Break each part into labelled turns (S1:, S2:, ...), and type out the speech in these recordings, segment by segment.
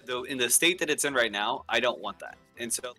S1: though in the state that it's in right now, I don't want that. And so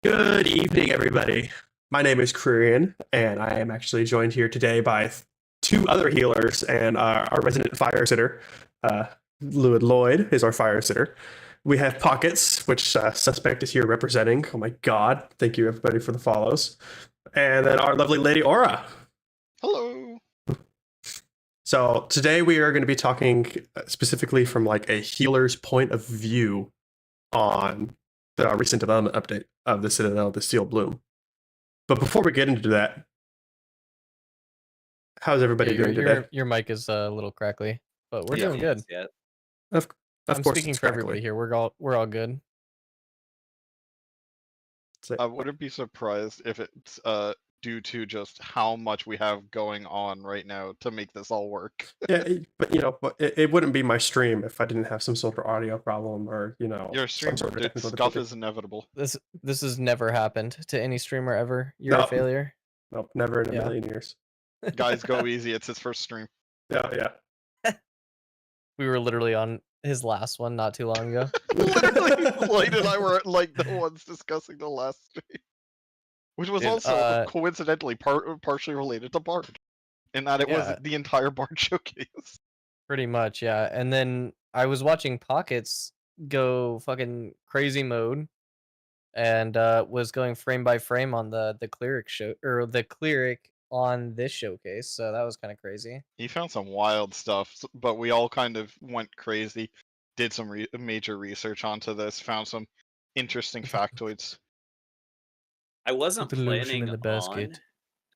S2: Good evening, everybody. My name is Korean, and I am actually joined here today by two other healers and our resident fire sitter. Uh, Lewid Lloyd is our fire sitter. We have Pockets, which Suspect is here representing. Oh my god. Thank you, everybody, for the follows. And then our lovely lady Aura.
S3: Hello.
S2: So today we are going to be talking specifically from like a healer's point of view on the recent development update of the Citadel, the Steel Bloom. But before we get into that, how's
S4: Yeah,
S2: everybody doing today?
S4: your mic is a little crackly, but we're
S1: Yeah,
S4: doing good.
S1: Yeah.
S2: Of, of
S4: I'm
S2: course,
S4: speaking
S2: it's
S4: for
S2: crackly.
S4: everybody here. We're all good.
S3: I wouldn't be surprised if it's due to just how much we have going on right now to make this all work.
S2: Yeah, but it wouldn't be my stream if I didn't have some sort of audio problem or
S3: Your
S2: some
S3: stream
S2: sort of technical
S3: stuff
S2: difficulty.
S3: is inevitable.
S4: This has never happened to any streamer ever. You're a
S2: Nope.
S4: failure.
S2: Nope, never in a
S4: Yeah.
S2: million years.
S3: Guys, go easy. It's his first stream.
S2: Yeah.
S4: We were literally on his last one not too long ago.
S3: Literally, Lloyd and I were like the ones discussing the last stream, which was
S4: Dude,
S3: also coincidentally partially related to Bard, in that it was
S4: Yeah.
S3: the entire Bard showcase.
S4: Pretty much, yeah. And then I was watching Pockets go fucking crazy mode and was going frame by frame on the cleric show or the cleric on this showcase. So that was kind of crazy.
S3: He found some wild stuff, but we all kind of went crazy, did some major research onto this, found some interesting factoids.
S1: I wasn't
S4: Put the lotion
S1: planning
S4: in the basket.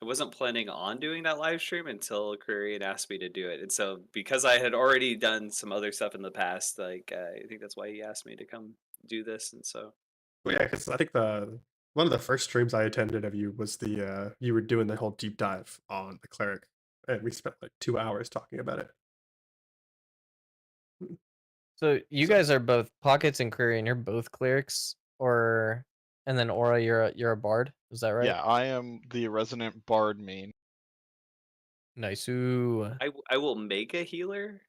S1: I wasn't planning on doing that live stream until Korean asked me to do it. And so because I had already done some other stuff in the past, like I think that's why he asked me to come do this. And so
S2: Well, yeah, because I think one of the first streams I attended of you was the you were doing the whole deep dive on the cleric, and we spent like 2 hours talking about it.
S4: So you guys are both Pockets and Curry, and you're both clerics, and then Aura, you're a bard. Is that right?
S3: Yeah, I am the resident Bard main.
S4: Nice. Ooh.
S1: I will make a healer.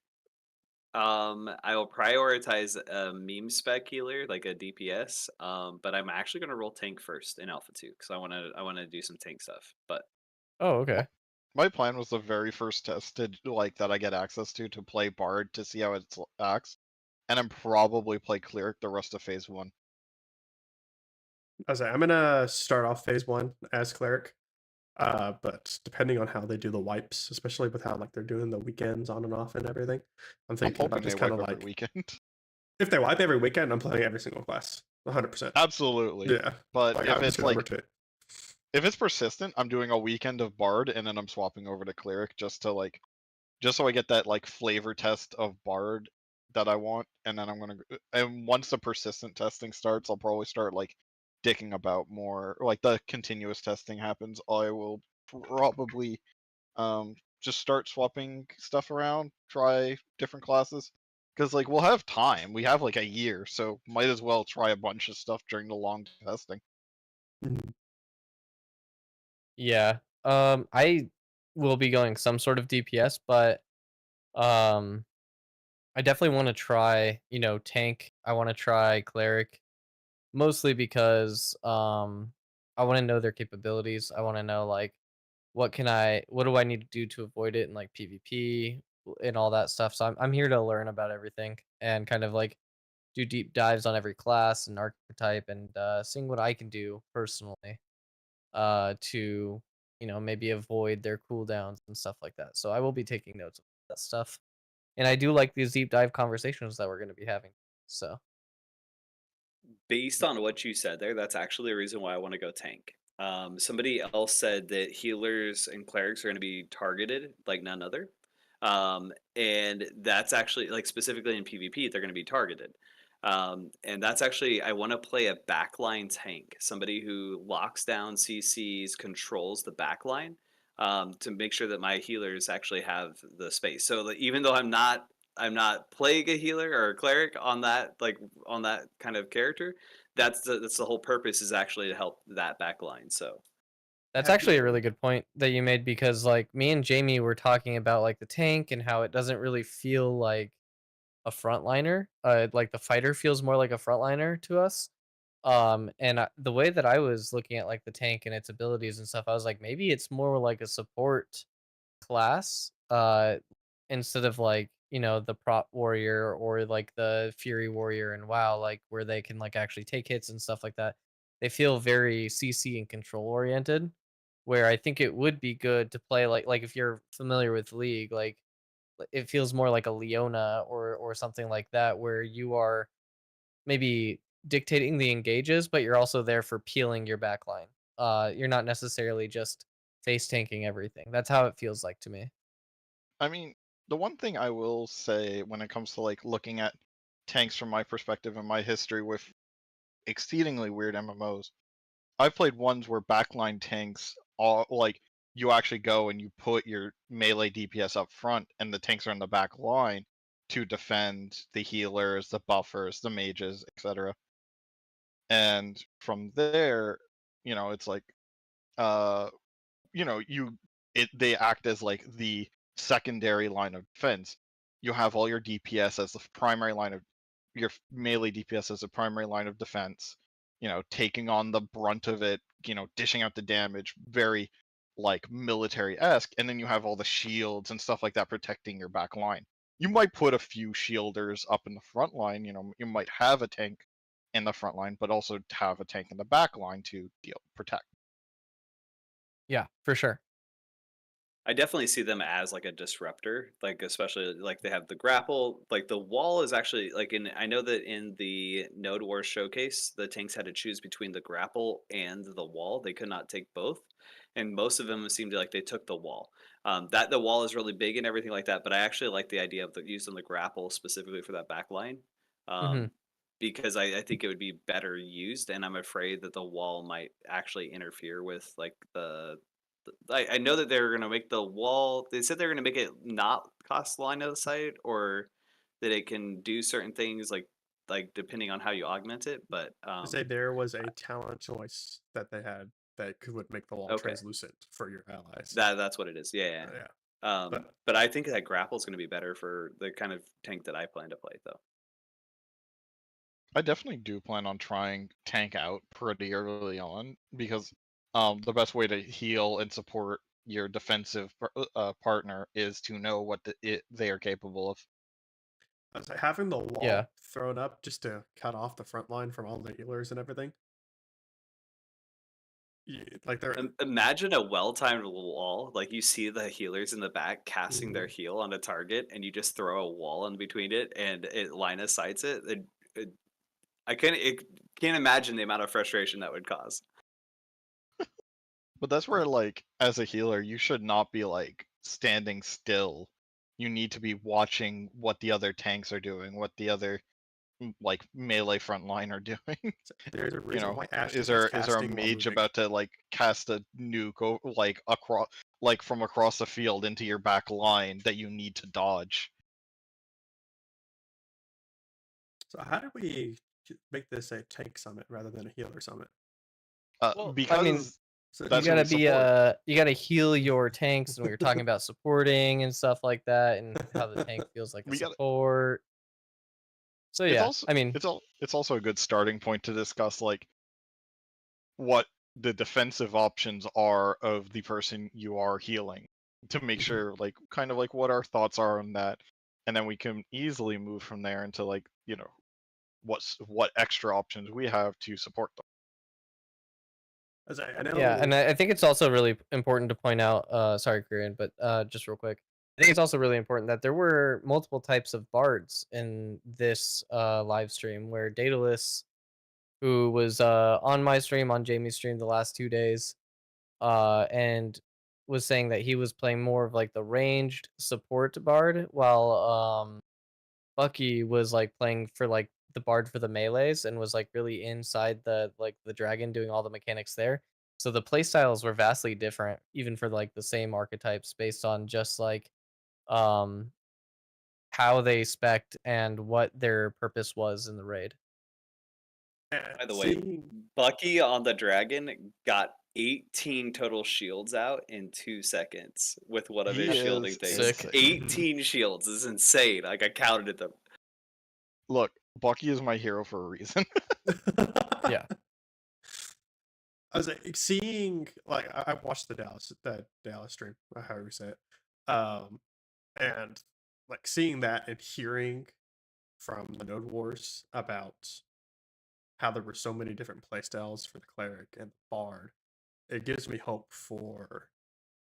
S1: I will prioritize a meme spec healer, like a DPS. But I'm actually gonna roll tank first in Alpha 2 because I wanna do some tank stuff. But
S4: Oh, okay.
S3: My plan was the very first test that I get access to play Bard to see how it acts, and I'm probably play Cleric the rest of Phase 1.
S2: I was like, I'm gonna start off phase 1 as cleric, but depending on how they do the wipes, especially with how like they're doing the weekends on and off and everything, I'm
S3: I'm
S2: thinking about
S3: hoping they
S2: just
S3: wipe
S2: kind of
S3: every
S2: like
S3: weekend.
S2: if they wipe every weekend, I'm playing every single class, 100%.
S3: Absolutely.
S2: Yeah,
S3: But
S2: like,
S3: if
S2: I'm just
S3: it's
S2: gonna
S3: like
S2: rotate.
S3: if it's persistent, I'm doing a weekend of Bard and then I'm swapping over to Cleric just so I get that like flavor test of Bard that I want, and then and once the persistent testing starts, I'll probably start like dicking about more, like the continuous testing happens. I will probably just start swapping stuff around, try different classes, because like we'll have time. We have like a year, so might as well try a bunch of stuff during the long testing.
S2: Mhm.
S4: Yeah. I will be going some sort of DPS, but um, I definitely want to try, tank. I want to try cleric, mostly because I want to know their capabilities. I want to know like what do I need to do to avoid it in like PvP and all that stuff. So I'm here to learn about everything and kind of like do deep dives on every class and archetype and seeing what I can do personally to maybe avoid their cooldowns and stuff like that. So I will be taking notes of that stuff. And I do like these deep dive conversations that we're going to be having. So
S1: based on what you said there, that's actually a reason why I want to go tank. Somebody else said that healers and clerics are going to be targeted like none other. And that's actually like specifically in PvP, they're going to be targeted. And that's actually, I want to play a backline tank, somebody who locks down CCs, controls the backline, to make sure that my healers actually have the space. So that even though I'm not playing a healer or a cleric on that kind of character. That's the whole purpose is actually to help that back line. So
S4: that's
S2: Have
S4: actually a
S2: you-
S4: really good point that you made because like me and Jamie were talking about like the tank and how it doesn't really feel like a frontliner. Like the fighter feels more like a frontliner to us. And the way that I was looking at like the tank and its abilities and stuff, I was like, maybe it's more like a support class, instead of like, the prop warrior or like the fury warrior and WoW, like where they can like actually take hits and stuff like that. They feel very CC and control oriented, where I think it would be good to play like if you're familiar with League, like it feels more like a Leona or something like that, where you are maybe dictating the engages, but you're also there for peeling your backline. You're not necessarily just face tanking everything. That's how it feels like to me.
S3: I mean, the one thing I will say when it comes to like looking at tanks from my perspective and my history with exceedingly weird MMOs, I've played ones where backline tanks all like you actually go and you put your melee DPS up front and the tanks are in the back line to defend the healers, the buffers, the mages, etc. And from there, it's like uh they act as like the secondary line of defense. You have all your DPS as the primary line of your melee DPS as the primary line of defense, taking on the brunt of it, dishing out the damage, very like military-esque, and then you have all the shields and stuff like that protecting your back line. You might put a few shielders up in the front line, you might have a tank in the front line, but also have a tank in the back line to protect.
S4: Yeah, for sure.
S1: I definitely see them as like a disruptor, like especially like they have the grapple, like the wall is actually like I know that in the Node Wars showcase, the tanks had to choose between the grapple and the wall. They could not take both. And most of them seemed like they took the wall. That the wall is really big and everything like that, but I actually like the idea of using the grapple specifically for that back line.
S4: Hmm.
S1: Um, because I think it would be better used, and I'm afraid that the wall might actually interfere with like I know that they're gonna make the wall. They said they're gonna make it not cost line of sight, or that it can do certain things like depending on how you augment it. But
S2: To say there was a talent choice that they had that would make the wall
S1: okay,
S2: translucent for your allies.
S1: that's what it is. Yeah, yeah.
S2: Yeah, but
S1: But I think that grapple is gonna be better for the kind of tank that I plan to play, though.
S3: I definitely do plan on trying tank out pretty early on because the best way to heal and support your defensive partner is to know what they are capable of.
S2: I was like, having the
S4: Yeah.
S2: wall thrown up just to cut off the front line from all the healers and everything. Like they're
S1: Imagine a well-timed wall, like you see the healers in the back casting their
S2: Mhm.
S1: heal on a target, and you just throw a wall in between it, and it line of sights it. Can't imagine the amount of frustration that would cause.
S3: But that's where like as a healer, you should not be like standing still. You need to be watching what the other tanks are doing, what the other like melee front line are doing.
S2: There's a reason why Ashe
S3: Is
S2: starts
S3: there a
S2: casting while
S3: mage
S2: moving.
S3: about to like cast a nuke like across like from across the field into your back line that you need to dodge?
S2: So how did we make this a tank summit rather than a healer summit?
S4: Well, I mean,
S3: Because
S2: So
S4: you
S3: that's what
S4: gotta
S3: we
S4: be
S3: support.
S4: you gotta heal your tanks, and we were talking about supporting and stuff like that, and how the tank feels like a
S3: We got
S4: support. So
S3: it's
S4: yeah,
S3: also
S4: I mean,
S3: it's also a good starting point to discuss like what the defensive options are of the person you are healing to make
S2: Mhm.
S3: sure like kind of like what our thoughts are on that, and then we can easily move from there into like what extra options we have to support them.
S2: As I
S4: yeah, and
S2: know,
S4: I think it's also really important to point out. Sorry, Korean, but just real quick, I think it's also really important that there were multiple types of bards in this live stream, where Daedalus, who was on my stream, on Jamie's stream the last 2 days, and was saying that he was playing more of like the ranged support bard, while Bucky was like playing for like the bard for the melees and was like really inside the dragon doing all the mechanics there. So the play styles were vastly different, even for like the same archetypes, based on just like um how they spec'd and what their purpose was in the raid.
S1: By the way,
S2: seeing
S1: Bucky on the dragon got 18 total shields out in 2 seconds with one of his
S3: He
S4: That's
S1: shielding
S3: is
S1: things.
S4: sick.
S3: insane.
S1: 18 shields is insane. Like I counted them.
S3: Look, Bucky is my hero for a reason.
S4: Yeah.
S2: I was like seeing like I watched the Dallas stream, however you say it, and like seeing that and hearing from the Node Wars about how there were so many different playstyles for the cleric and the bard. It gives me hope for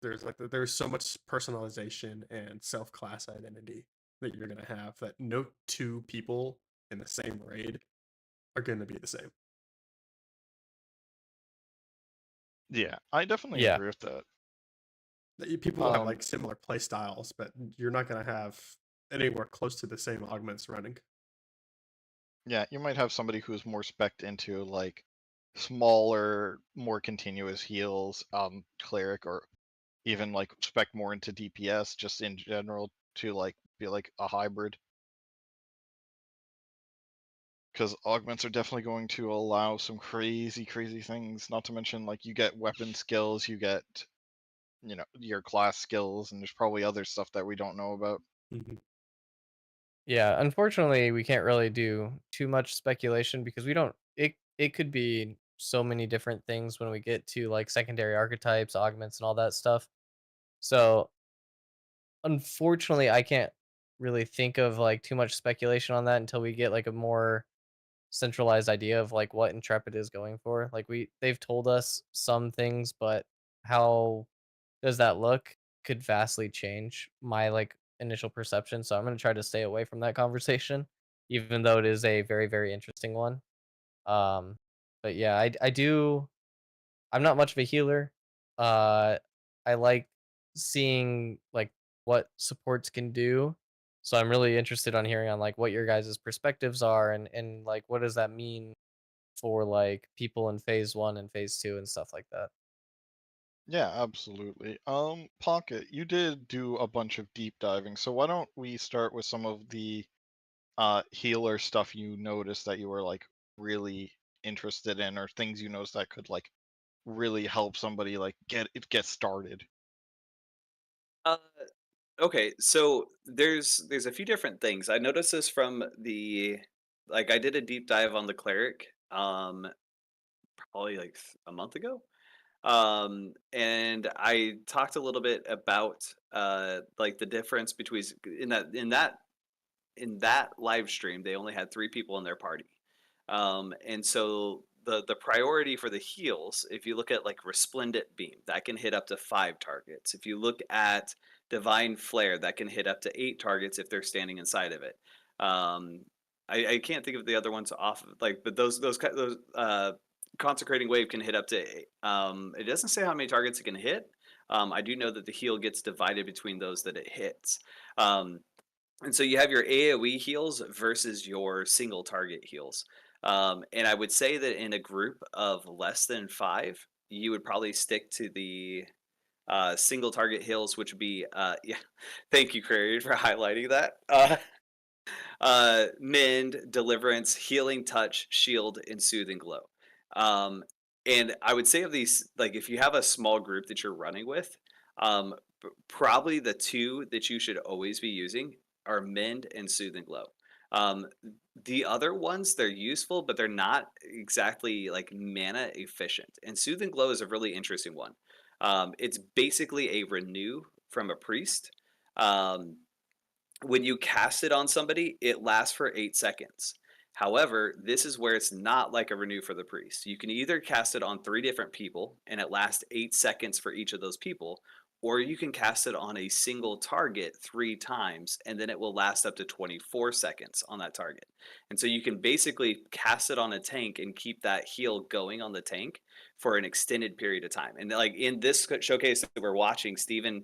S2: there's so much personalization and self class identity that you're gonna have that no two people in the same raid are gonna be the same.
S3: Yeah, I definitely
S4: Yeah.
S3: agree with that.
S2: People will have like similar play styles, but you're not gonna have anywhere close to the same augments running.
S3: Yeah, you might have somebody who's more spec'd into like smaller, more continuous heals, cleric, or even like spec more into DPS just in general to like be like a hybrid. Because augments are definitely going to allow some crazy, crazy things. Not to mention, like, you get weapon skills, you get, your class skills, and there's probably other stuff that we don't know about.
S2: Mhm.
S4: Yeah, unfortunately, we can't really do too much speculation because we don't it could be so many different things when we get to like secondary archetypes, augments and all that stuff. So, unfortunately, I can't really think of like too much speculation on that until we get like a more centralized idea of like what Intrepid is going for. Like they've told us some things, but how does that look could vastly change my like initial perception. So I'm going to try to stay away from that conversation, even though it is a very, very interesting one. Um, but yeah, I do. I'm not much of a healer. Uh, I like seeing like what supports can do. So I'm really interested on hearing on like what your guys' perspectives are and like what does that mean for like people in phase 1 and phase 2 and stuff like that.
S3: Yeah, absolutely. Pocket, you did do a bunch of deep diving, so why don't we start with some of the healer stuff you noticed that you were like really interested in, or things you noticed that could like really help somebody like get started.
S1: Uh, okay, so there's a few different things. I noticed this from the like I did a deep dive on the cleric probably like a month ago. And I talked a little bit about like the difference between in that live stream they only had 3 people in their party. And so the priority for the heals, if you look at like resplendent beam, that can hit up to 5 targets. If you look at divine flare, that can hit up to 8 targets if they're standing inside of it. um I can't think of the other ones off of like, but those consecrating wave can hit up to it doesn't say how many targets it can hit. I do know that the heal gets divided between those that it hits. And so you have your AoE heals versus your single target heals. And I would say that in a group of less than 5, you would probably stick to the single target heals, which would be, yeah, thank you, Query, for highlighting that. Mend, Deliverance, Healing Touch, Shield, and Soothing Glow. Um, and I would say of these, like if you have a small group that you're running with, probably the 2 that you should always be using are Mend and Soothing Glow. Um, the other ones, they're useful, but they're not exactly like mana efficient. And Soothing Glow is a really interesting one. It's basically a renew from a priest. Um, when you cast it on somebody, it lasts for 8 seconds. However, this is where it's not like a renew for the priest. You can either cast it on 3 different people and it lasts 8 seconds for each of those people, or you can cast it on a single target 3 times and then it will last up to 24 seconds on that target. And so you can basically cast it on a tank and keep that heal going on the tank for an extended period of time. And like in this showcase that we're watching, Steven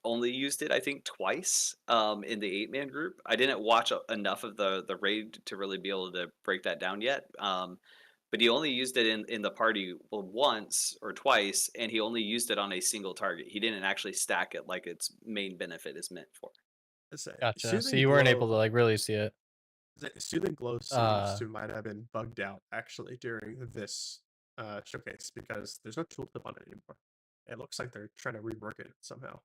S1: only used it, I think, twice in the 8-man group. I didn't watch enough of the raid to really be able to break that down yet. But he only used it in the party once or twice, and he only used it on a single target. He didn't actually stack it like its main benefit is meant for.
S2: Let's say
S4: Gotcha. So you weren't able to like really see it.
S2: Soothing Glow seems
S4: Uh
S2: to might have been bugged out actually during this showcase because there's no tooltip on it anymore. It looks like they're trying to rework it somehow.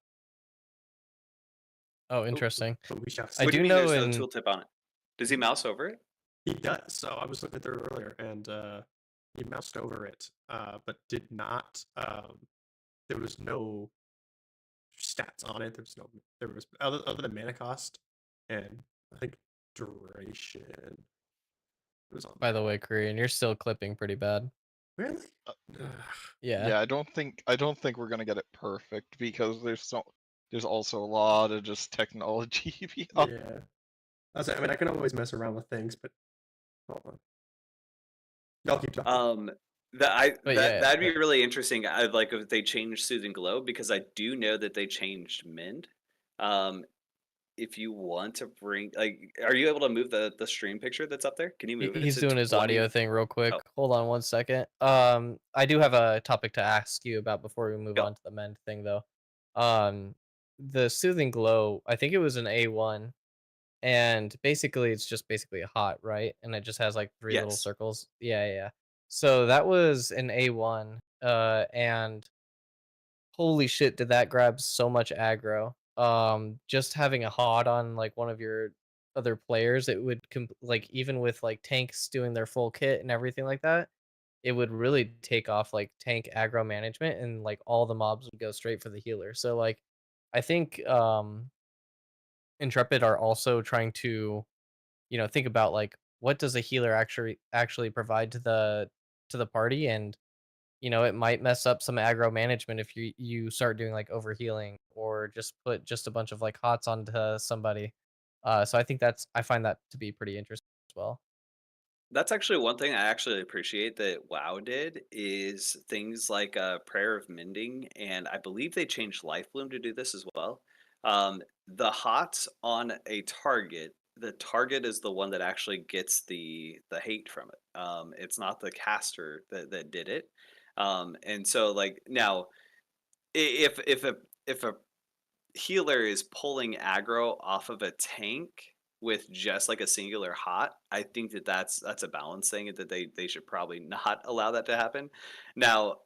S4: oh, interesting.
S2: But we shall
S4: I
S2: see.
S1: What do
S4: do
S1: you mean
S4: know
S1: there's no
S4: in
S1: tooltip on it? Does he mouse over it?
S2: He does. So I was looking through earlier, and he moused over it, but did not. There was no stats on it. There was other than mana cost, and I think duration was on
S4: By
S2: there.
S4: the way, Korean, you're still clipping pretty bad.
S2: Really? Ugh.
S4: Yeah.
S3: Yeah, I don't think we're gonna get it perfect because there's also a lot of just technology beyond.
S2: Yeah. I mean, I can always mess around with things, but hold on. Y'all keep talking.
S4: But yeah,
S1: That'd be really interesting. I'd like if they changed Soothing Glow because I do know that they changed Mend. Um, if you want to bring like, are you able to move the stream picture that's up there? Can you move it
S4: he's
S1: to
S4: doing his
S1: 20?
S4: audio thing real quick.
S1: Oh,
S4: Hold on 1 second. I do have a topic to ask you about before we move
S1: go.
S4: on to the mend thing, though. Um, the soothing glow, I think it was an A1, and basically it's just basically a hot, right? And it just has like three little
S1: Yes.
S4: circles. Yeah, yeah, yeah. So that was an A1, and holy shit, did that grab so much aggro. Just having a hot on like one of your other players, it would like even with like tanks doing their full kit and everything like that, it would really take off like tank aggro management, and like all the mobs would go straight for the healer. So like I think Intrepid are also trying to, think about like what does a healer actually provide to the party, and it might mess up some aggro management if you start doing like overhealing or just put just a bunch of like hots onto somebody. So I find that to be pretty interesting as well.
S1: That's actually one thing I actually appreciate that WoW did is things like Prayer of Mending, and I believe they changed Life Bloom to do this as well. The hots on a target, the target is the one that actually gets the hate from it. It's not the caster that did it. And so like now, if a healer is pulling aggro off of a tank with just like a singular hot, I think that that's a balance thing that they should probably not allow that to happen. Now,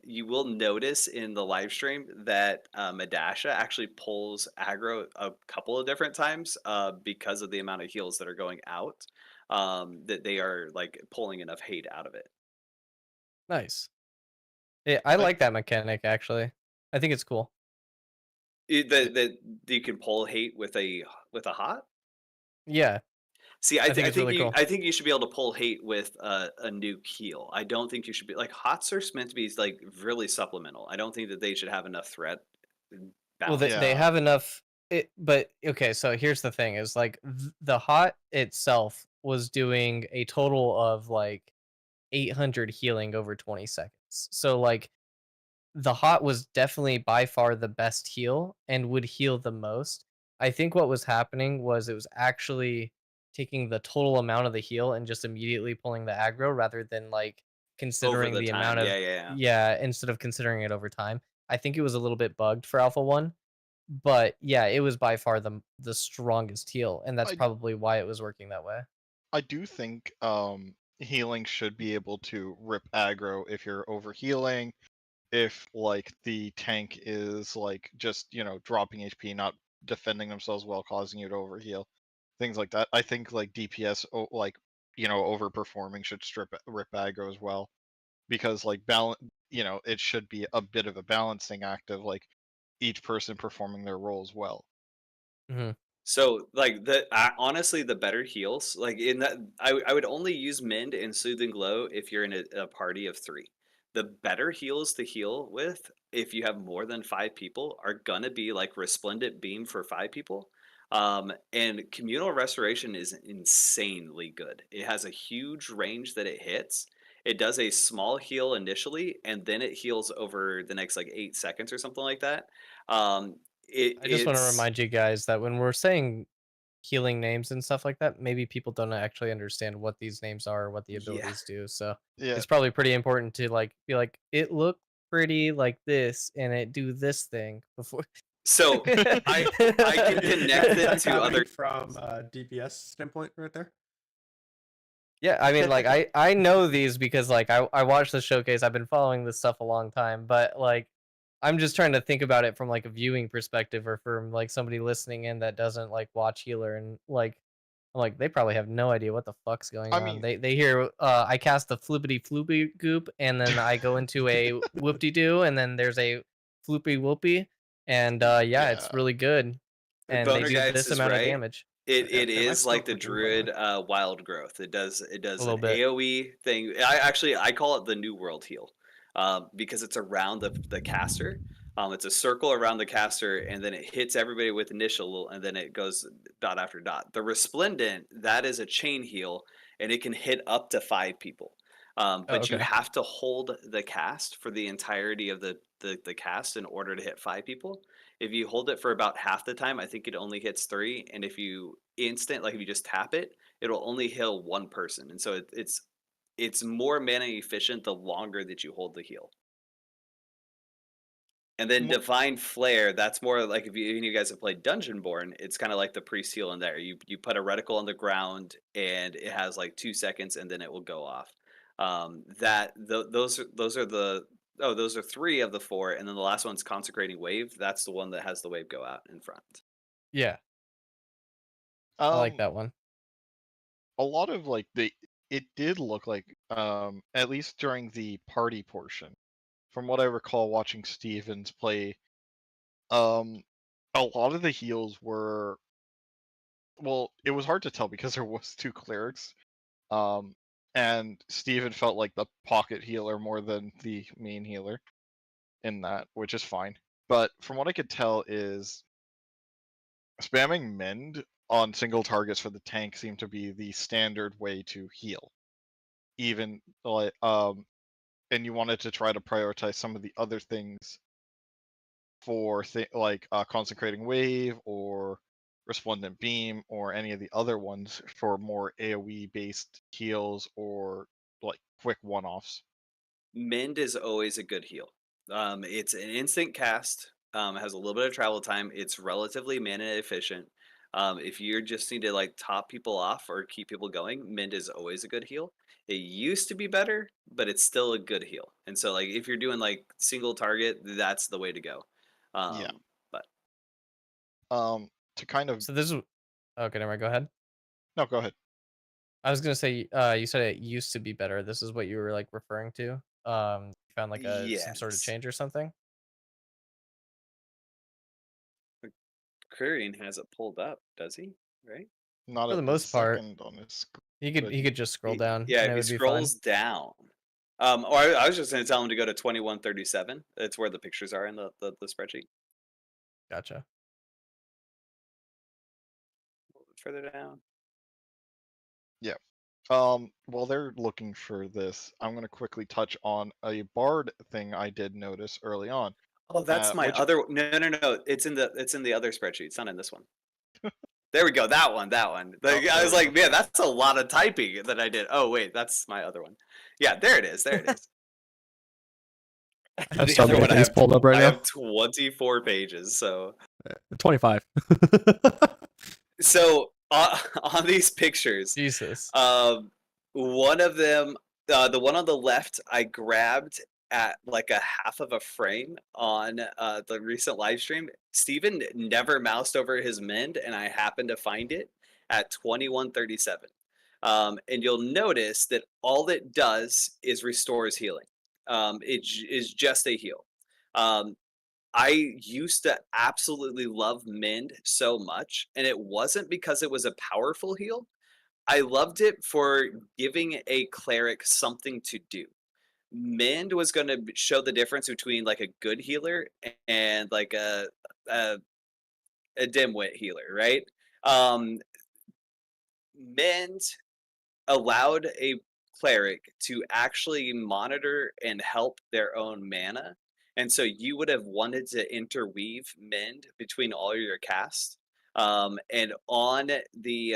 S1: you will notice in the live stream that Adasha actually pulls aggro a couple of different times because of the amount of heals that are going out. That they are like pulling enough hate out of it.
S4: Nice. Yeah, I
S3: I
S4: like that mechanic actually. I think it's cool.
S1: That you can pull hate with a hot.
S4: Yeah,
S1: See,
S4: I think it's really cool.
S1: I think you should be able to pull hate with a nuke heal. I don't think you should be like hots are meant to be like really supplemental. I don't think that they should have enough threat
S4: Well, they
S1: balance.
S3: yeah,
S4: have enough. But okay, so here's the thing: is like the hot itself was doing a total of like 800 healing over 20 seconds. So like the hot was definitely by far the best heal and would heal the most. I think what was happening was it was actually taking the total amount of the heal and just immediately pulling the aggro rather than like
S1: Over
S4: considering
S1: the
S4: the
S1: time.
S4: amount of,
S1: Yeah, yeah, yeah.
S4: yeah, instead of considering it over time. I think it was a little bit bugged for Alpha 1, but yeah, it was by far the strongest heal, and that's
S3: I
S4: probably why it was working that way.
S3: I do think healing should be able to rip aggro if you're overhealing, if like the tank is like just dropping HP, not defending themselves well, causing you to overheal, things like that. I think like DPS like overperforming should rip aggro as well, because like balance, it should be a bit of a balancing act of like each person performing their roles well.
S4: Mhm.
S1: So, like honestly, the better heals, like in that, I would only use Mend and Soothing Glow if you're in a party of three. The better heals to heal with, if you have more than 5 people, are gonna be like Resplendent Beam for 5 people. And Communal Restoration is insanely good. It has a huge range that it hits. It does a small heal initially, and then it heals over the next like 8 seconds or something like that. Um,
S4: I just want to
S1: it's
S4: remind you guys that when we're saying healing names and stuff like that, maybe people don't actually understand what these names are or what the
S1: yeah.
S4: abilities do. So
S3: Yeah,
S4: it's probably pretty important to like be like, it looked pretty like this and it do this thing before.
S1: So I can connect
S2: Is
S1: it
S2: that
S1: to
S2: coming
S1: other.
S2: from DPS standpoint right there?
S4: Yeah, I mean, like I know these because like I watched the showcase. I've been following this stuff a long time, but like I'm just trying to think about it from like a viewing perspective or from like somebody listening in that doesn't like watch healer and like I'm like, they probably have no idea what the fuck's going
S3: I
S4: on.
S3: mean,
S4: They hear I cast the floopity floopy goop, and then I go into a whoop de doo, and then there's a floopy whoopy, and yeah,
S3: yeah.
S4: it's really good, and they
S1: Boner
S4: do
S1: Guys
S4: this
S1: is
S4: amount of
S1: right.
S4: damage.
S1: It
S5: Am I
S1: is
S5: still
S1: like the
S5: clicking, by the way?
S1: druid wild growth. It does
S4: A
S1: an
S4: little bit.
S1: AoE thing. I call it the New World heal, because it's around the caster. It's a circle around the caster, and then it hits everybody with initial, and then it goes dot after dot. The Resplendent, that is a chain heal, and it can hit up to 5 people.
S4: Oh,
S1: But you
S4: okay.
S1: have to hold the cast for the entirety of the cast in order to hit 5 people. If you hold it for about half the time, I think it only hits 3, and if you if you just tap it, it'll only heal 1 person, and so it's more mana efficient the longer that you hold the heal. And then
S3: Mo-
S1: Divine Flare, that's more like if any of you guys have played Dungeonborn, it's kind of like the priest heal in there. You put a reticle on the ground, and it has like 2 seconds, and then it will go off. Those are the those are 3 of the 4, and then the last one's Consecrating Wave. That's the one that has the wave go out in front.
S4: Yeah, I like
S3: Um,
S4: that one.
S3: a lot of like it did look like at least during the party portion, from what I recall watching Stevens play, um, a lot of the heals were, well, it was hard to tell because there was 2 clerics. Um, and Steven felt like the pocket healer more than the main healer in that, which is fine. But from what I could tell is spamming mend on single targets for the tank seemed to be the standard way to heal. Even like and you wanted to try to prioritize some of the other things for like consecrating wave or resplendent beam or any of the other ones for more AoE based heals or like quick one-offs.
S1: Mend is always a good heal. It's an instant cast. Has a little bit of travel time. It's relatively mana efficient. If you just need to like top people off or keep people going, Mend is always a good heal. It used to be better, but it's still a good heal. And so like if you're doing like single target, that's the way to go.
S3: Yeah.
S1: But
S3: To kind of
S4: So this is okay. Never mind. Go ahead.
S3: no, go ahead.
S4: I was gonna say, you said it used to be better. This is what you were like referring to. You found like some sort of
S1: yes,
S4: change or something.
S1: Quirion has it pulled up, does he? Right?
S3: Not
S4: For the
S3: at this
S4: most part,
S3: second on his screen,
S4: he
S3: but
S4: could just scroll down
S1: Yeah,
S4: and
S1: if
S4: it
S1: he
S4: would be fine.
S1: scrolls down. Or I was just going to tell him to go to 2137. It's where the pictures are in the spreadsheet.
S4: Gotcha.
S1: A little bit further down.
S3: yeah. While they're looking for this, I'm gonna quickly touch on a bard thing I did notice early on.
S1: Oh, that's my
S3: Which
S1: other. No. It's in the other spreadsheet. It's not in this one. There we go. That one. Like, I
S3: there
S1: was
S3: we go.
S1: like, man, that's a lot of typing that I did. Oh wait, that's my other one. Yeah, there it is. There it is.
S2: I have
S1: The
S2: so
S1: other
S2: many
S1: one,
S2: things pulled up right
S1: I
S2: now.
S1: have 24 pages. So
S2: 25.
S1: on these pictures,
S4: Jesus.
S1: one of them, the one on the left, I grabbed at like a half of a frame on the recent live stream. Steven never moused over his mend, and I happened to find it at 2137. And you'll notice that all it does is restores healing. Is just a heal. Um, I used to absolutely love Mend so much, and it wasn't because it was a powerful heal. I loved it for giving a cleric something to do. Mend was going to show the difference between like a good healer and like a, a dimwit healer, right? Um, Mend allowed a cleric to actually monitor and help their own mana. And so you would have wanted to interweave mend between all your casts. And on the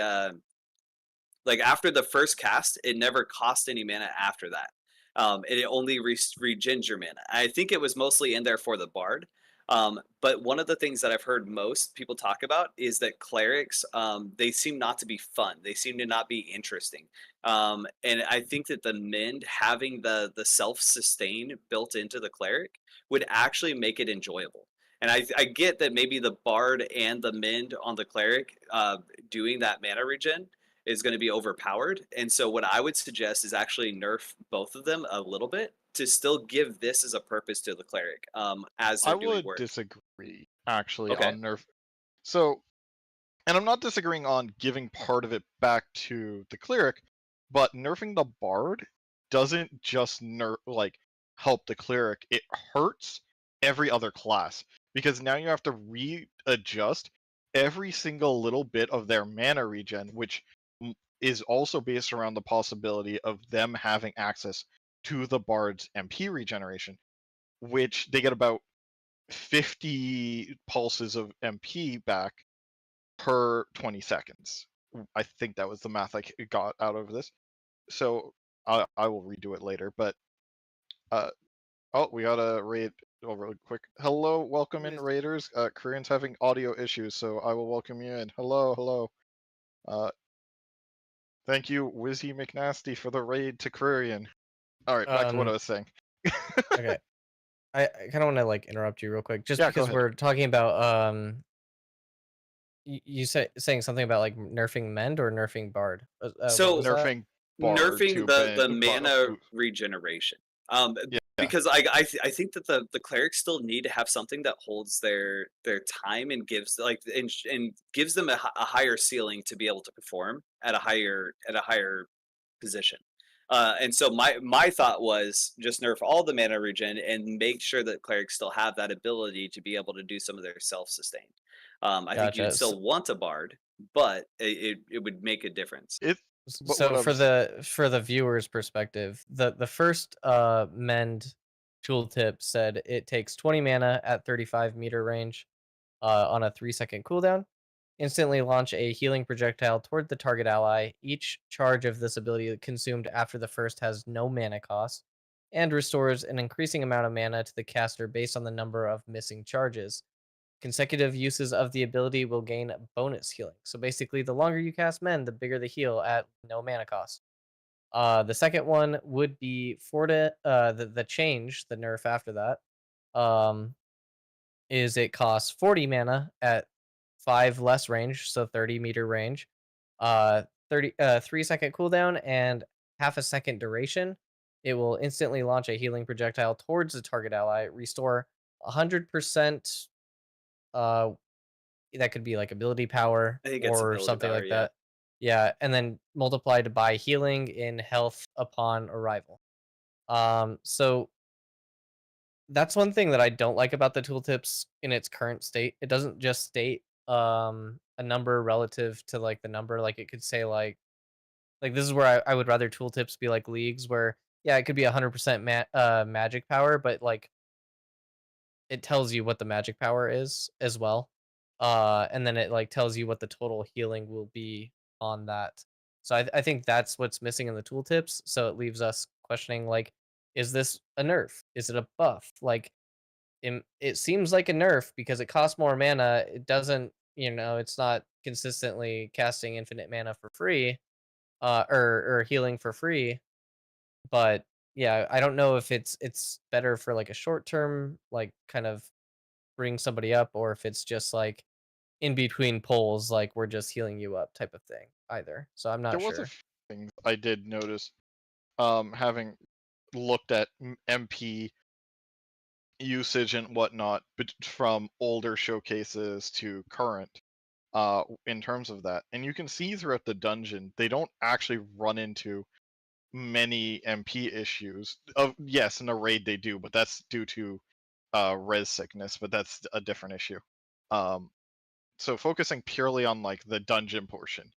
S1: like after the first cast, it never cost any mana after that. And it only regens your mana. I think it was mostly in there for the bard. But one of the things that I've heard most people talk about is that clerics, they seem not to be fun. They seem to not be interesting. And I think that the mend having the self sustain built into the cleric would actually make it enjoyable. And I get that maybe the bard and the mend on the cleric doing that mana regen is going to be overpowered. And so what I would suggest is actually nerf both of them a little bit to still give this as a purpose to the cleric as
S3: I
S1: they're doing
S3: would
S1: work.
S3: disagree actually
S1: Okay.
S3: on nerf. So, and I'm not disagreeing on giving part of it back to the cleric, but nerfing the bard doesn't just help the cleric. It hurts every other class because now you have to readjust every single little bit of their mana regen, which is also based around the possibility of them having access to the bard's MP regeneration, which they get about 50 pulses of MP back per 20 seconds. I think that was the math I got out of this. So I will redo it later. But oh, we got a raid really quick. Hello, welcome in raiders. Korean's having audio issues, so I will welcome you in. Hello, hello. Thank you, Wizzy McNasty, for the raid to Korean. All right, back to what I was saying.
S4: Okay. I kind of want to like interrupt you real quick, just
S3: Yeah, go
S4: because
S3: ahead.
S4: we're talking about you saying something about like nerfing Mend or nerfing Bard.
S1: So
S4: What was that?
S3: Nerfing bard
S1: nerfing
S3: to
S1: the
S3: ban
S1: mana regeneration.
S3: yeah.
S1: Because I think that the clerics still need to have something that holds their time and gives like and gives them a higher ceiling to be able to perform at a higher position. And so my thought was just nerf all the mana regen and make sure that clerics still have that ability to be able to do some of their self sustain. I think you'd
S4: Gotcha.
S1: still want a bard, but it would make a difference.
S3: It but what
S4: So
S3: I
S4: for
S3: was
S4: the viewer's perspective, the first Mend tooltip said it takes 20 mana at 35-meter range on a 3-second cooldown. Instantly launch a healing projectile toward the target ally. Each charge of this ability consumed after the first has no mana cost and restores an increasing amount of mana to the caster based on the number of missing charges. Consecutive uses of the ability will gain bonus healing. So basically, the longer you cast Mend, the bigger the heal at no mana cost. The second one would be Forta. The change, the nerf after that, is it costs 40 mana at 5 less range, so 30-meter range, 3-second cooldown, and half a second duration. It will instantly launch a healing projectile towards the target ally, restore 100%. Uh, that could be like ability power
S1: I think it's
S4: or
S1: ability
S4: something
S1: power,
S4: like
S1: yeah.
S4: that. Yeah, and then multiplied by healing in health upon arrival. So that's one thing that I don't like about the tooltips in its current state. It doesn't just state a number relative to like the number. Like it could say like this is where I would rather tooltips be like leagues where yeah, it could be 100% magic power, but like it tells you what the magic power is as well. And then it like tells you what the total healing will be on that. So I think that's what's missing in the tooltips. So it leaves us questioning like, is this a nerf? Is it a buff? Like it seems like a nerf because it costs more mana. It doesn't, it's not consistently casting infinite mana for free, or healing for free. But yeah, I don't know if it's better for like a short term, like kind of bring somebody up, or if it's just like in between polls, like we're just healing you up type of thing either. So I'm
S3: there
S4: not
S3: was a
S4: sure.
S3: few things I did notice having looked at MP usage and whatnot from older showcases to current in terms of that. And you can see throughout the dungeon, they don't actually run into many MP issues. Yes, in a raid they do, but that's due to res sickness, but that's a different issue. So focusing purely on like the dungeon portion,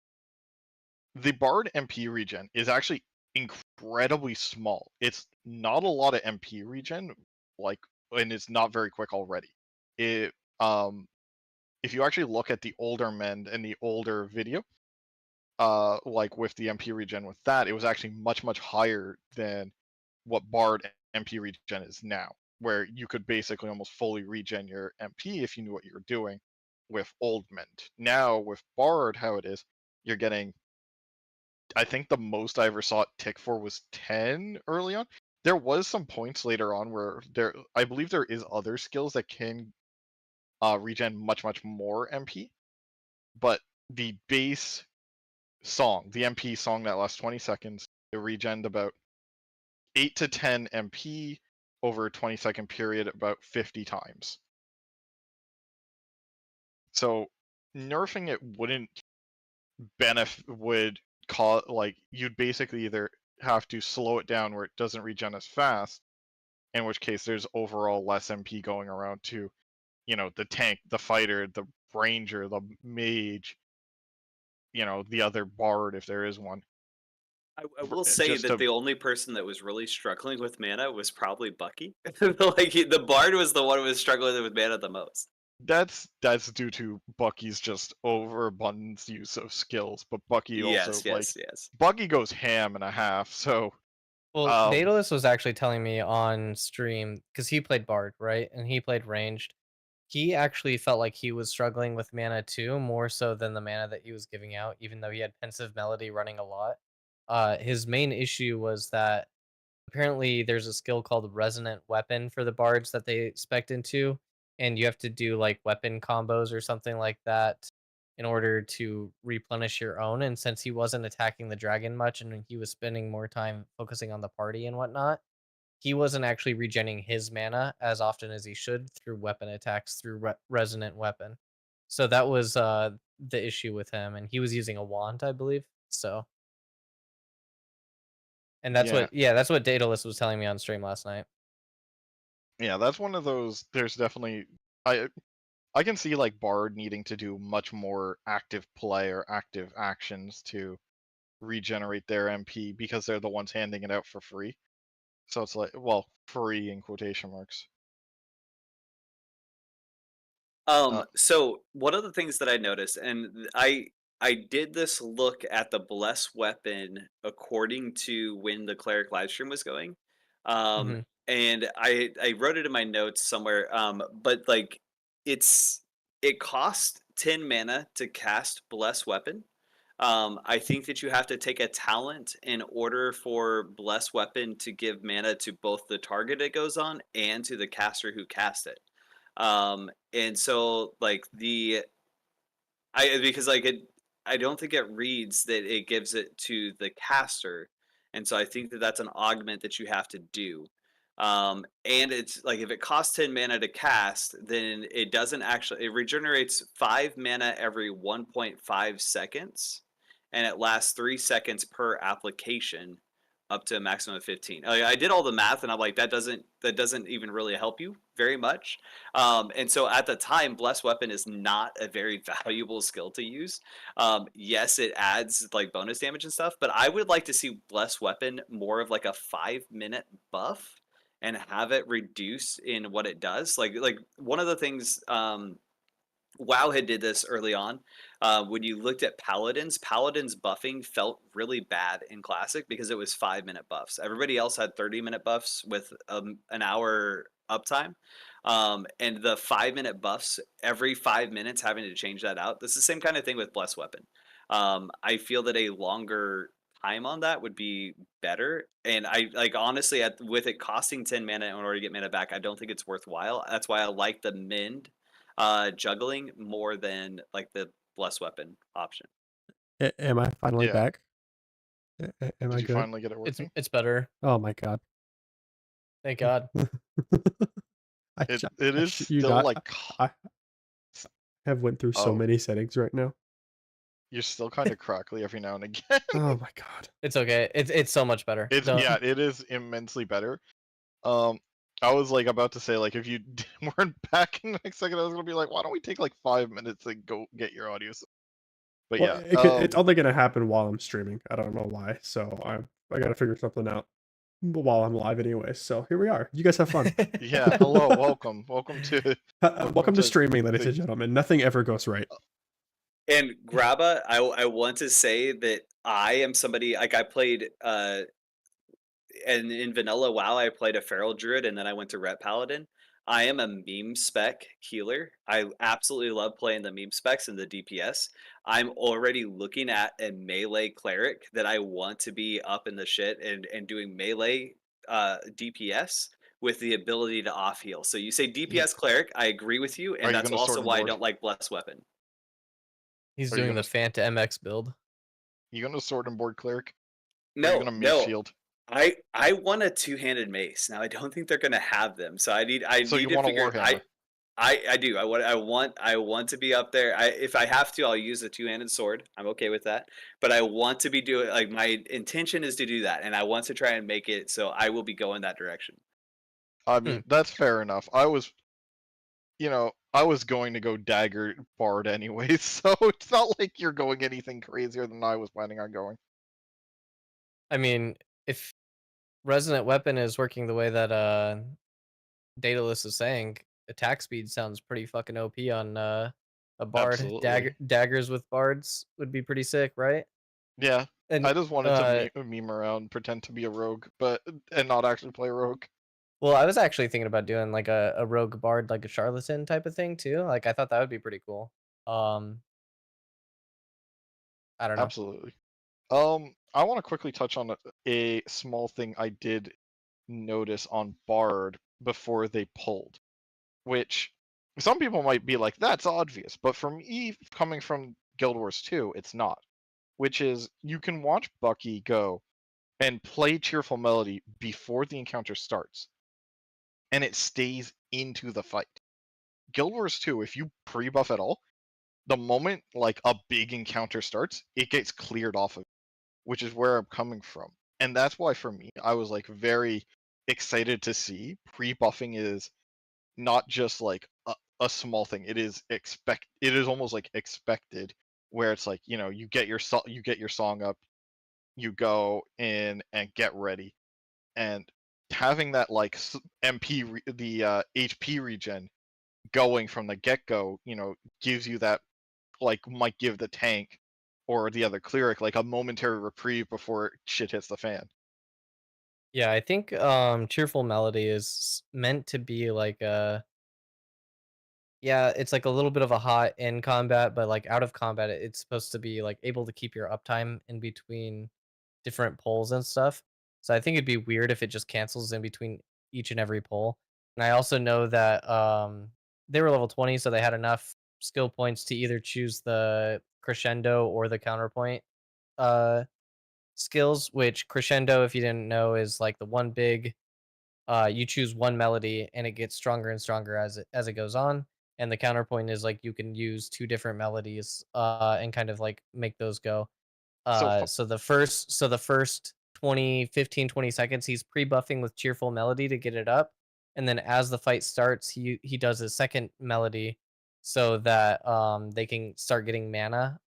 S3: the Bard MP regen is actually incredibly small. It's not a lot of MP regen, like, and it's not very quick already. It if you actually look at the older Mend and the older video, like with the MP regen with that, it was actually much higher than what Bard MP regen is now, where you could basically almost fully regen your MP if you knew what you were doing with old Mend. Now with Bard, how it is, you're getting, I think the most I ever saw it tick for was 10 early on. There was some points later on where I believe there is other skills that can regen much more MP, but the base song, the MP song that lasts 20 seconds. It regened about 8 to 10 MP over a 20-second period about 50 times. So nerfing it wouldn't would cause, like, you'd basically either have to slow it down where it doesn't regen as fast, in which case there's overall less MP going around to, the tank, the fighter, the ranger, the mage, the other bard if there is one.
S1: I will say
S3: Just
S1: that
S3: to
S1: the only person that was really struggling with mana was probably Bucky. Like the bard was the one who was struggling with mana the most.
S3: that's due to Bucky's just overabundance use of skills, but Bucky also,
S1: Yes,
S3: like,
S1: yes, yes.
S3: Bucky goes ham and a half, so
S4: Well,
S3: um
S4: Daedalus was actually telling me on stream because he played Bard, right? And he played ranged. He actually felt like he was struggling with mana too, more so than the mana that he was giving out, even though he had Pensive Melody running a lot. His main issue was that apparently there's a skill called Resonant Weapon for the bards that they spec into, and you have to do like weapon combos or something like that in order to replenish your own. And since he wasn't attacking the dragon much and he was spending more time focusing on the party and whatnot, he wasn't actually regenning his mana as often as he should through weapon attacks through Resonant Weapon. So that was the issue with him, and he was using a wand, I believe. So, and
S3: yeah.
S4: that's what Daedalus was telling me on stream last night.
S3: Yeah, that's one of those. There's definitely I can see, like, Bard needing to do much more active play or active actions to regenerate their MP because they're the ones handing it out for free. So it's like, well, free in quotation marks.
S1: So one of the things that I noticed, and I did this look at the bless weapon according to when the cleric live stream was going. Um,
S4: Hmm.
S1: and I wrote it in my notes somewhere. But like it costs 10 mana to cast bless weapon. I think that you have to take a talent in order for bless weapon to give mana to both the target it goes on and to the caster who cast it. And so like because like I don't think it reads that it gives it to the caster, and so I think that that's an augment that you have to do. And it's like if it costs 10 mana to cast, then it doesn't actually it regenerates 5 mana every 1.5 seconds, and it lasts 3 seconds per application up to a maximum of 15. I did all the math and I'm like that doesn't even really help you very much. And so at the time, Bless Weapon is not a very valuable skill to use. Yes, it adds like bonus damage and stuff, but I would like to see Bless Weapon more of like a 5-minute buff and have it reduce in what it does. Like one of the things WoW had did this early on. When you looked at Paladins buffing felt really bad in Classic because it was 5-minute buffs. Everybody else had 30-minute buffs with an hour uptime. And the 5-minute buffs, every 5 minutes having to change that out. This is the same kind of thing with Bless Weapon. I feel that a longer time on that would be better. And I like honestly, with it costing 10 mana in order to get mana back, I don't think it's worthwhile. That's why I like the mend juggling more than like the bless weapon option.
S2: Am I finally
S3: Yeah.
S2: back? Am I
S3: Did you
S2: good?
S3: finally get it working?
S4: It's better.
S2: Oh my god.
S4: Thank God.
S3: It is
S2: you
S3: still
S2: not.
S3: like
S2: I have went through so
S3: oh,
S2: many settings right now.
S3: you're still kind of crackly every now and again.
S2: Oh my god.
S4: It's okay. It's so much better.
S3: Yeah, it is immensely better. Um, I was like about to say, like, if you weren't back in the next second, I was gonna be like, why don't we take like 5 minutes and go get your audio? But
S2: Well,
S3: yeah,
S2: it's only gonna happen while I'm streaming. I don't know why. So I gotta figure something out while I'm live anyway. So here we are. You guys have fun.
S3: yeah. Hello, welcome to
S2: Welcome to streaming, ladies
S3: the-
S2: and gentlemen. Nothing ever goes right.
S1: And Graba, I want to say that I am somebody like I played and in vanilla WoW I played a feral druid and then I went to Ret Paladin. I am a meme spec healer. I absolutely love playing the meme specs and the DPS. I'm already looking at a melee cleric that I want to be up in the shit and doing melee DPS with the ability to off heal. So you say DPS cleric, I agree with you,
S3: Are
S1: and
S3: you
S1: that's
S3: gonna
S1: also
S3: sword and
S1: why I
S3: board?
S1: don't like bless weapon.
S4: He's
S3: Are you
S4: doing the
S3: gonna
S4: Fanta MX build.
S3: You gonna sword and board cleric, or are you
S1: No,
S3: gonna mace
S1: no.
S3: shield?
S1: I want a two-handed mace. Now I don't think they're gonna have them, so I
S3: So
S1: need
S3: you
S1: to
S3: want a
S1: figure.
S3: warhammer?
S1: I do. I want to be up there. If I have to, I'll use a two-handed sword. I'm okay with that. But I want to be doing like my intention is to do that, and I want to try and make it so I will be going that direction.
S3: I
S4: Hmm.
S3: mean, that's fair enough. I was going to go dagger bard anyway, so it's not like you're going anything crazier than I was planning on going.
S4: I mean, if resonant weapon is working the way that Daedalus is saying, attack speed sounds pretty fucking OP on a bard.
S3: Absolutely.
S4: Daggers with bards would be pretty sick, right?
S3: Yeah.
S4: And
S3: I just wanted to meme around, pretend to be a rogue, and not actually play rogue.
S4: well, I was actually thinking about doing like a rogue bard, like a charlatan type of thing too. Like I thought that would be pretty cool. Um, I don't know.
S3: Absolutely. I want to quickly touch on a small thing I did notice on Bard before they pulled, which some people might be like, that's obvious, but for me, coming from Guild Wars 2, it's not. Which is, you can watch Bucky go and play Cheerful Melody before the encounter starts, and it stays into the fight. Guild Wars 2, if you pre-buff at all, the moment like a big encounter starts, it gets cleared off of, which is where I'm coming from. And that's why for me, I was like very excited to see pre-buffing is not just like a small thing. It is almost like expected, where it's like, you get your song up, you go in and get ready. And having that like the HP regen going from the get-go, gives you that, like, might give the tank or the other cleric like a momentary reprieve before shit hits the fan.
S4: Yeah, I think cheerful melody is meant to be like a yeah, it's like a little bit of a hot in combat, but like out of combat, it's supposed to be like able to keep your uptime in between different pulls and stuff. So I think it'd be weird if it just cancels in between each and every pull. And I also know that they were level 20, so they had enough skill points to either choose the crescendo or the counterpoint uh skills, which crescendo, if you didn't know, is like the one big you choose one melody and it gets stronger and stronger as it goes on. And the counterpoint is like you can use two different melodies and kind of like make those go.
S3: So
S4: So the first 20, 15, 20 seconds, he's pre-buffing with cheerful melody to get it up. And then as the fight starts, he does his second melody so that they can start getting mana.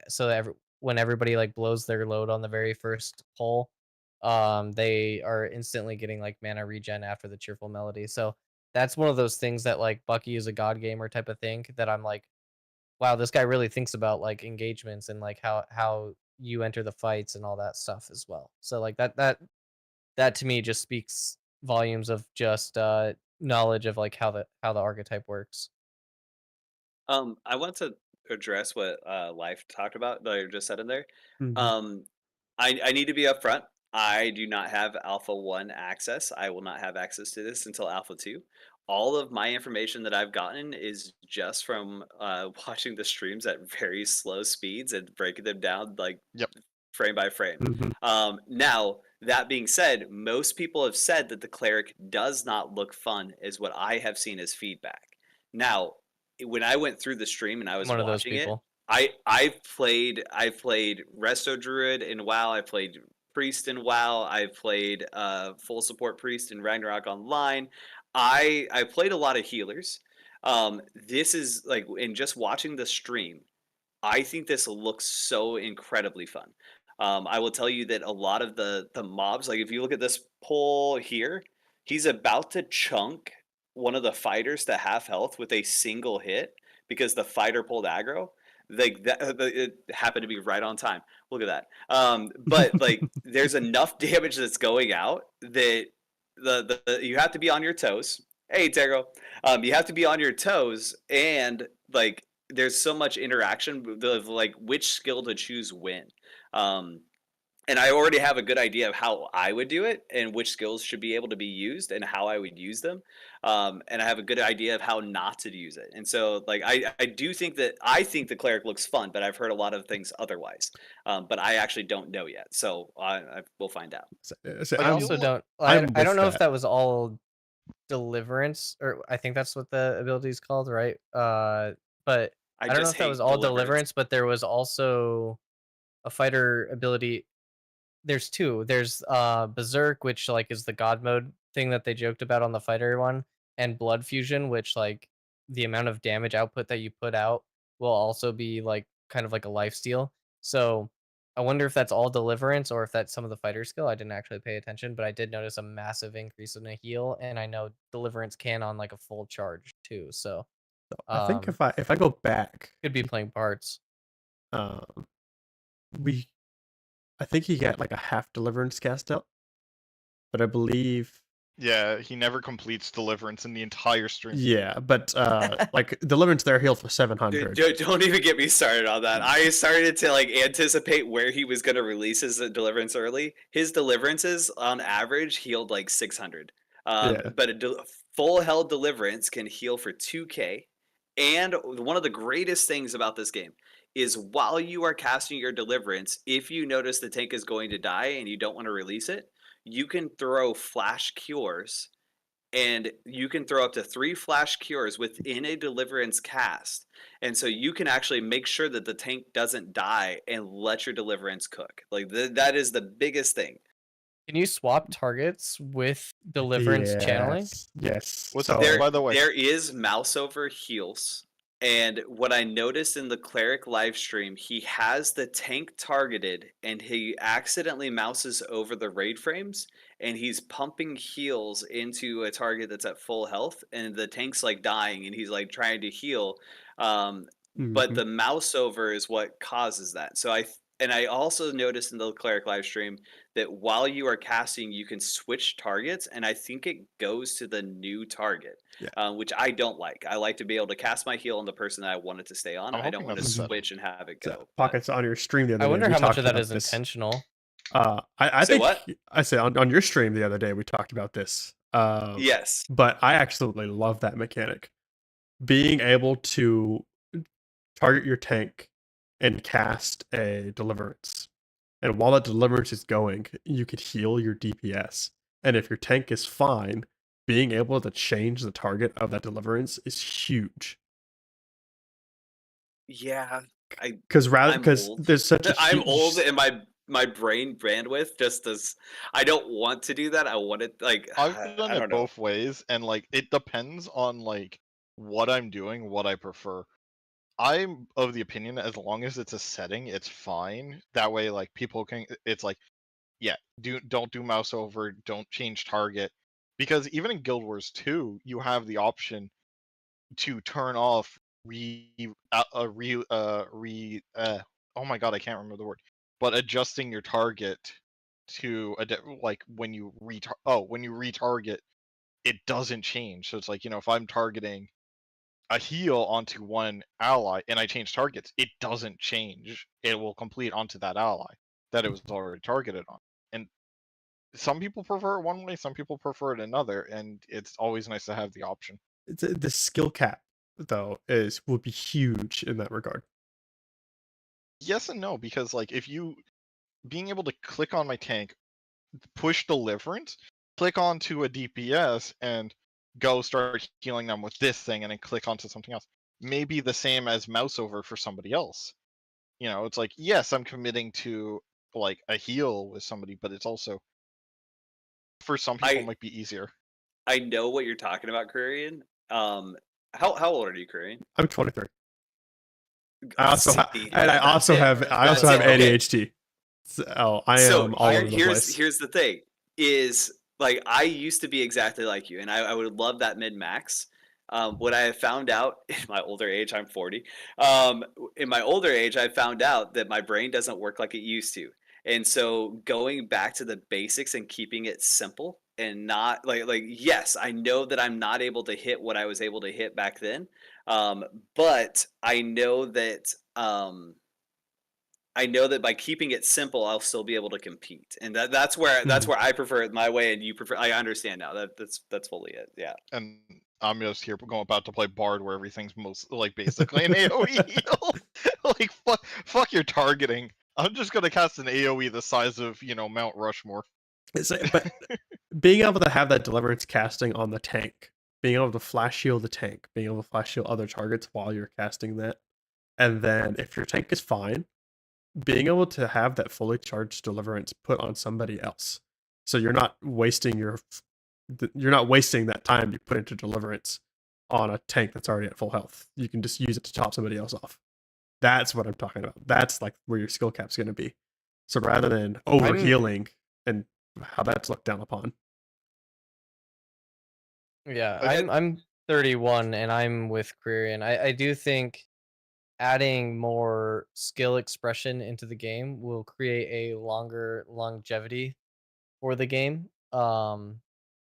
S4: So that when everybody like blows their load on the very first pull, they are instantly getting like mana regen after the cheerful melody. So that's one of those things that like Bucky is a god gamer type of thing that I'm like, wow, this guy really thinks about like engagements and like how you enter the fights and all that stuff as well. So like that to me just speaks volumes of just knowledge of like how the archetype works.
S1: I want to address what Life talked about that I just said in there.
S2: Mhm.
S1: Um, I need to be upfront. I do not have Alpha 1 access. I will not have access to this until Alpha 2. All of my information that I've gotten is just from watching the streams at very slow speeds and breaking them down like
S3: yep.
S1: frame by frame.
S2: Mhm.
S1: Now, that being said, most people have said that the cleric does not look fun, is what I have seen as feedback. Now, when I went through the stream and I
S4: I'm
S1: was
S4: one of those
S1: watching it,
S4: people.
S1: I've played Resto Druid in WoW. I played Priest in WoW. I played full support Priest in Ragnarok Online. I played a lot of healers. This is like in just watching the stream. I think this looks so incredibly fun. I will tell you that a lot of the mobs, like if you look at this pull here, he's about to chunk one of the fighters to half health with a single hit because the fighter pulled aggro. Like that, it happened to be right on time. Look at that. But like, there's enough damage that's going out that you have to be on your toes. Hey, Tego, you have to be on your toes, and like there's so much interaction of like which skill to choose when. Um, and I already have a good idea of how I would do it and which skills should be able to be used and how I would use them. And I have a good idea of how not to use it. And so, like, I do think that I think the cleric looks fun, but I've heard a lot of things otherwise. But I actually don't know yet, so I will find out.
S2: So
S3: I
S4: I
S2: I'm
S3: feel
S4: also
S3: like
S4: don't.
S2: I'm
S4: I
S2: with
S4: don't know if
S2: that.
S4: that was all deliverance, or I think that's what the ability is called, right? But
S1: I
S4: I don't know
S1: just
S4: if that was
S1: hate
S4: all
S1: deliverance.
S4: deliverance, but there was also a fighter ability. There's two. There's Berserk, which like is the god mode thing that they joked about on the fighter one, and Blood Fusion, which like the amount of damage output that you put out will also be like kind of like a life steal. So I wonder if that's all deliverance or if that's some of the fighter skill. I didn't actually pay attention, but I did notice a massive increase in a heal, and I know deliverance can on like a full charge too. So
S2: I think
S4: um
S2: if I go back,
S4: could be playing parts.
S2: um, we I think he got like a half deliverance cast out, but I believe
S3: yeah, he never completes deliverance in the entire stream.
S2: yeah, but like deliverance there healed for 700.
S1: Don't even get me started on that. I started to like anticipate where he was going to release his deliverance early. His deliverances on average healed like 600.
S2: Yeah.
S1: But full held deliverance can heal for 2k. And one of the greatest things about this game is while you are casting your deliverance, if you notice the tank is going to die and you don't want to release it, you can throw flash cures, and you can throw up to 3 flash cures within a deliverance cast. And so you can actually make sure that the tank doesn't die and let your deliverance cook. Like that is the biggest thing.
S4: Can you swap targets with deliverance channeling?
S2: Yes. Yes.
S3: What's
S2: So
S1: There
S3: by the way,
S1: there is mouse over heals. And what I noticed in the cleric live stream, he has the tank targeted and he accidentally mouses over the raid frames and he's pumping heals into a target that's at full health and the tank's like dying and he's like trying to heal. But
S2: mhm.
S1: the mouse over is what causes that. So I also noticed in the cleric live stream that while you are casting, you can switch targets, and I think it goes to the new target,
S2: Yeah.
S1: which I don't like. I like to be able to cast my heal on the person that I want it to stay on.
S3: I'm
S1: I don't
S3: hoping
S1: want to
S3: that's a
S2: Mhm.
S3: setting.
S1: switch and have it
S2: So
S1: go. But
S2: pockets on your stream the
S4: I
S2: other day,
S4: wonder
S2: we
S4: how much
S2: talked
S4: of that
S2: about
S4: is
S2: this.
S4: intentional.
S2: I
S1: say
S2: think
S1: what?
S2: I said on your stream the other day we talked about this.
S1: Yes.
S2: But I absolutely love that mechanic. Being able to target your tank and cast a deliverance. And while that deliverance is going, you could heal your DPS. And if your tank is fine, being able to change the target of that deliverance is huge.
S1: Yeah. I I'm
S2: Because
S1: old.
S2: there's such a
S1: I'm old,
S2: huge
S1: and my brain bandwidth just does. I don't want to do that. I want it like
S3: I've done
S1: I
S3: it
S1: don't know.
S3: both ways, and like it depends on like what I'm doing, what I prefer. I'm of the opinion that as long as it's a setting, it's fine. That way, like people can. It's like, yeah, don't do mouse over, don't change target, because even in Guild Wars 2, you have the option to turn off oh my god, I can't remember the word, but adjusting your target to like when you retarget, it doesn't change. So it's like, if I'm targeting a heal onto one ally and I change targets, it doesn't change. It will complete onto that ally that it was already targeted on. And some people prefer it one way, some people prefer it another, and it's always nice to have the option.
S2: the skill cap though is would be huge in that regard.
S3: Yes and no, because like if you being able to click on my tank, push deliverance, click onto a DPS and go start healing them with this thing and then click onto something else. Maybe the same as mouse over for somebody else. It's like, yes, I'm committing to like a heal with somebody, but it's also for some people
S1: I
S3: might be easier.
S1: I know what you're talking about, Korean. How old are you, Korean?
S2: I'm 23. I also
S1: See,
S2: and
S1: that's it.
S2: I also
S1: That's
S2: have
S1: it. Okay.
S2: ADHD. So I
S1: So
S2: am all over the
S1: here's
S2: place.
S1: here's the thing is like I used to be exactly like you, and I would love that mid max. What I have found out in my older age, I'm 40. In my older age, I found out that my brain doesn't work like it used to, and so going back to the basics and keeping it simple and not like yes, I know that I'm not able to hit what I was able to hit back then, but I know that I know that by keeping it simple, I'll still be able to compete, and that's
S2: Mhm.
S1: where I prefer it my way, and you prefer. I understand now. That's fully it. Yeah.
S3: And I'm just here going about to play Bard where everything's most like basically an AoE heal. Like fuck your targeting. I'm just gonna cast an AoE the size of, Mount Rushmore.
S2: But being able to have that deliverance casting on the tank, being able to flash shield the tank, being able to flash shield other targets while you're casting that, and then if your tank is fine, being able to have that fully charged deliverance put on somebody else, so you're not wasting that time you put into deliverance on a tank that's already at full health. You can just use it to top somebody else off. That's what I'm talking about. That's like where your skill cap's going to be. So rather than over
S4: I'm
S2: healing and how that's looked down upon.
S4: yeah,
S3: I-
S4: I'm 31 and I'm with Quirion. I do think adding more skill expression into the game will create a longer longevity for the game.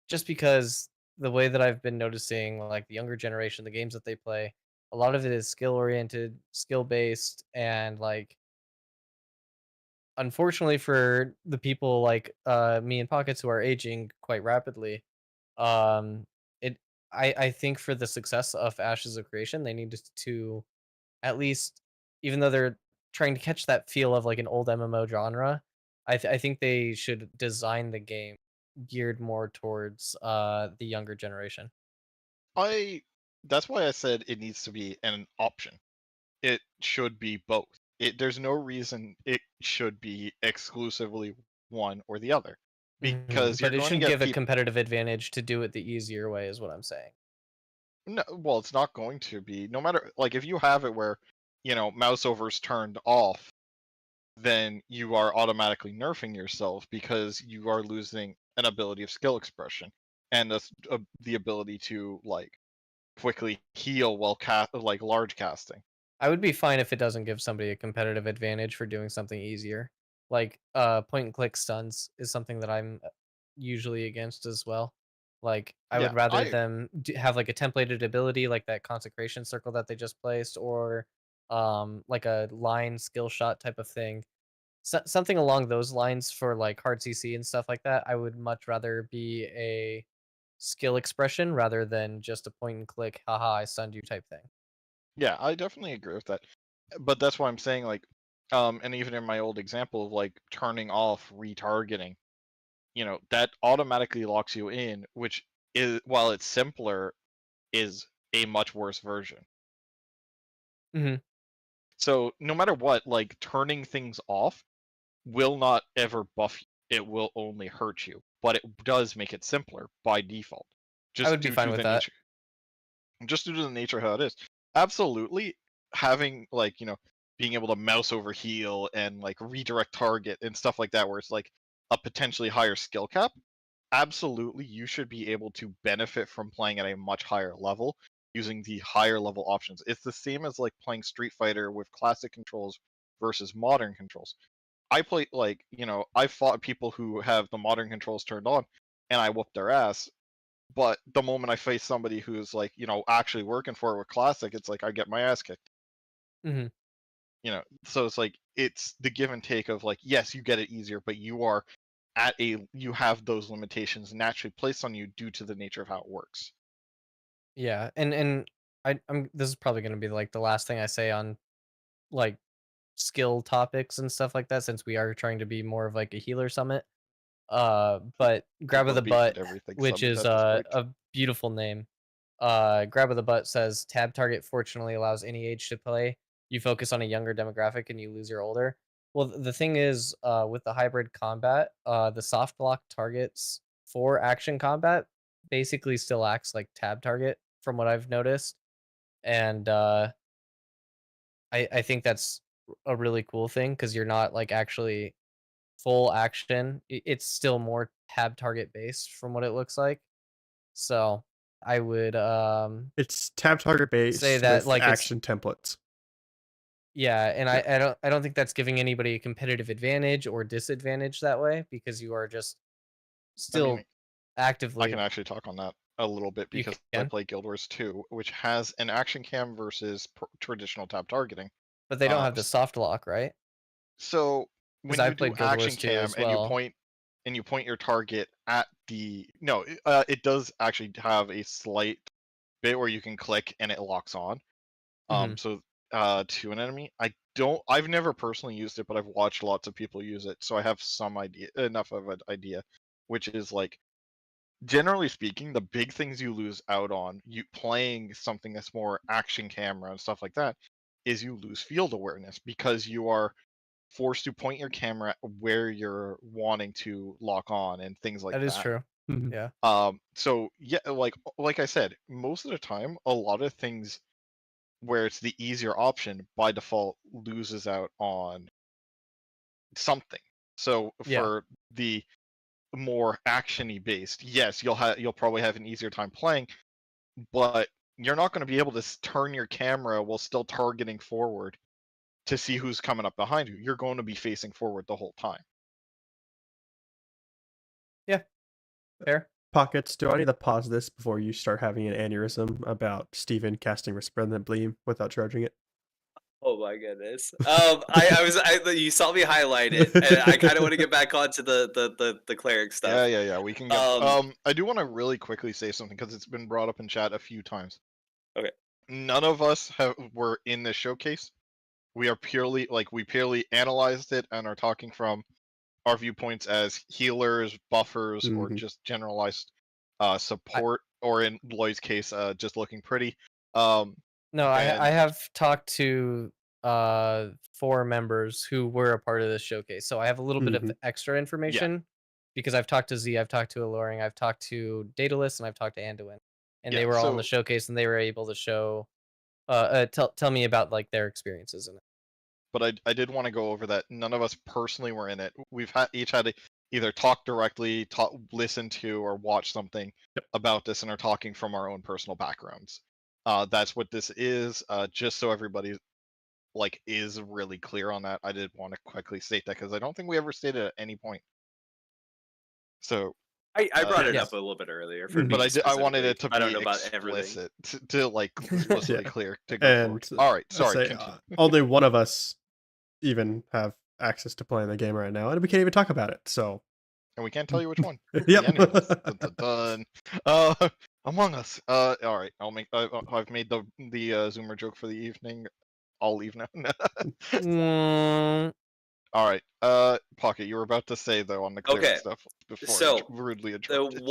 S4: Just because the way that I've been noticing, like the younger generation, the games that they play, a lot of it is skill oriented, skill based, and like unfortunately for the people like me and Pockets who are aging quite rapidly, um, it I think for the success of Ashes of Creation, they need to at least, even though they're trying to catch that feel of like an old MMO genre, I think they should design the game geared more towards the younger generation.
S3: I that's why I said it needs to be an option. It should be both. There's no reason it should be exclusively one or the other, because you're
S4: But it
S3: going to
S4: should
S3: get
S4: give a
S3: people.
S4: competitive advantage to do it the easier way, is what I'm saying.
S3: No, well, it's not going to be. No matter, like, if you have it where, mouse over's turned off, then you are automatically nerfing yourself because you are losing an ability of skill expression and the ability to like quickly heal while like large casting.
S4: I would be fine if it doesn't give somebody a competitive advantage for doing something easier. Like point and click stuns is something that I'm usually against as well. Like I
S3: Yeah,
S4: would rather
S3: I
S4: them have like a templated ability like that consecration circle that they just placed, or like a line skill shot type of thing. Something along those lines for like hard CC and stuff like that. I would much rather be a skill expression rather than just a point and click haha I stunned you type thing.
S3: yeah, I definitely agree with that. But that's why I'm saying like, and even in my old example of like turning off retargeting, that automatically locks you in, which is, while it's simpler, is a much worse version.
S4: Mhm.
S3: So no matter what, like turning things off will not ever buff you. It will only hurt you, but it does make it simpler by default,
S4: I
S3: just
S4: would be
S3: due
S4: fine
S3: to
S4: with
S3: the
S4: that.
S3: nature, just due to the nature of how it is. Absolutely, having like being able to mouse over heal and like redirect target and stuff like that, where it's like a potentially higher skill cap. Absolutely, you should be able to benefit from playing at a much higher level using the higher level options. It's the same as like playing Street Fighter with classic controls versus modern controls. I play like, I fought people who have the modern controls turned on and I whooped their ass. But the moment I face somebody who's like, actually working for it with classic, it's like I get my ass kicked.
S4: Mhm.
S3: So it's like it's the give and take of like, yes, you get it easier, but you have those limitations naturally placed on you due to the nature of how it works.
S4: Yeah, and I'm this is probably gonna be like the last thing I say on like skill topics and stuff like that, since we are trying to be more of like a healer summit. But
S3: I think
S4: Grab of
S3: we're
S4: the
S3: being
S4: Butt,
S3: at everything
S4: which
S3: summit
S4: is
S3: at this point.
S4: a beautiful name. Grab of the Butt says tab target fortunately allows any age to play. You focus on a younger demographic and you lose your older. Well, the thing is, with the hybrid combat, the soft lock targets for action combat basically still acts like tab target from what I've noticed. And I think that's a really cool thing because you're not like actually full action. It's still more tab target based from what it looks like. So I would
S2: It's tab target
S4: say
S2: based
S4: that
S2: with
S4: like it's
S2: action templates.
S4: yeah, and
S2: Yeah.
S4: I don't think that's giving anybody a competitive advantage or disadvantage that way because you are just
S3: I mean,
S4: still
S3: I can
S4: actively
S3: actually talk on that a little bit
S4: you
S3: because I
S4: can,
S3: play Guild Wars 2, which has an action cam versus traditional tab targeting.
S4: but they don't have the
S3: S-
S4: soft lock, right?
S3: So
S4: because
S3: when you
S4: I've
S3: do
S4: played Guild Wars
S3: action
S4: 2
S3: cam
S4: as
S3: and you
S4: well.
S3: point your target at the no, it does actually have a slight bit where you can click and it locks on.
S4: Mhm.
S3: So to an enemy. I've never personally used it, but I've watched lots of people use it, so I have some idea, enough of an idea, which is like generally speaking, the big things you lose out on you playing something that's more action camera and stuff like that is you lose field awareness because you are forced to point your camera where you're wanting to lock on and things like
S4: That is
S3: that.
S4: true.
S2: Mhm.
S4: Yeah.
S3: So yeah, like I said, most of the time, a lot of things where it's the easier option by default loses out on something. So
S4: Yeah.
S3: for the more actiony based, yes, you'll probably have an easier time playing, but you're not going to be able to turn your camera while still targeting forward to see who's coming up behind you. You're going to be facing forward the whole time.
S4: Yeah. Fair.
S2: Pockets, do I need to pause this before you start having an aneurysm about Steven casting Resplendent Beam without charging it?
S1: Oh my goodness. You saw me highlight it, and I kind of want to get back onto the cleric stuff.
S3: Yeah. We can get. I do want to really quickly say something because it's been brought up in chat a few times.
S1: Okay.
S3: None of us were in this showcase. We purely analyzed it and are talking from our viewpoints as healers, buffers, or
S2: Mhm.
S3: just generalized
S4: I
S3: support, or in Lloyd's case, just looking pretty. Um,
S4: No, I
S3: and
S4: have talked to 4 members who were a part of this showcase, so I have a little bit of
S2: Mhm.
S4: extra
S3: yeah,
S4: information because I've talked to Z, I've talked to Alluring, I've talked to Daedalus, and I've talked to Anduin, and
S3: yeah.
S4: they were all in the
S3: So,
S4: showcase, and they were able to show tell me about like their experiences in it.
S3: but I did want to go over that. None of us personally were in it. Each had to either talk directly, listen to, or watch something
S2: Yep.
S3: about this, and are talking from our own personal backgrounds. That's what this is. Just so everybody is really clear on that. I did want to quickly state that because I don't think we ever stated at any point. So,
S1: I brought it
S3: yeah,
S4: Yeah.
S1: up a little bit earlier for
S2: Mhm.
S3: but
S1: me
S3: I wanted
S1: specifically.
S3: it to
S1: I don't
S3: be
S1: know about everything.
S3: explicit to explicitly
S2: Yeah.
S3: clear to go forward.
S2: And
S3: All right,
S2: I
S3: sorry,
S2: say
S3: continue.
S2: only one of us even have access to playing the game right now, and we can't even talk about it. So,
S3: And we can't tell you which one.
S2: yep.
S3: The end of this. Dun, dun, dun. Uh, Among Us. All right. I've made the Zoomer joke for the evening. I'll leave now.
S4: Mm,
S3: All right. Pocket, you were about to say though on the cleric
S1: Okay.
S3: stuff before I
S1: So
S3: rudely
S1: the
S3: interrupted.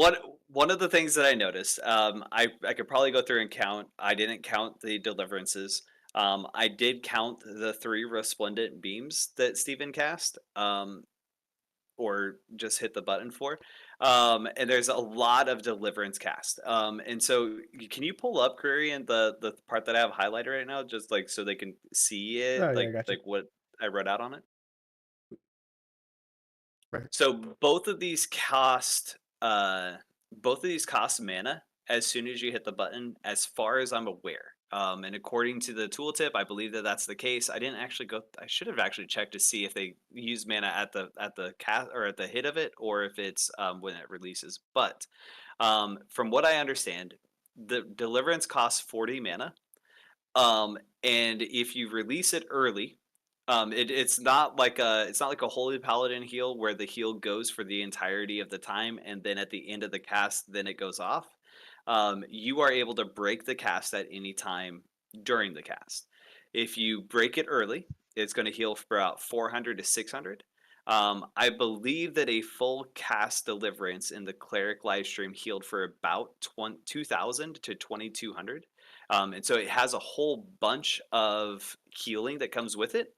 S1: one of the things that I noticed, I could probably go through and count. I didn't count the deliverances. I did count the 3 resplendent beams that Steven cast. Or just hit the button for. And there's a lot of deliverance cast. And so can you pull up query and the part that I have highlighted right now, just like so they can see it,
S2: Oh yeah, I got you.
S1: like what I wrote out on it?
S2: Right.
S1: So both of these cost mana as soon as you hit the button, as far as I'm aware. And according to the tooltip, I believe that that's the case. I didn't actually go. I should have actually checked to see if they use mana at the cast or at the hit of it, or if it's when it releases. But from what I understand, the deliverance costs 40 mana. And if you release it early, it's not like a holy paladin heal where the heal goes for the entirety of the time, and then at the end of the cast, then it goes off. You are able to break the cast at any time during the cast. If you break it early, it's going to heal for about 400 to 600. I believe that a full cast deliverance in the cleric live stream healed for about 2,000 to 2,200. And so it has a whole bunch of healing that comes with it,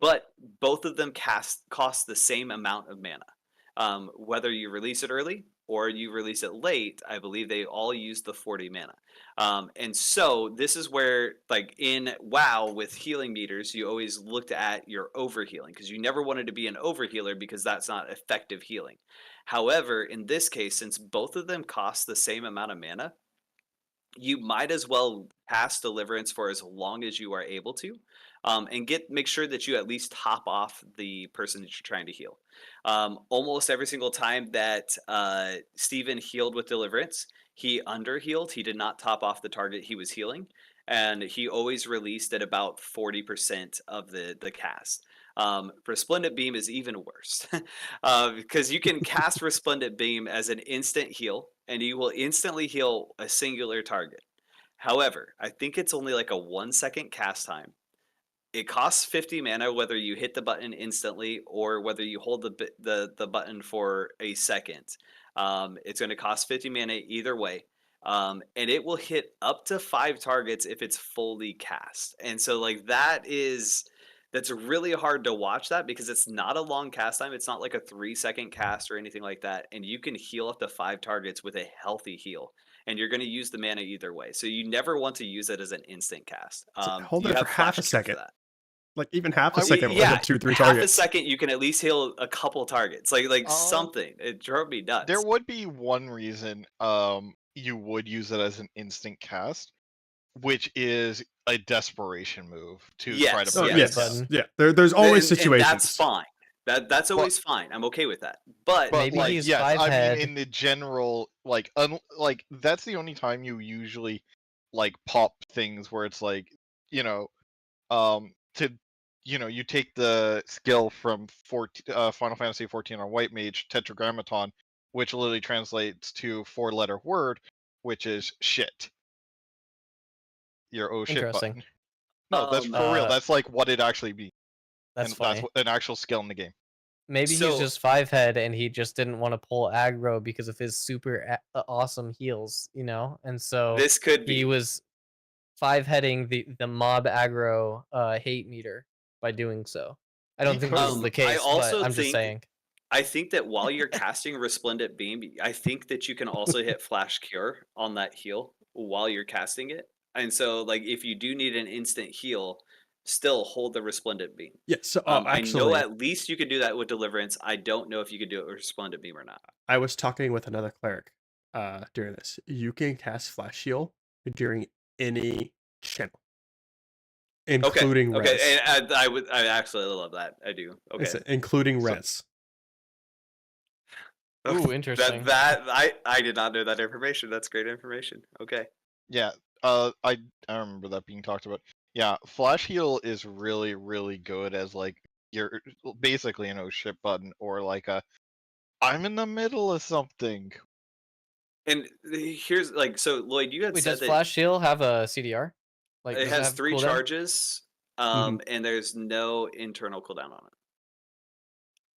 S1: but both of them cost the same amount of mana. Whether you release it early or you release it late, I believe they all use the 40 mana. And so this is where, like in WoW with healing meters, you always looked at your overhealing because you never wanted to be an overhealer because that's not effective healing. However, in this case, since both of them cost the same amount of mana, you might as well pass deliverance for as long as you are able to, and make sure that you at least top off the person that you're trying to heal. Almost every single time that Steven healed with deliverance, he underhealed. He did not top off the target he was healing, and he always released at about 40% of the cast. Resplendent Beam is even worse because you can cast Resplendent Beam as an instant heal, and you will instantly heal a singular target. However, I think it's only like a 1 second cast time. It costs 50 mana whether you hit the button instantly or whether you hold the button for a second. It's going to cost 50 mana either way. And it will hit up to 5 targets if it's fully cast. And so like that's really hard to watch that because it's not a long cast time. It's not like a 3 second cast or anything like that. And you can heal up to 5 targets with a healthy heal. And you're going to use the mana either way. So you never want to use it as an instant cast.
S2: Hold
S1: You
S2: there for
S1: have
S2: half
S1: Flash
S2: a
S1: Cure for
S2: second.
S1: that.
S2: Like even half a
S3: I-
S2: second will
S1: Yeah,
S2: hit 2-3
S1: half
S2: targets.
S1: a second you can at least heal a couple targets. Like something. It drove me nuts.
S3: There would be one reason you would use it as an instant cast, which is a desperation move to try to
S1: Yes,
S2: Oh,
S3: break
S1: yes.
S3: it down.
S4: Button.
S2: Yeah. There's always
S1: And
S2: situations.
S1: that's fine. That's always fine. I'm okay with that. But
S3: But
S4: Maybe
S3: like,
S4: he's
S3: yes, I
S4: five-head.
S3: mean in the general, like, like that's the only time you usually like pop things where it's like, you know, to you take the skill from Final Fantasy 14 on White Mage, Tetragrammaton, which literally translates to 4-letter word, which is shit. Your oh shit
S4: Interesting.
S3: button. No, that's for real. That's like what it actually be,
S4: That's
S3: and
S4: funny.
S3: that's an actual skill in the game.
S4: Maybe
S1: So-
S4: he's just 5-head and he just didn't want to pull aggro because of his super awesome heals, and so
S1: this could be
S4: he was 5-heading the mob aggro hate meter by doing so. I don't
S3: He
S4: think this is
S3: could.
S4: the
S1: I
S4: case,
S1: also
S4: but I'm just
S1: think-
S4: saying.
S1: I think that while you're casting Resplendent Beam, I think that you can also hit Flash Cure on that heal while you're casting it. And so, like, if you do need an instant heal, still hold the Resplendent Beam.
S2: Yeah, so
S1: I know
S2: actually,
S1: at least you could do that with Deliverance. I don't know if you could do it with Resplendent Beam or not.
S2: I was talking with another cleric during this. You can cast Flash Heal during any channel, including res.
S1: Okay, and I absolutely love that. I do. Okay,
S2: Including
S3: So-
S2: res.
S4: Ooh, interesting.
S1: I did not know that information. That's great information. Okay.
S3: Yeah, I remember that being talked about. Yeah, Flash Heal is really, really good as like you're basically an oh shit button or like a I'm in the middle of something.
S1: And here's like so Lloyd, you had
S4: Wait,
S1: said
S4: does
S1: that
S4: Flash Heal have a CDR? Like,
S1: it
S4: does
S1: has
S4: have
S1: 3
S4: cooldown?
S1: charges, and there's no internal cooldown on it.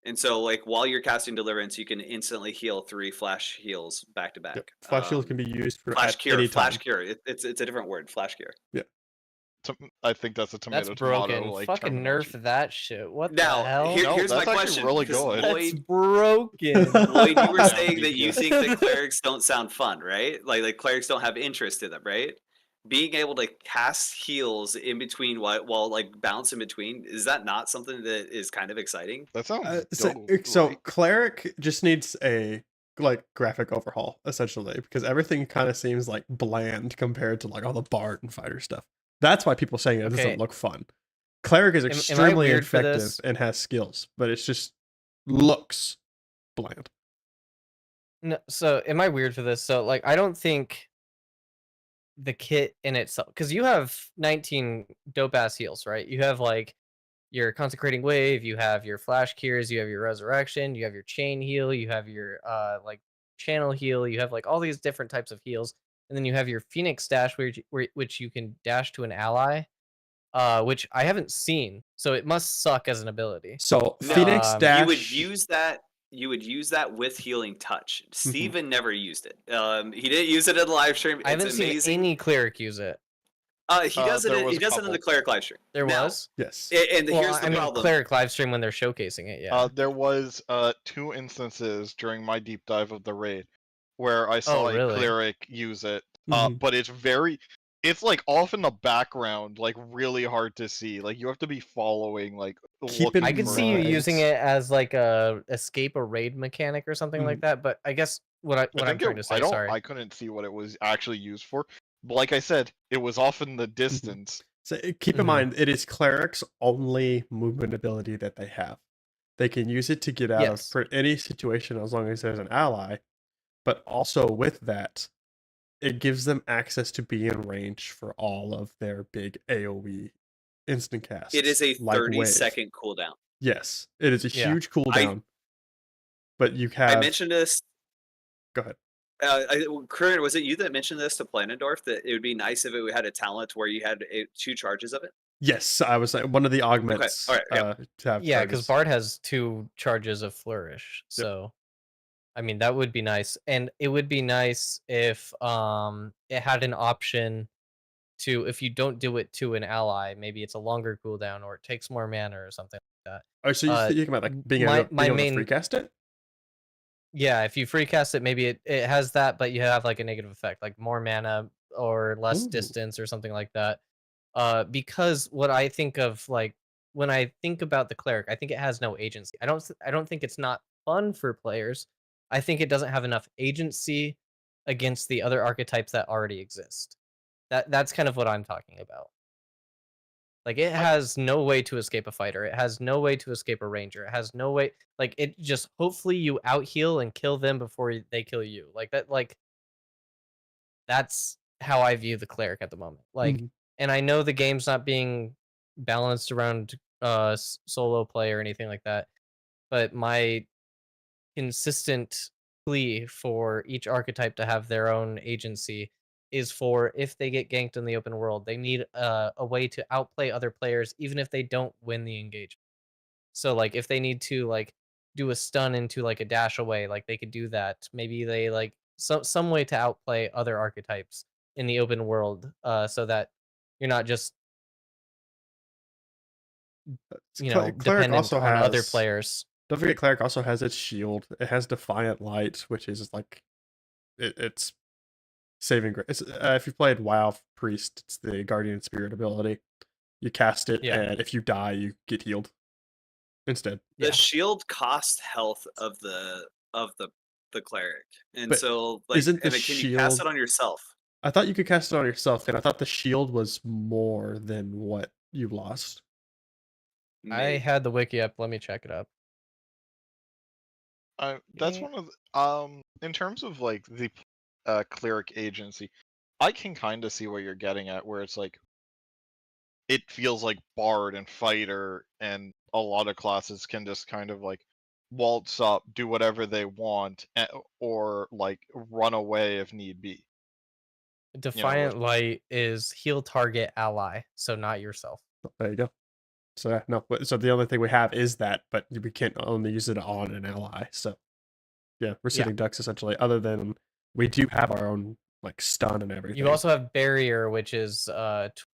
S1: And so, like while you're casting Deliverance, you can instantly heal 3 Flash heals back to back.
S2: Yep. Flash Heal can be used for
S1: Flash
S2: at
S1: Cure.
S2: any
S1: Flash
S2: time.
S1: Cure. It's a different word. Flash Cure.
S3: I think that's a
S4: That's
S3: tomato
S4: broken.
S3: tomato like
S4: Fucking
S3: terminology.
S4: nerf that shit. What
S1: Now,
S4: the hell?
S3: No,
S1: here's my
S3: that's actually
S1: question.
S3: really
S1: because
S3: good.
S4: That's
S1: Lloyd,
S4: broken.
S1: Lloyd, you were
S3: Yeah,
S1: saying that you
S3: DPS.
S1: think that clerics don't sound fun, right? Like clerics don't have interest in them, right? Being able to cast heals in between while like bounce in between, is that not something that is kind of exciting?
S3: That sounds
S2: So
S3: dope.
S2: cleric just needs a like graphic overhaul essentially because everything kind of seems like bland compared to like all the bard and fighter stuff. That's why people saying it
S4: Okay.
S2: doesn't look fun. Cleric is
S4: Am I
S2: extremely
S4: weird for
S2: effective
S4: this?
S2: and has skills, but it's just looks bland.
S4: No, so am I weird for this? So like I don't think the kit in itself, because you have 19 dope ass heals, right? You have like your consecrating wave, you have your flash cures, you have your resurrection, you have your chain heal, you have your like channel heal, you have like all these different types of heals, and then you have your phoenix dash which you can dash to an ally, which I haven't seen, so it must suck as an ability.
S2: So
S1: No,
S2: Phoenix Dash.
S1: You would use that with healing touch. Steven never used it. He didn't use it in the live stream.
S4: I haven't
S1: It's
S4: seen
S1: amazing.
S4: any cleric use it.
S1: He does it.
S3: there was
S1: He
S3: a
S1: does it in the
S3: couple.
S1: cleric live stream.
S4: There
S1: Now,
S4: was.
S2: Yes.
S1: And
S4: Well,
S1: here's the
S4: I mean,
S1: problem.
S4: cleric live stream when they're showcasing it. Yeah.
S3: There was 2 instances during my deep dive of the raid where I saw a
S4: really?
S3: cleric use it.
S2: Mhm.
S3: But it's like off in the background, like really hard to see. Like you have to be following, like
S2: Keep
S3: looking
S2: in
S4: I could
S3: for
S4: see you
S3: it.
S4: using it as like a escape a raid mechanic or something like that, but I guess what I'm
S3: think
S4: trying to say. Sorry.
S3: I couldn't see what it was actually used for. But like I said, it was off in the distance.
S2: So keep in mind, it is cleric's only movement ability that they have. They can use it to get out
S4: Yes.
S2: of for any situation as long as there's an ally. But also with that, it gives them access to be in range for all of their big AoE instant casts.
S1: It is a
S2: like
S1: 30
S2: Wave.
S1: second cooldown.
S2: Yes, it is a
S4: Yeah.
S2: huge
S1: I
S2: cooldown, but you
S1: I
S2: have.
S1: mentioned this.
S2: Go ahead.
S1: Corinne, was it you that mentioned this to Planendorf that it would be nice if it had a talent where you had 2 charges of it?
S2: Yes, I was like one of the
S1: Okay, all
S2: augments
S1: right, yeah.
S2: to have
S4: Yeah, because
S2: charges.
S4: Bard has 2 charges of Flourish,
S2: Yep.
S4: so I mean, that would be nice, and it would be nice if, it had an option to if you don't do it to an ally, maybe it's a longer cooldown or it takes more mana or something like that.
S2: Oh, so you're thinking about like
S4: My
S2: being able to free
S4: main
S2: cast it?
S4: yeah, if you free cast it, maybe it has that, but you have, like, a negative effect, like more mana or less
S2: Ooh.
S4: distance or something like that. Because what I think of, like, when I think about the cleric, I think it has no agency. I don't think it's not fun for players. I think it doesn't have enough agency against the other archetypes that already exist. That's kind of what I'm talking about. Like, it
S3: I
S4: has no way to escape a fighter. It has no way to escape a ranger. It has no way, like, it just hopefully you out heal and kill them before they kill you. Like that, like that's how I view the cleric at the moment. Like,
S2: Mhm.
S4: and I know the game's not being balanced around solo play or anything like that, but my consistent plea for each archetype to have their own agency is for if they get ganked in the open world, they need a way to outplay other players even if they don't win the engagement. So like if they need to like do a stun into like a dash away, like they could do that. Maybe they like some way to outplay other archetypes in the open world, so that you're not just,
S2: Cleric
S4: dependent
S2: also
S4: on other
S2: has.
S4: players.
S2: Don't forget, cleric also has its shield. It has defiant light, which is like it's saving grace. If you've played WoW Priest, it's the guardian spirit ability. You cast it,
S4: Yeah.
S2: and if you die, you get healed instead.
S1: The
S4: Yeah.
S1: shield costs health of the cleric, and
S2: But
S1: so like,
S2: isn't the
S1: and then can you cast
S2: shield?
S1: it on yourself?
S2: I thought you could cast it on yourself, and I thought the shield was more than what you lost.
S4: I
S1: Maybe.
S4: had the wiki up. Let me check it up.
S3: that's
S4: Eh,
S3: one of in terms of like the cleric agency, I can kind of see what you're getting at, where it's like it feels like bard and fighter and a lot of classes can just kind of like waltz up, do whatever they want, or like run away if need be. Which
S4: Defiant Light is heal target ally, so not yourself.
S2: There you go. So yeah, no, so the only thing we have is that, but we can't only use it on an ally. So yeah, we're
S4: Yeah.
S2: sitting ducks essentially. Other than we do have our own like stun and
S4: You
S2: everything.
S4: also have Barrier, which is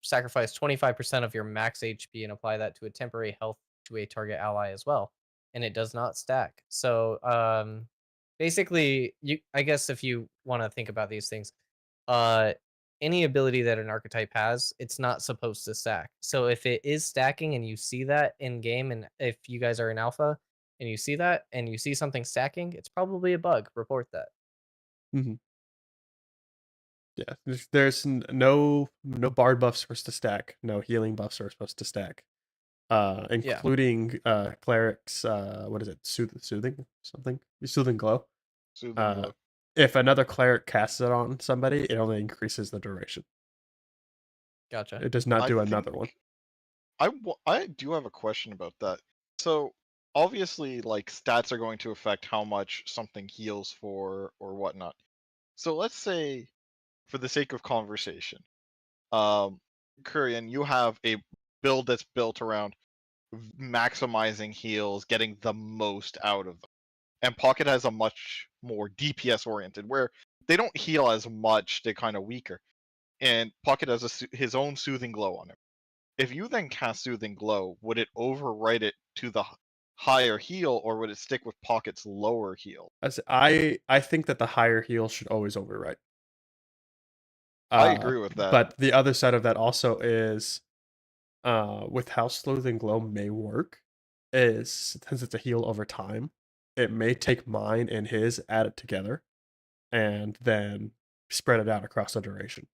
S4: sacrifice 25% of your max HP and apply that to a temporary health to a target ally as well, and it does not stack. So basically, I guess if you want to think about these things, uh, any ability that an archetype has, it's not supposed to stack. So if it is stacking and you see that in game, and if you guys are in alpha and you see that and you see something stacking, it's probably a bug. Report that.
S2: Mhm. Yeah, there's no bard buffs supposed to stack. No healing buffs are supposed to stack.
S4: Yeah.
S2: Including clerics. What is it? Soothing something. Soothing glow.
S3: soothing
S2: Uh,
S3: glow.
S2: if another cleric casts it on somebody, it only increases the duration.
S4: Gotcha.
S2: It does not
S3: I
S2: do
S3: think
S2: another one.
S3: I do have a question about that. So obviously, like stats are going to affect how much something heals for or whatnot. So let's say, for the sake of conversation, um, Kurian, you have a build that's built around maximizing heals, getting the most out of them, and Pocket has a much more DPS oriented, where they don't heal as much; they're kind of weaker. And Pocket has his own soothing glow on him. If you then cast Soothing Glow, would it overwrite it to the higher heal, or would it stick with Pocket's lower heal?
S2: I think that the higher heal should always overwrite.
S3: I agree with that.
S2: But the other side of that also is with how Sleuth Glow may work is since it's a heal over time, it may take mine and his, add it together, and then spread it out across the duration.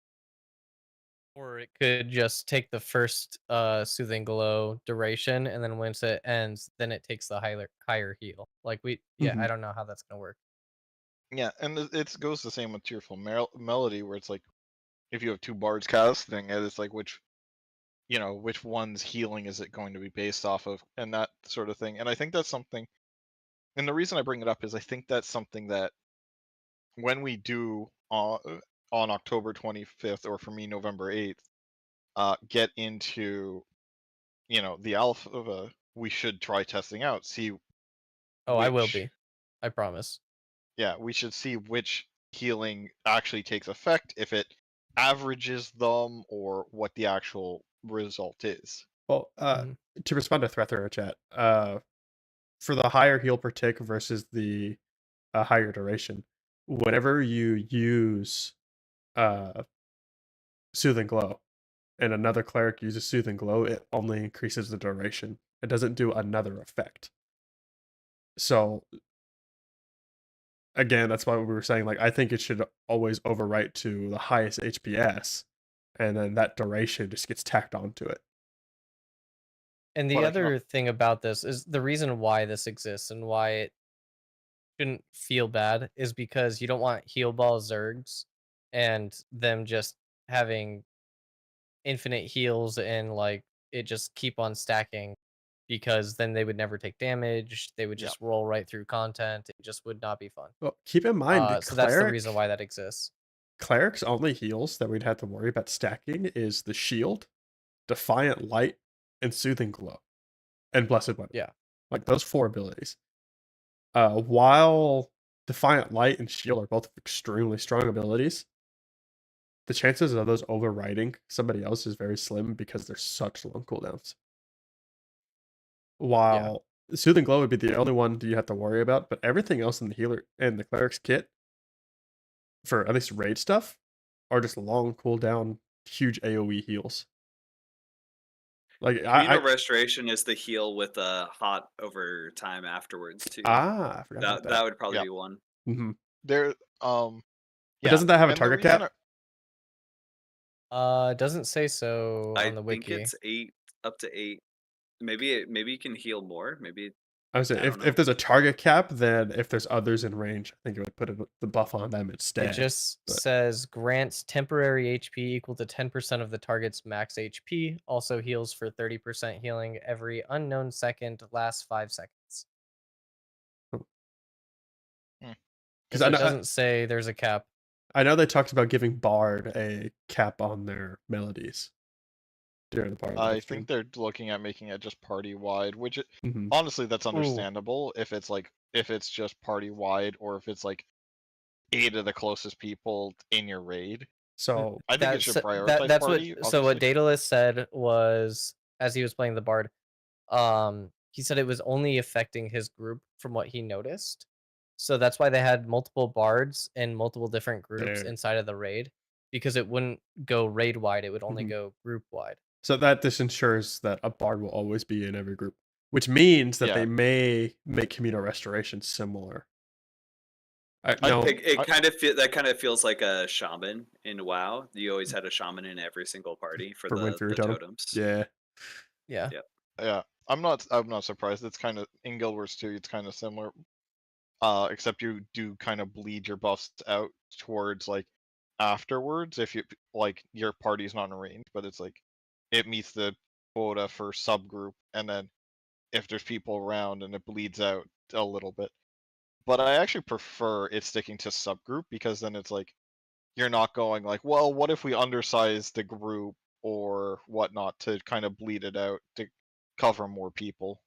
S4: Or it could just take the first soothing glow duration, and then once it ends, then it takes the higher heal. Like yeah, I
S2: Mhm.
S4: don't know how that's gonna work.
S3: Yeah, and it goes the same with Tearful Melody, where it's like if you have two bards casting it, it's like which one's healing is it going to be based off of, and that sort of thing. And I think that's something. And the reason I bring it up is I think that's something that when we do on October 25th, or for me November 8th, get into the alpha, we should try testing out, see
S4: Oh, I will
S3: which
S4: be. I promise.
S3: we should see which healing actually takes effect, if it averages them, or what the actual result is.
S2: Well,
S4: Mhm.
S2: to respond to Threther chat, for the higher heal per tick versus the higher duration, whenever you use Soothing Glow and another cleric uses Soothing Glow, it only increases the duration. It doesn't do another effect. So again, that's why we were saying, like, I think it should always overwrite to the highest HPS, and then that duration just gets tacked onto it.
S4: And the
S3: But I can
S4: other thing about this is the reason why this exists and why it shouldn't feel bad is because you don't want heal ball zergs and them just having infinite heals and like it just keep on stacking, because then they would never take damage. They would
S3: Yeah.
S4: just roll right through content. It just would not be fun.
S2: Well, keep in mind,
S4: So that's the reason why that exists.
S2: cleric's only heals that we'd have to worry about stacking is the shield, Defiant Light, and Soothing Glow, and Blessed Weapon.
S4: Yeah.
S2: Like those 4 abilities. While Defiant Light and Shield are both extremely strong abilities, the chances of those overriding somebody else is very slim because they're such long cooldowns. While Soothing Glow would be the only one you have to worry about, but everything else in the healer and the cleric's kit, for at least raid stuff, are just long cooldown, huge AoE heals. Like
S1: Restoration is the heal with a hot over time afterwards too.
S2: I forgot about that.
S1: That would probably
S3: Yeah.
S1: be one.
S2: Mm-hmm.
S3: There,
S2: But doesn't that have a
S3: and the
S2: target
S3: reason
S2: cap?
S4: It doesn't say so
S1: I
S4: on the
S1: think
S4: wiki.
S1: it's 8, up to 8. Maybe you can heal more. Maybe
S2: I was saying,
S1: I don't know.
S2: if there's a target cap, then if there's others in range, I think it would put the buff on them instead.
S4: It just
S2: but-
S4: says grants temporary HP equal to 10% of the target's max HP. Also heals for 30% healing every unknown second, lasts 5 seconds.
S2: Because
S4: So it doesn't say there's a cap.
S2: I know they talked about giving Bard a cap on their melodies during the Bard.
S3: I think they're looking at making it just party wide, which
S2: Mhm.
S3: honestly, that's understandable if it's just party wide, or if it's like 8 of the closest people in your raid.
S2: So
S3: I think it should prioritize
S4: that's
S3: party.
S4: So what Daedalus said was, as he was playing the Bard, he said it was only affecting his group from what he noticed. So that's why they had multiple bards and multiple different groups inside of the raid, because it wouldn't go raid wide, it would only go group wide.
S2: So that this ensures that a Bard will always be in every group, which means that they may make communal restoration similar.
S1: It kind of feels like a shaman in WoW. You always had a shaman in every single party for the totems.
S3: Yeah. I'm not surprised. It's kind of in Guild Wars 2. It's kind of similar, except you do kind of bleed your buffs out towards like afterwards if you like your party's not in range, but it's like it meets the quota for subgroup, and then if there's people around and it bleeds out a little bit. But I actually prefer it sticking to subgroup, because then it's like you're not going like, well, what if we undersize the group or whatnot to kind of bleed it out to cover more people.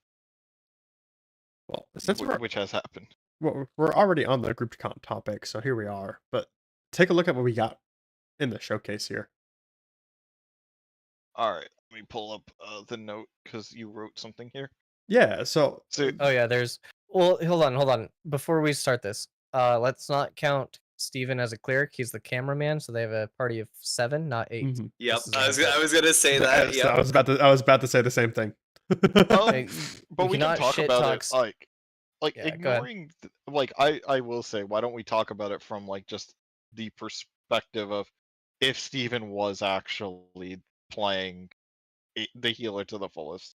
S2: Well, since
S3: which has happened.
S2: Well, we're already on the group topic, so here we are. But take a look at what we got in the showcase here.
S3: All right, let me pull up the note because you wrote something here.
S2: Yeah. So.
S4: Oh yeah, there's. Well, hold on. Before we start this, let's not count Steven as a cleric. He's the cameraman, so they have a party of 7, not 8.
S2: Mm-hmm.
S1: Yep, I was gonna say that.
S2: Yeah, I was about to say the same thing.
S3: But we can talk about it like
S4: yeah,
S3: ignoring. Like I will say, why don't we talk about it from like just the perspective of if Steven was actually playing the healer to the fullest.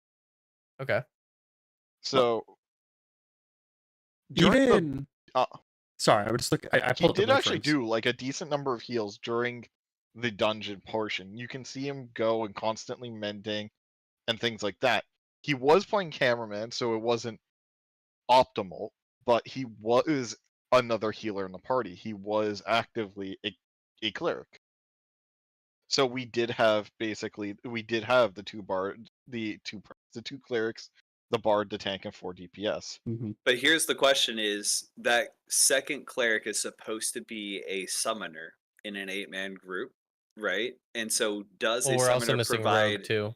S4: Okay.
S3: So
S2: even sorry, I would just look. I
S3: he did actually do like a decent number of heals during the dungeon portion. You can see him go and constantly mending and things like that. He was playing cameraman, so it wasn't optimal, but he was another healer in the party. He was actively a cleric. So we did have the two clerics, the bard, the tank, and 4 DPS.
S1: But here's the question: is that second cleric is supposed to be a summoner in an 8-man group, right? And so does
S4: Well,
S1: a
S4: we're also
S1: summoner
S4: missing
S1: provide?
S4: rogue too.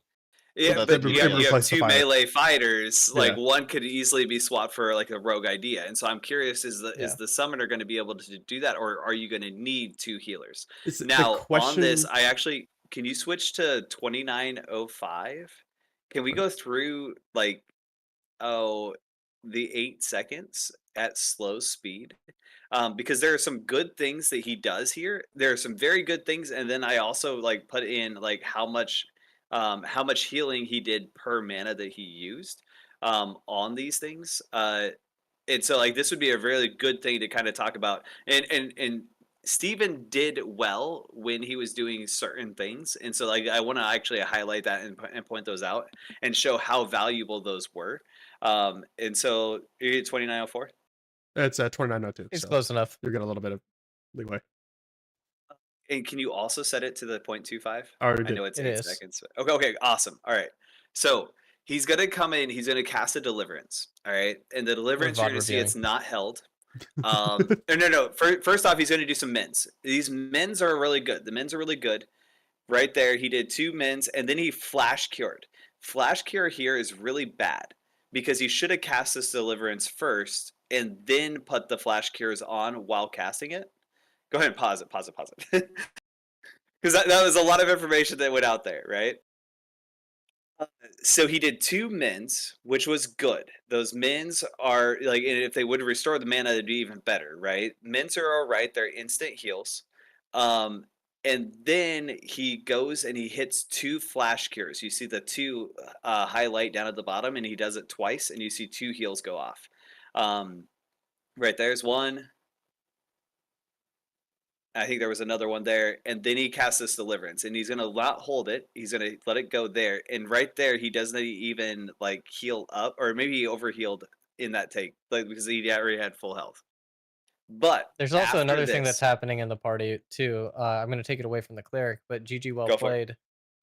S1: Yeah,
S3: that's
S1: but
S3: true,
S1: you
S3: yeah.
S1: have, you have
S2: Replace the
S1: two
S2: fire.
S1: melee fighters. Like
S2: Yeah.
S1: one could easily be swapped for like a rogue idea, and so I'm curious: is
S4: Yeah.
S1: the summoner going to be able to do that, or are you going to need 2 healers?
S2: It's the
S1: Now on this,
S2: question.
S1: I actually can you switch to 2905? Can we go through like the 8 seconds at slow speed? Because there are some good things that he does here. There are some very good things, and then I also like put in like how much healing he did per mana that he used on these things. And so like this would be a really good thing to kind of talk about. And Steven did well when he was doing certain things, and so like I want to actually highlight that and point those out and show how valuable those were. And so you're 2904.
S2: It's at 2902.
S4: It's
S2: So
S4: close enough.
S2: you're getting a little bit of leeway.
S1: And can you also set it to the 0.25?
S2: I already
S1: I
S2: did.
S1: know it's
S4: It
S1: 8
S4: is.
S1: seconds. Okay, awesome. All right. So he's going to come in, he's going to cast a deliverance. All right. And the deliverance, you're
S4: VOD
S1: going to see
S4: reviewing.
S1: it's not held. No. First off, he's going to do some mins. These mins are really good. The mins are really good. Right there, he did 2 mins, and then he flash cured. Flash cure here is really bad because he should have cast this deliverance first and then put the flash cures on while casting it. Go ahead and pause it. Because that was a lot of information that went out there, right? So he did 2 mins, which was good. Those mins are like, and if they would restore the mana, it'd be even better, right? Mins are all right; they're instant heals. Um, and then he goes and he hits 2 flash cures. You see the 2 highlight down at the bottom, and he does it twice, and you see 2 heals go off. Right there's one. I think there was another one there, and then he casts this deliverance, and he's gonna not hold it. He's gonna let it go there, and right there he doesn't even like heal up, or maybe he overhealed in that take, like because he already had full health. But
S4: There's also
S1: after
S4: another thing that's
S1: this,
S4: happening in the party too. I'm going to take it away from the cleric, but GG well
S1: go for it.
S4: played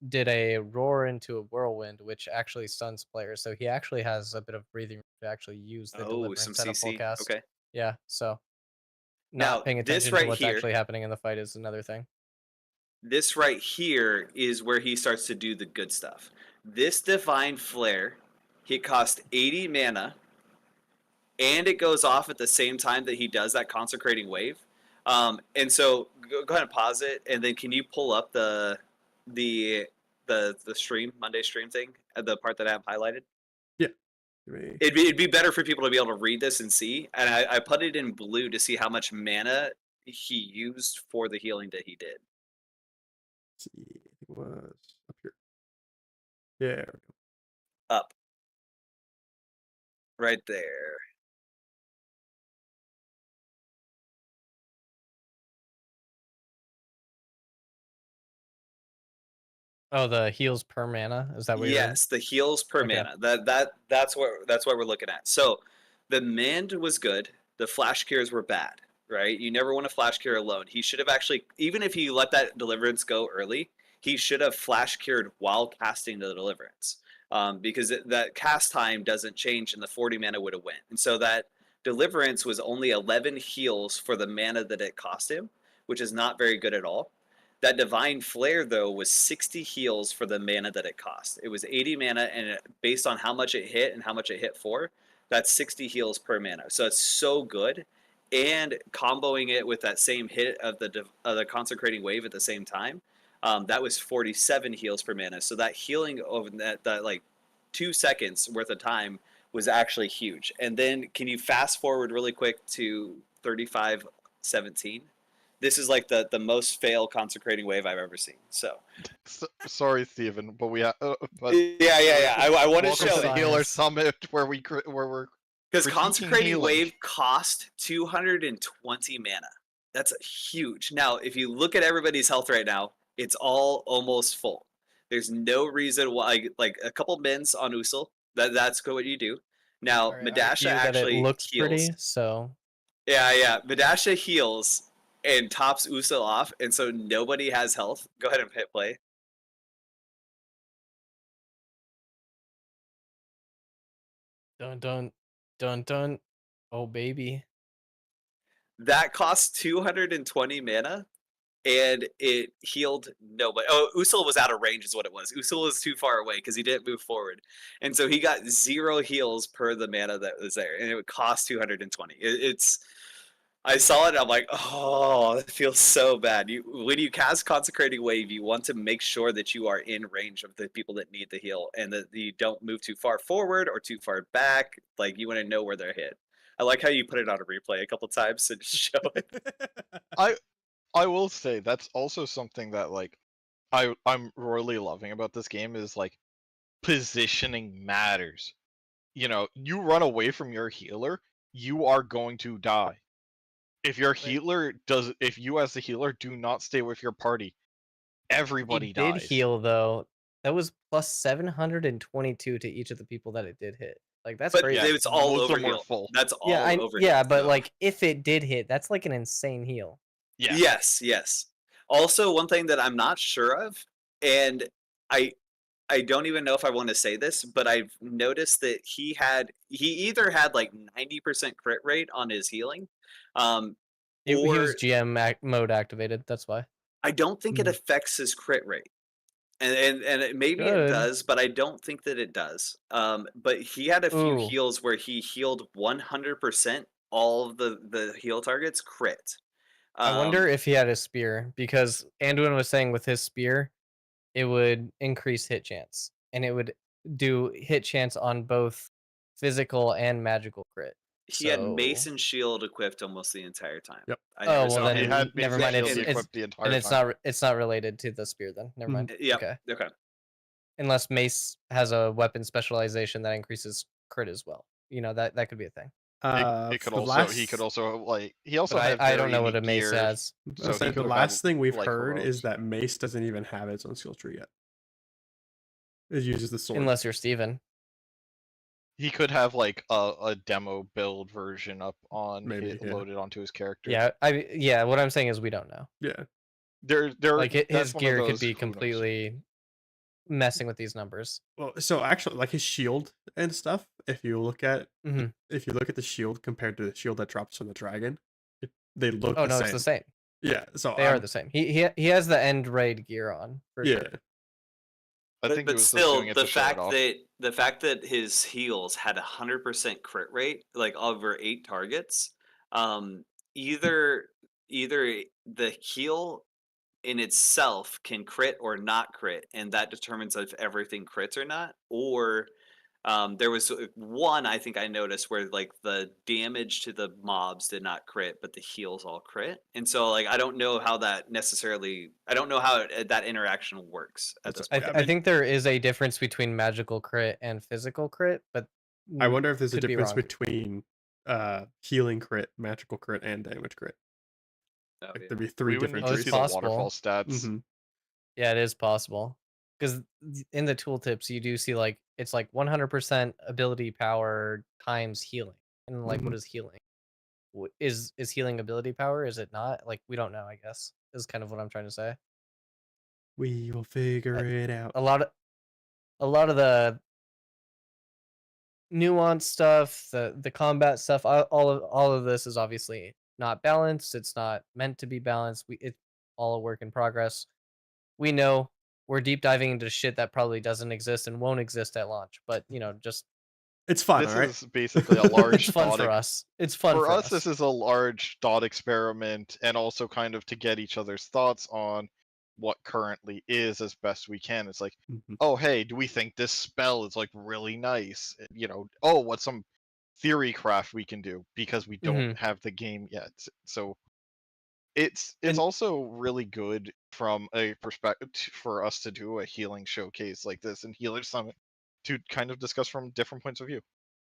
S4: did a roar into a whirlwind, which actually stuns players. So he actually has a bit of breathing room to actually use the
S1: Oh, some
S4: deliverance at a full
S1: CC.
S4: cast.
S1: Okay.
S4: Yeah, so
S1: Now
S4: not paying
S1: this
S4: attention to
S1: right
S4: what's
S1: here,
S4: actually happening in the fight is another thing.
S1: this right here is where he starts to do the good stuff. This divine flare, he cost 80 mana, and it goes off at the same time that he does that consecrating wave. And so go ahead and pause it, and then can you pull up the stream Monday stream thing, the part that I have highlighted?
S2: Yeah.
S1: It'd be better for people to be able to read this and see. And I put it in blue to see how much mana he used for the healing that he did.
S2: Let's see. It was up here. Yeah. There we go.
S1: Up. Right there.
S4: Oh, the heals per mana? Is that what you're
S1: Yes, the heals per
S4: Okay.
S1: mana. That's what we're looking at. So the mend was good. The flash cures were bad, right? You never want to flash cure alone. He should have actually, even if he let that deliverance go early, he should have flash cured while casting the deliverance, because that cast time doesn't change, and the 40 mana would have went. And so that deliverance was only 11 heals for the mana that it cost him, which is not very good at all. That divine flare though was 60 heals for the mana that it cost. It was 80 mana, and based on how much it hit and how much it hit for, that's 60 heals per mana. So it's so good, and comboing it with that same hit of the consecrating wave at the same time, that was 47 heals per mana. So that healing over that like 2 seconds worth of time was actually huge. And then can you fast forward really quick to 35:17? This is like the most fail consecrating wave I've ever seen. So
S3: Sorry, Steven, but we have. But
S1: yeah. I want to
S3: welcome
S1: show
S3: to the
S1: it
S3: Healer
S4: Science.
S3: Summit where we're
S1: because
S3: critiquing
S1: consecrating
S3: healing.
S1: wave cost 220 mana. That's huge. Now, if you look at everybody's health right now, It's all almost full. There's no reason why, like a couple mins on Usul. That's what you do. Now,
S4: All right, I
S1: Madasha
S4: view that it
S1: actually
S4: looks
S1: heals.
S4: pretty, so
S1: Yeah, yeah. Madasha heals and tops Usul off, and so nobody has health. Go ahead and hit play.
S4: dun dun dun dun. Oh baby.
S1: That costs 220 mana, and it healed nobody. Oh, Usul was out of range, is what it was. Usul was too far away because he didn't move forward, and so he got 0 heals per the mana that was there, and it would cost 220. It's I saw it, and I'm like, oh, it feels so bad. When you cast Consecrating Wave, you want to make sure that you are in range of the people that need the heal, and that you don't move too far forward or too far back. Like you want to know where they're hit. I like how you put it on a replay a couple times to just show it.
S3: I will say that's also something that like I'm really loving about this game is like positioning matters. You know, you run away from your healer, you are going to die. If your healer does, if you as the healer do not stay with your party, everybody
S4: He did
S3: dies.
S4: heal though. That was plus 722 to each of the people that it did hit. Like that's
S1: But
S4: crazy.
S3: Yeah,
S1: it's all
S3: most of them were
S1: overheal.
S3: full.
S1: That's
S4: Yeah,
S1: all overheal.
S4: yeah, but
S1: So.
S4: like if it did hit, that's like an insane heal.
S3: Yeah.
S1: Yes, yes. Also, one thing that I'm not sure of, and I I don't even know if I want to say this, but I've noticed that he either had like 90% crit rate on his healing, um,
S4: He was
S1: or
S4: GM mode activated. That's why.
S1: I don't think it
S2: Mhm.
S1: affects his crit rate. Maybe it
S4: Should.
S1: does, but I don't think that it does. But he had a few
S4: Ooh,
S1: heals where he healed 100% all of the heal targets crit.
S4: I
S1: Um,
S4: wonder if he had a spear because Anduin was saying with his spear, it would increase hit chance and it would do hit chance on both physical and magical crit.
S1: he had
S4: So,
S1: Mace and Shield equipped almost the entire time.
S2: Yep.
S1: I
S4: oh
S1: never
S4: well,
S1: saw
S3: He
S1: him.
S4: then
S3: had
S4: never
S3: Mason
S4: mind.
S3: Shield
S1: And
S3: equipped the entire
S4: And
S3: time.
S4: it's not related to the spear then. Never mind.
S1: yep.
S4: Okay,
S1: Okay.
S4: unless Mace has a weapon specialization that increases crit as well. You know that could be a thing.
S3: It
S2: For
S3: could
S2: the
S3: also he could
S2: last,
S3: also like he
S4: But
S3: also had
S4: I
S3: very
S4: don't know what a
S3: unique
S4: Mace
S3: gear,
S4: has.
S2: I
S3: so he
S2: said the
S3: could have had
S2: last thing we've
S3: like
S2: heard is
S3: heroics.
S2: that Mace doesn't even have its own skill tree yet. It uses the sword.
S4: Unless you're Steven.
S3: He could have like a demo build version up on
S2: Maybe, yeah.
S3: loaded onto his character.
S4: Yeah, what I'm saying is we don't know.
S2: Yeah.
S3: There
S4: Like
S3: that's
S4: his
S3: one of
S4: gear could
S3: those
S4: be
S3: who knows.
S4: completely messing with these numbers.
S2: Well, so actually, like his shield and stuff.
S4: Mhm.
S2: If you look at the shield compared to the shield that drops from the dragon, they look
S4: Oh
S2: the
S4: no, it's the
S2: same.
S4: same.
S2: Yeah. So
S4: They are the same. He has the end raid gear on for
S2: yeah.
S4: sure.
S3: I
S1: But
S3: think he
S1: but
S3: was just doing
S1: still,
S3: it to show it off.
S1: the fact that his heals had 100% crit rate, like over 8 targets, um, either either the heal in itself can crit or not crit, and that determines if everything crits or not. Or there was one I think I noticed where like the damage to the mobs did not crit, but the heals all crit. And so like I don't know how that necessarily. I don't know how that interaction works at
S2: That's
S1: this
S2: right.
S1: point.
S2: I
S4: I
S2: mean,
S4: think there is a difference between magical crit and physical crit, but
S2: I wonder if there's a
S4: could be
S2: difference
S4: wrong.
S2: between healing crit, magical crit, and damage crit.
S1: Oh,
S2: Like
S1: yeah.
S2: there'd be three
S3: We would need
S2: different
S4: Oh,
S3: to
S4: it's
S3: see
S2: trees.
S3: the waterfall
S4: possible.
S3: stats.
S2: Mm-hmm.
S4: Yeah, it is possible. Because in the tooltips, you do see like it's like 100% ability power times healing. And like,
S2: Mm-hmm.
S4: what is healing? Is healing ability power? Is it not? Like, we don't know. I guess is kind of what I'm trying to say.
S2: We will figure
S4: Uh,
S2: it out.
S4: a lot of the nuance stuff, the combat stuff, all of this is obviously not balanced. It's not meant to be balanced. It's all a work in progress. We know we're deep diving into shit that probably doesn't exist and won't exist at launch. But you know, just
S2: It's fun,
S3: This
S2: all right?
S3: is basically a
S4: it's
S3: large
S4: fun
S3: thought
S4: for us. It's fun
S3: for
S4: for
S3: us.
S4: us.
S3: This is a large thought experiment, and also kind of to get each other's thoughts on what currently is as best we can. It's like,
S2: Mhm.
S3: oh hey, do we think this spell is like really nice? You know, oh what's some theory craft we can do because we don't
S4: Hmm.
S3: have the game yet. So it's
S4: And
S3: also really good from a perspective for us to do a healing showcase like this and healer summit to kind of discuss from different points of view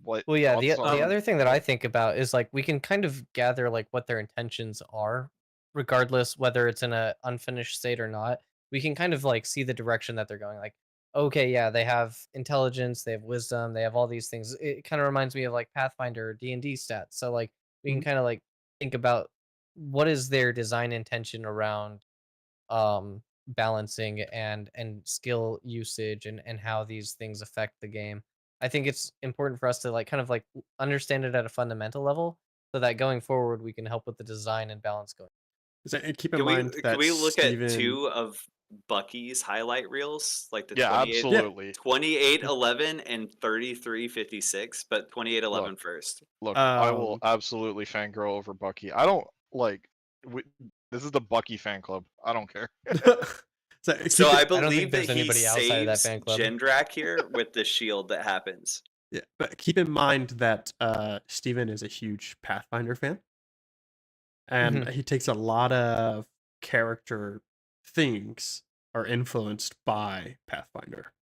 S3: what
S4: well, yeah,
S3: thoughts
S4: the
S3: are.
S4: other thing that I think about is like we can kind of gather like what their intentions are, regardless whether it's in a unfinished state or not. we can kind of like see the direction that they're going. Like, okay, yeah, they have intelligence, they have wisdom, they have all these things. It kind of reminds me of like Pathfinder D&D stats. So like we can
S2: Mhm.
S4: kind of like think about what is their design intention around balancing and skill usage and how these things affect the game. I think it's important for us to like kind of like understand it at a fundamental level so that going forward we can help with the design and balance going.
S2: Keep in
S1: Can we
S2: mind
S1: can
S2: that
S1: we look at
S2: Steven.
S1: 2 of Bucky's highlight reels, like the
S3: Yeah,
S1: 28,
S2: Yeah.
S3: absolutely.
S1: 28:11 and 33:56, but 28:11
S3: Look,
S1: first.
S3: look, I will
S2: Um,
S3: absolutely fangirl over Bucky. I don't like. We, this is the Bucky fan club. I don't care.
S2: so
S1: So
S2: keep
S1: I
S2: it.
S4: I don't think
S1: believe that
S4: there's
S1: he
S4: anybody outside of that
S1: saves
S4: fan club.
S1: Jindrak here with the shield that happens.
S2: Yeah, but keep in mind that Steven is a huge Pathfinder fan, and
S4: Mhm.
S2: he takes a lot of character things are influenced by Pathfinder.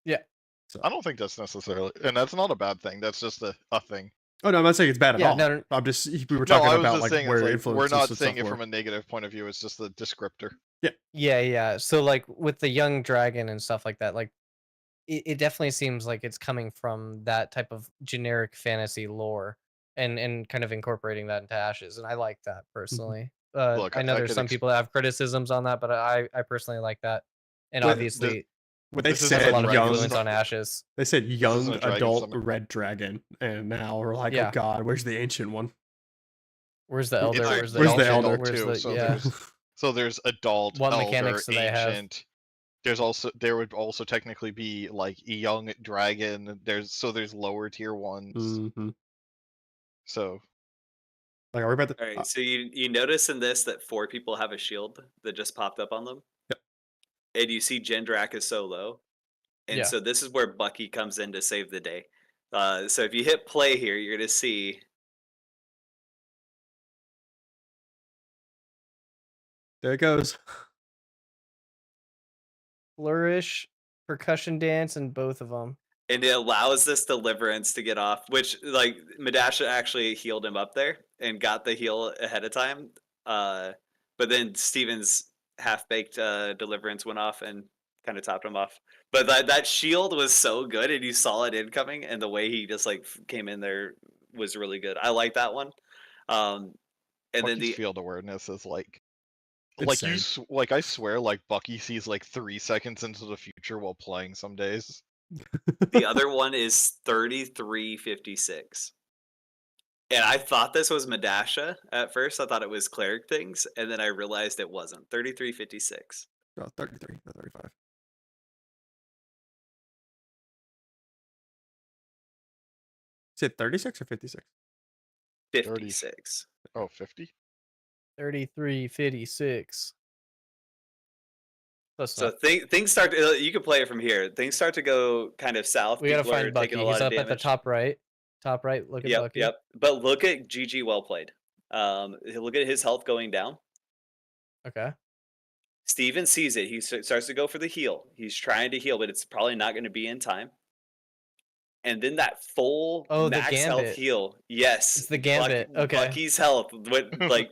S4: Yeah.
S2: So,
S3: I don't think that's necessarily, and that's not a bad thing. That's just a thing.
S2: oh no, I'm not saying it's bad at
S4: Yeah,
S2: all.
S4: no,
S2: I'm just we were
S3: No,
S2: talking
S3: I was
S2: about
S3: just
S2: like
S3: saying it's
S2: where
S3: like we're
S2: influences
S3: not
S2: and
S3: saying
S2: stuff
S3: it from
S2: were.
S3: a negative point of view. It's just a descriptor.
S4: yeah. So like with the young dragon and stuff like that, like it definitely seems like it's coming from that type of generic fantasy lore and kind of incorporating that into Ashes, and I like that
S2: Mhm.
S4: personally.
S3: Look,
S4: I know
S3: I
S4: there's
S3: could.
S4: some people that have criticisms on that, but I personally like that, and
S2: When,
S3: This,
S4: obviously
S2: when they
S3: this
S4: has
S3: isn't
S4: a
S3: a
S2: said
S4: lot of
S3: dragon. This
S2: young,
S3: is
S4: influence
S3: not.
S4: on Ashes.
S2: they said
S3: This isn't
S2: young
S3: a dragon
S2: adult
S3: summit.
S2: red dragon, and now we're like, oh
S4: Yeah.
S2: god, where's the ancient one?
S4: Where's the
S3: It's
S4: elder?
S3: a
S1: Alright,
S4: Where's the
S2: Where's the
S4: ancient?
S2: elder?
S3: adult
S4: Where's
S3: too.
S4: the
S3: So
S4: yeah?
S3: there's adult,
S4: What
S3: elder,
S4: mechanics do they have?
S3: ancient. There would also technically be like a young dragon. There's lower tier ones.
S2: Mhm.
S3: So
S2: Like, are we about to?
S1: Alright, so you notice in this that 4 people have a shield that just popped up on them,
S2: Yep.
S1: and you see Jindrak is so low, and
S4: Yeah.
S1: so this is where Bucky comes in to save the day. So if you hit play here, you're gonna see
S2: There it goes.
S4: Flourish, percussion dance, and both of them.
S1: and it allows this deliverance to get off, which like Madasha actually healed him up there and got the heal ahead of time. But then Steven's half baked deliverance went off and kind of topped him off. But that shield was so good, and you saw it incoming, and the way he just like came in there was really good. I like that one. Um, and then
S3: Bucky's
S1: the
S3: field awareness is like
S2: Insane.
S3: like I swear like Bucky sees like 3 seconds into the future while playing some days.
S1: the other one is 3356. And I thought this was Madasha at first. I thought it was cleric things, and then I realized it wasn't. 3356.
S2: No, 33, not 35. Is it 36 or 56?
S1: 56.
S3: Oh, 50?
S4: 3356. Close
S1: So
S4: enough.
S1: things start to, you can play it from here. Things start to go kind of south.
S4: We gotta
S1: People are
S4: find
S1: taking a
S4: Bucky. He's
S1: lot of
S4: up at the
S1: damage.
S4: top right. Top right. Look at
S1: Yep,
S4: Bucky.
S1: yep. But look at GG well played. Look at his health going down.
S4: Okay.
S1: Steven sees it. He starts to go for the heal. He's trying to heal, but it's probably not going to be in time. And then that full
S4: Oh, the
S1: max health
S4: gambit.
S1: heal, yes,
S4: It's the gambit. Okay.
S1: Bucky's health went like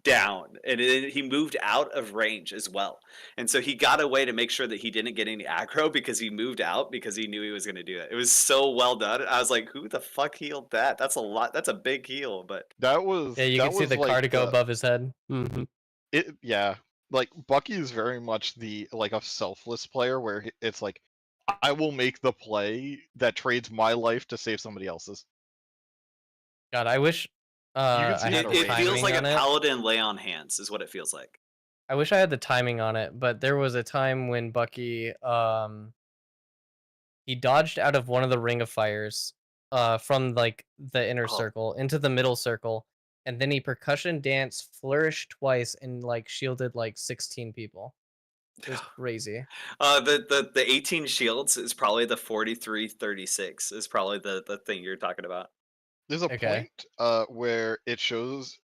S1: down, and he moved out of range as well. And so he got a way to make sure that he didn't get any aggro because he moved out because he knew he was going to do it. It was so well done. I was like, who the fuck healed that? That's a lot. That's a big heal, but
S3: That was
S4: Yeah, you
S3: that
S4: can see
S3: was
S4: the
S3: like
S4: card go
S3: the
S4: above his head.
S2: Mm-hmm.
S3: yeah. Like Bucky is very much the like a selfless player where it's like I will make the play that trades my life to save somebody else's.
S4: God, I wish
S3: You can see
S4: I
S3: that
S4: had
S1: it,
S3: a
S4: the
S1: it
S3: range.
S1: feels
S4: timing
S1: like a
S4: on it.
S1: paladin lay on hands is what it feels like.
S4: I wish I had the timing on it, but there was a time when Bucky he dodged out of one of the ring of fires from like the inner
S1: Oh,
S4: circle into the middle circle, and then he percussion dance flourished twice and like shielded like 16 people. It was crazy.
S1: the 18 shields is probably the 4336 is probably the thing you're talking about.
S3: There's a
S4: Okay.
S3: point where it shows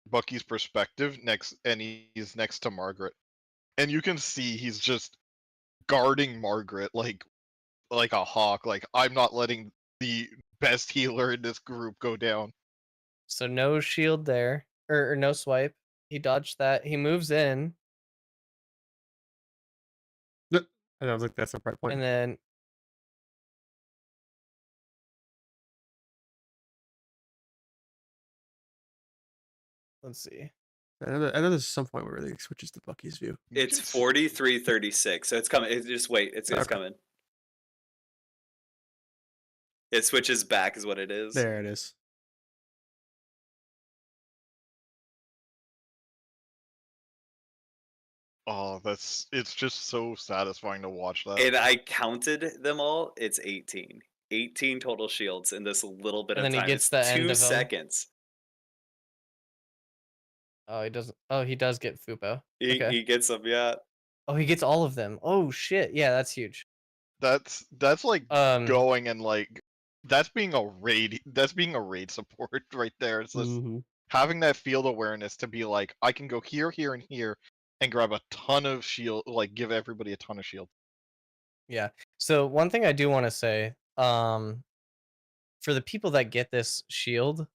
S3: Bucky's perspective and he's next to Margaret. And you can see he's just guarding Margaret like a hawk. Like I'm not letting the best healer in this group go down.
S4: So no shield there or no swipe. He dodged that. He moves in.
S2: I was like, that's a bright point.
S4: And then let's see.
S2: I know there's some point where it switches to Bucky's view.
S1: It's 43:36, so it's coming. Just wait, it's
S2: Okay.
S1: coming. It switches back, is what it is.
S2: There it is.
S3: Oh, it's just so satisfying to watch that.
S1: And I counted them all. It's 18. 18 total shields in this little bit
S4: And
S1: of
S4: then he
S1: time.
S4: gets
S1: It's
S4: the end
S1: 2
S4: of 'em.
S1: seconds.
S4: Oh, he doesn't. Oh, he does get Fupo.
S1: He
S4: Okay.
S1: gets them, yeah.
S4: Oh, he gets all of them. Oh shit. Yeah, that's huge.
S3: That's like going and like that's being a raid support right there. It's just having that field awareness to be like, I can go here, here, and here and grab a ton of shield, like give everybody a ton of shield.
S4: Yeah. So one thing I do want to say, for the people that get this shield,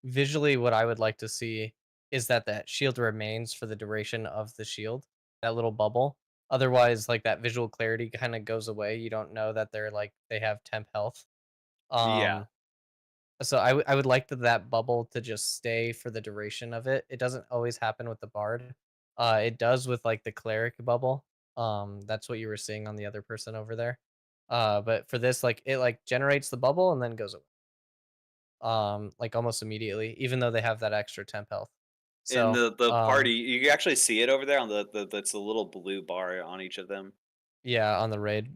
S4: visually what I would like to see is that shield remains for the duration of the shield, that little bubble. Otherwise, like that visual clarity kind of goes away. You don't know that they have temp health.
S1: Yeah.
S4: So I would like that bubble to just stay for the duration of it. It doesn't always happen with the bard. It does with like the cleric bubble. That's what you were seeing on the other person over there. But for this, like it like generates the bubble and then goes away. Like almost immediately, even though they have that extra temp health.
S1: In
S4: So
S1: the party, you can actually see it over there on that's a little blue bar on each of them.
S4: yeah, on the raid.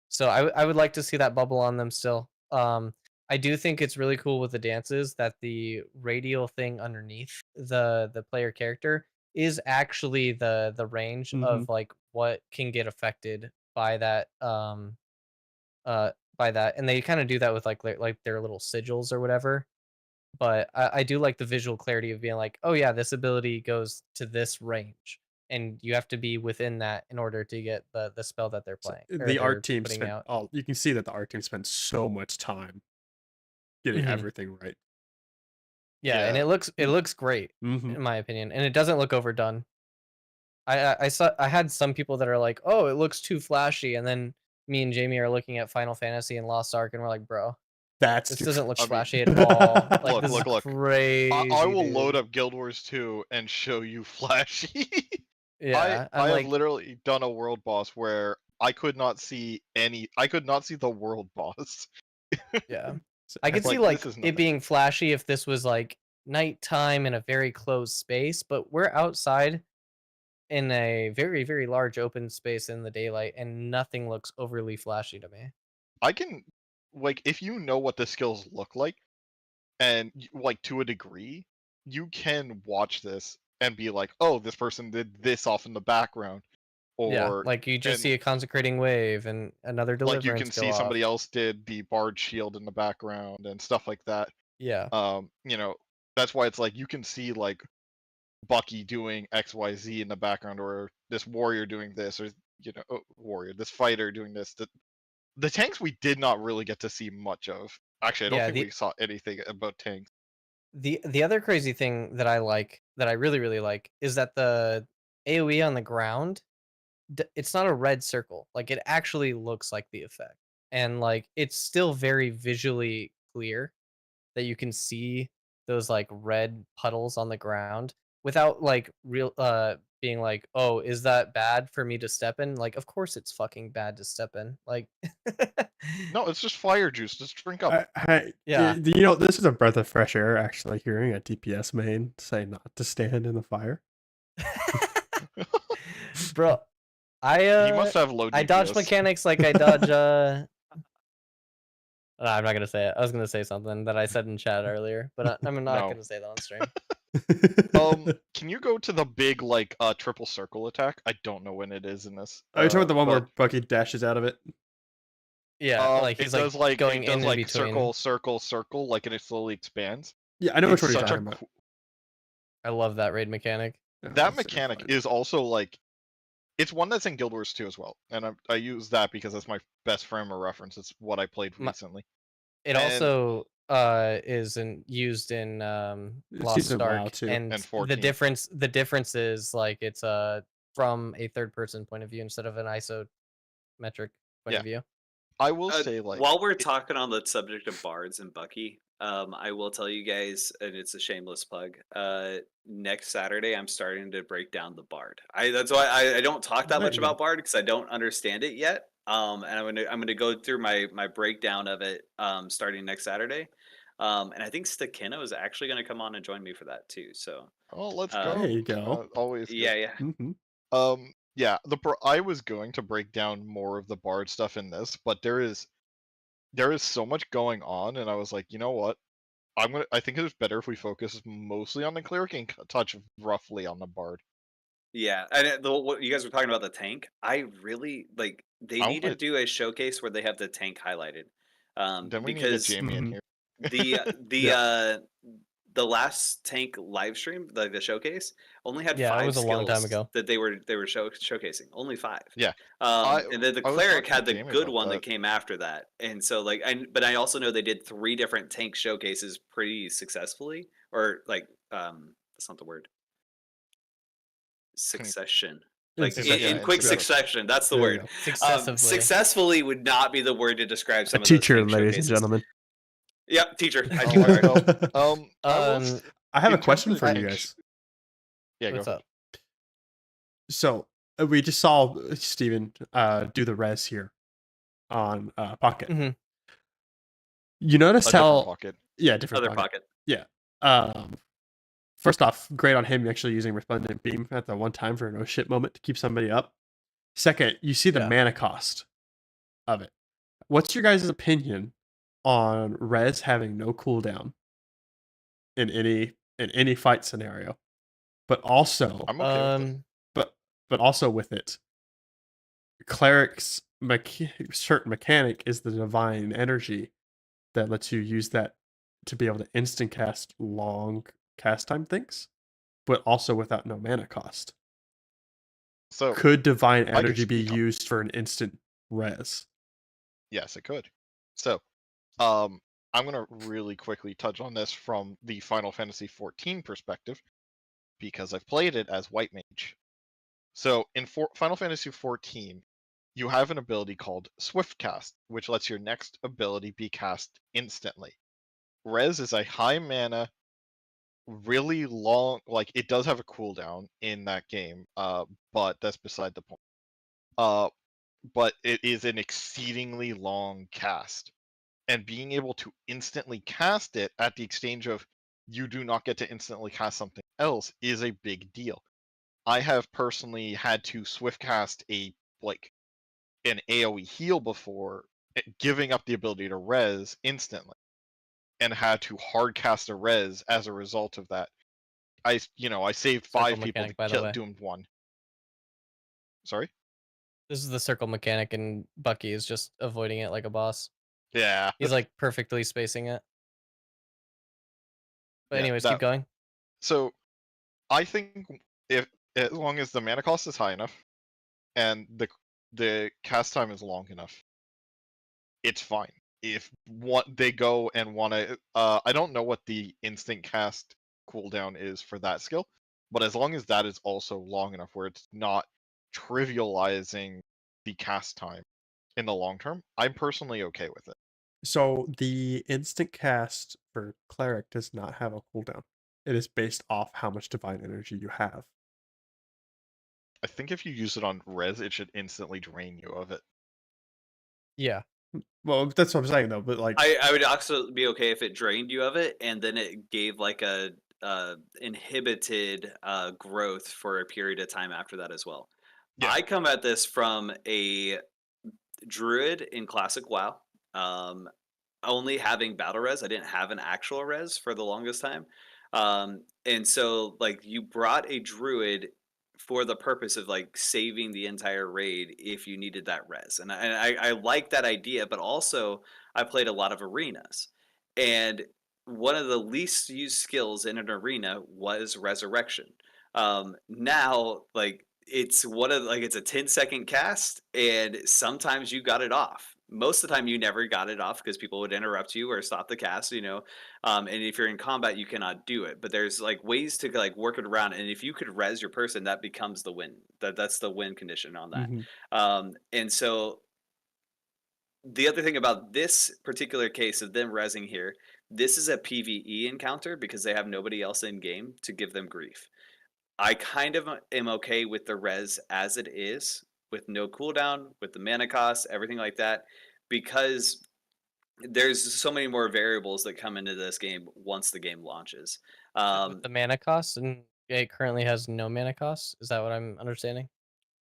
S4: So I would like to see that bubble on them still. I do think it's really cool with the dances that the radial thing underneath the player character is actually the range of like what can get affected by that and they kind of do that with like their little sigils or whatever. But I do like the visual clarity of being like, oh yeah, this ability goes to this range, and you have to be within that in order to get the spell that they're playing.
S2: So
S4: or
S2: the
S4: they're
S2: art team
S4: putting
S2: spent
S4: out.
S2: all. You can see that the art team spent so much time getting everything right.
S4: Yeah, and it looks great in my opinion, and it doesn't look overdone. I had some people that are like, oh, it looks too flashy, and then me and Jamie are looking at Final Fantasy and Lost Ark, and we're like, bro, this doesn't look flashy at all. Like,
S3: look.
S4: Crazy.
S3: I will
S4: dude.
S3: load up Guild Wars 2 and show you flashy.
S4: Yeah,
S3: I have literally done a world boss where I could not see the world boss.
S4: Yeah. I could see like it being flashy if this was like nighttime in a very closed space, but we're outside in a very, very large open space in the daylight, and nothing looks overly flashy to me.
S3: I can, like, if you know what the skills look like, and like to a degree, you can watch this and be like, oh, this person did this off in the background. Or
S4: yeah, like you just see a consecrating wave and another deliverance.
S3: Like you can see
S4: off.
S3: somebody else did the bard shield in the background and stuff like that.
S4: Yeah.
S3: You know, that's why it's like you can see like Bucky doing XYZ in the background, or this warrior doing this, or this fighter doing this. The tanks we did not really get to see much of. Actually, I don't think we saw anything about tanks.
S4: The other crazy thing that I like, that I really, really like, is that the AoE on the ground, it's not a red circle. Like it actually looks like the effect. And like it's still very visually clear that you can see those like red puddles on the ground without like being like, oh, is that bad for me to step in? Like, of course it's fucking bad to step in. Like
S3: no, it's just fire juice. Just drink up.
S4: Yeah.
S2: You know, this is a breath of fresh air actually hearing a DPS main say not to stand in the fire.
S4: Bro,
S3: he must have low DPS.
S4: I dodge mechanics like I dodge No, I'm not gonna say it. I was gonna say something that I said in chat earlier, but I'm not gonna say that on stream.
S3: Can you go to the big like triple circle attack? I don't know when it is in this.
S2: Are you talking about the one where Bucky dashes out of it?
S4: Yeah, like he's like going in between.
S3: Circle, circle, circle, like, and it slowly expands.
S2: Yeah, I know which one you're talking about.
S4: I love that raid mechanic.
S3: That mechanic is also like, it's one that's in Guild Wars 2 as well, and I use that because that's my best frame of reference. It's what I played recently.
S4: It also is used in Lost Ark, and the difference is like it's from a third person point of view instead of an isometric point
S3: Yeah.
S4: of view.
S3: I will say, like,
S1: While we're talking on the subject of bards and Bucky, I will tell you guys, and it's a shameless plug. Next Saturday, I'm starting to break down the bard. That's why I don't talk that
S2: There
S1: much
S2: you go.
S1: about bard because I don't understand it yet. And I'm gonna go through my breakdown of it starting next Saturday. And I think Stakino is actually gonna come on and join me for that too. So
S3: oh, let's
S2: There
S3: go.
S2: you go.
S3: Always
S1: yeah,
S3: good.
S1: yeah.
S3: Yeah, I was going to break down more of the bard stuff in this, but there is so much going on, and I was like, you know what? I think it's better if we focus mostly on the cleric and touch roughly on the bard.
S1: Yeah, and what you guys were talking about the tank, I really like. They
S3: I
S1: need to
S3: want
S1: do a showcase where they have the tank highlighted,
S3: then we need to get
S1: because
S3: Jamie in
S2: Mhm.
S3: here.
S1: the
S2: Yeah.
S1: the last tank live stream, like the showcase, only had
S4: Yeah, it
S1: five
S4: was a long time
S1: skills
S4: ago.
S1: that they were showcasing. Only five.
S3: Yeah. I
S1: And then the
S3: I was
S1: cleric
S3: talking to
S1: had the
S3: Jamie
S1: good
S3: about
S1: one that
S3: that.
S1: came after that, and so like but I also know they did three different tank showcases pretty successfully, or like that's not the word.
S3: Con-
S1: Succession.
S2: In
S1: Like
S2: succession.
S1: in
S3: in
S1: quick
S2: Yeah.
S3: succession.
S1: succession, that's the
S2: There you
S1: word.
S2: go.
S4: Successively.
S1: Successfully would not be the word to describe
S2: A
S1: some of those
S2: teacher,
S1: tank
S2: ladies and
S1: showcases.
S2: gentlemen.
S1: Yep, teacher. I
S3: Oh,
S1: teach
S3: let's
S1: art.
S3: go. I will.
S4: Um,
S2: I have a
S3: In terms
S2: question
S3: of
S2: for you
S3: tank
S2: guys.
S3: Yeah, go
S4: what's
S3: ahead.
S4: up?
S2: So we just saw Steven do the res here on Pocket.
S4: Mhm.
S2: You notice
S3: A different
S2: how
S3: pocket.
S2: yeah, different
S1: Other
S2: Pocket.
S1: pocket.
S2: Yeah. First off, great on him actually using Resplendent Beam at the one time for a no shit moment to keep somebody up. Second, you see the
S4: Yeah.
S2: mana cost of it. What's your guys' opinion on res having no cooldown in any fight scenario? But also
S3: I'm okay with it.
S2: but also with it, cleric's certain mechanic is the divine energy that lets you use that to be able to instant cast long cast time things, but also without no mana cost.
S3: So
S2: Could divine
S3: I can
S2: energy be
S3: speak on.
S2: used for an instant res?
S3: Yes, it could. So, I'm gonna really quickly touch on this from the Final Fantasy XIV perspective because I've played it as White Mage. So in Final Fantasy XIV, you have an ability called Swift Cast, which lets your next ability be cast instantly. Res is a high mana, really long. Like it does have a cooldown in that game, but that's beside the point. Uh, but it is an exceedingly long cast, and being able to instantly cast it at the exchange of you do not get to instantly cast something else is a big deal. I have personally had to swift cast an AoE heal before, giving up the ability to res instantly, and had to hard cast a res as a result of that. I saved
S4: Circle
S3: 5 people to
S4: mechanic, by the way.
S3: doomed one. Sorry.
S4: This is the circle mechanic, and Bucky is just avoiding it like a boss.
S3: Yeah.
S4: He's like perfectly spacing it. But
S3: Yeah,
S4: anyways, keep going.
S3: So I think if as long as the mana cost is high enough and the cast time is long enough, it's fine. If what they go and want to, I don't know what the instant cast cooldown is for that skill, but as long as that is also long enough where it's not trivializing the cast time in the long term, I'm personally okay with it.
S2: So the instant cast for cleric does not have a cooldown. It is based off how much divine energy you have.
S3: I think if you use it on res, it should instantly drain you of it.
S4: Yeah.
S2: Well, that's what I'm saying though. But like,
S1: I would also be okay if it drained you of it, and then it gave like a inhibited growth for a period of time after that as well.
S3: Yeah.
S1: I come at this from a druid in classic WoW. Um, Only having battle res, I didn't have an actual res for the longest time. And so like you brought a druid for the purpose of like saving the entire raid if you needed that res. And I like that idea, but also I played a lot of arenas. And one of the least used skills in an arena was resurrection. Now like it's one of like it's a 10-second cast and sometimes you got it off. most of the time you never got it off because people would interrupt you or stop the cast, and if you're in combat, you cannot do it. But there's like ways to like work it around, and if you could res your person, that becomes the win. That's the win condition on that.
S2: Mhm.
S1: And so the other thing about this particular case of them resing here, this is a PvE encounter because they have nobody else in game to give them grief. I kind of am okay with the res as it is, with no cooldown, with the mana cost, everything like that, because there's so many more variables that come into this game once the game launches.
S4: Is it with the mana cost, and it currently has no mana cost? Is that what I'm understanding?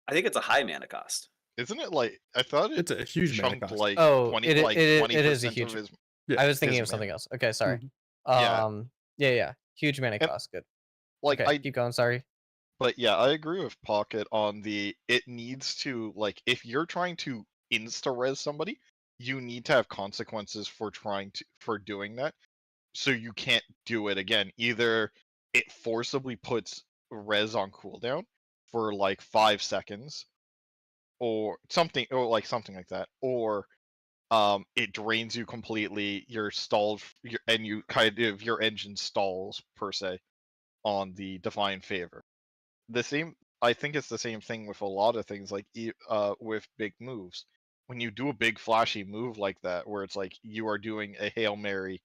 S1: I think it's a high mana cost.
S3: Isn't it like I thought it
S2: It's a huge mana
S3: chunked
S2: cost.
S3: like
S4: Oh,
S3: 20
S4: it
S3: like
S4: it is a
S3: 20% of
S4: huge.
S3: his
S2: Yeah.
S4: I was thinking
S3: his
S4: of something
S3: mana.
S4: else. Okay, sorry.
S2: Mhm.
S3: Yeah.
S4: Yeah. Huge mana
S3: And
S4: cost. Good.
S3: like
S4: Okay, keep going. Sorry.
S3: but yeah, I agree with Pocket on the it needs to like if you're trying to insta res somebody, you need to have consequences for doing that. So you can't do it again. Either it forcibly puts res on cooldown for like 5 seconds or something like that, or it drains you completely, you're stalled and you kind of your engine stalls per se on the divine favor. The same, I think it's the same thing with a lot of things like with big moves. When you do a big flashy move like that where it's like you are doing a Hail Mary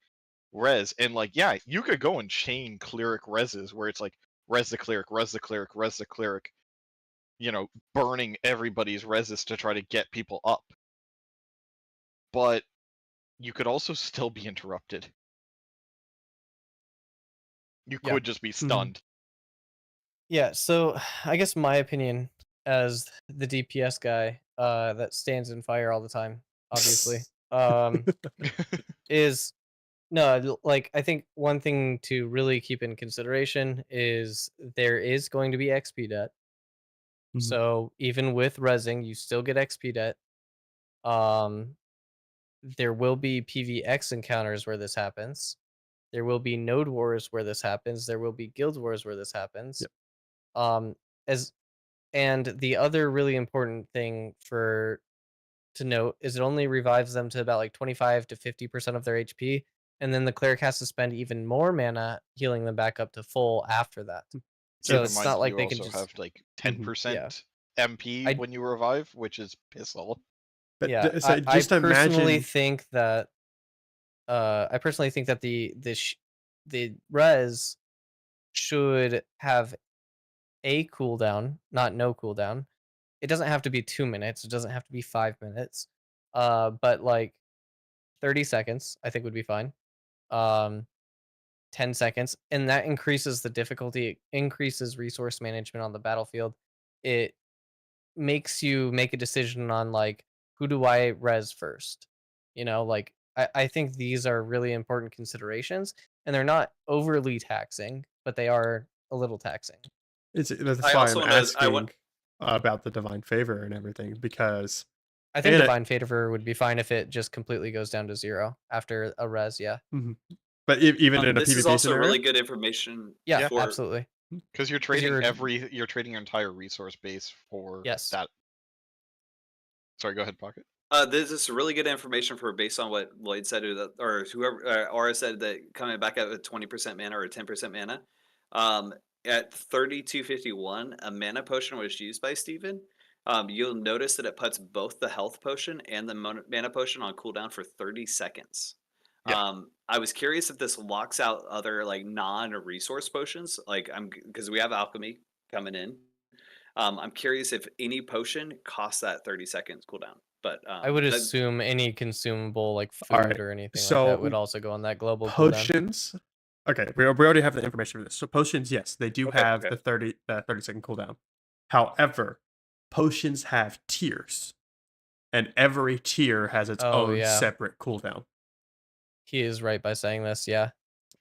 S3: res, and like yeah, you could go and chain cleric reses where it's like res the cleric, res the cleric, res the cleric, burning everybody's reses to try to get people up. But you could also still be interrupted. You
S4: Yeah.
S3: could just be
S2: Mhm.
S3: stunned.
S4: Yeah, so I guess my opinion as the DPS guy that stands in fire all the time, obviously, is no, like I think one thing to really keep in consideration is there is going to be XP debt.
S2: Mhm.
S4: So even with resing, you still get XP debt. Um, there will be PvX encounters where this happens. There will be node wars where this happens. There will be guild wars where this happens.
S2: Yep.
S4: As And the other really important thing to note is it only revives them to about like 25 to 50% of their HP, and then the cleric has to spend even more mana healing them back up to full after that. So
S3: Keep in
S4: it's
S2: It's
S3: mind
S4: not like
S3: you
S4: they can
S3: also
S4: just
S3: have like
S2: Mhm.
S3: 10%
S4: yeah.
S3: MP
S4: I
S3: when you revive, which is piss all.
S2: But
S4: yeah,
S2: so
S4: I
S2: just
S4: personally
S2: imagine.
S4: think that the res should have a cooldown, not no cooldown. It doesn't have to be 2 minutes, it doesn't have to be 5 minutes. But like 30 seconds I think would be fine. Um 10 seconds, and that increases the difficulty, it increases resource management on the battlefield. It makes you make a decision on like who do I res first? Like I think these are really important considerations, and they're not overly taxing, but they are a little taxing.
S2: That's
S1: I
S2: why I'm
S1: also want to. I want.
S2: asking about the divine favor and everything because
S4: I think
S2: and
S4: divine favor would be fine if it just completely goes down to 0 after a res, yeah.
S2: Mhm. But even in a
S1: This is
S2: PvP
S1: also really
S2: scenario.
S1: good information
S4: Yeah,
S3: Yeah,
S1: for.
S4: absolutely.
S3: because you're
S4: 'Cause
S3: trading
S4: you're
S3: you're trading your entire resource base for
S4: yes.
S3: that. Sorry, go ahead, Pocket.
S1: This is really good information for based on what Lloyd said or whoever Aura said that coming back at a 20% mana or 10% mana. Um, at 3251, a mana potion was used by Steven. You'll notice that it puts both the health potion and the mana potion on cooldown for 30 seconds.
S3: Yeah.
S1: I was curious if this locks out other like non-resource potions, like because we have alchemy coming in. I'm curious if any potion costs that 30 seconds cooldown. But
S4: I would
S1: that
S4: assume any consumable like
S2: All
S4: food
S2: right.
S4: or anything like that would
S2: So
S4: also go on that global cooldown.
S2: potions. Okay, we already have the information for this. So potions, yes, they do
S1: okay.
S2: have
S1: Okay.
S2: the 30-second cooldown. However, potions have tiers, and every tier has its
S4: Oh
S2: own
S4: yeah.
S2: separate cooldown.
S4: He is right by saying this, yeah.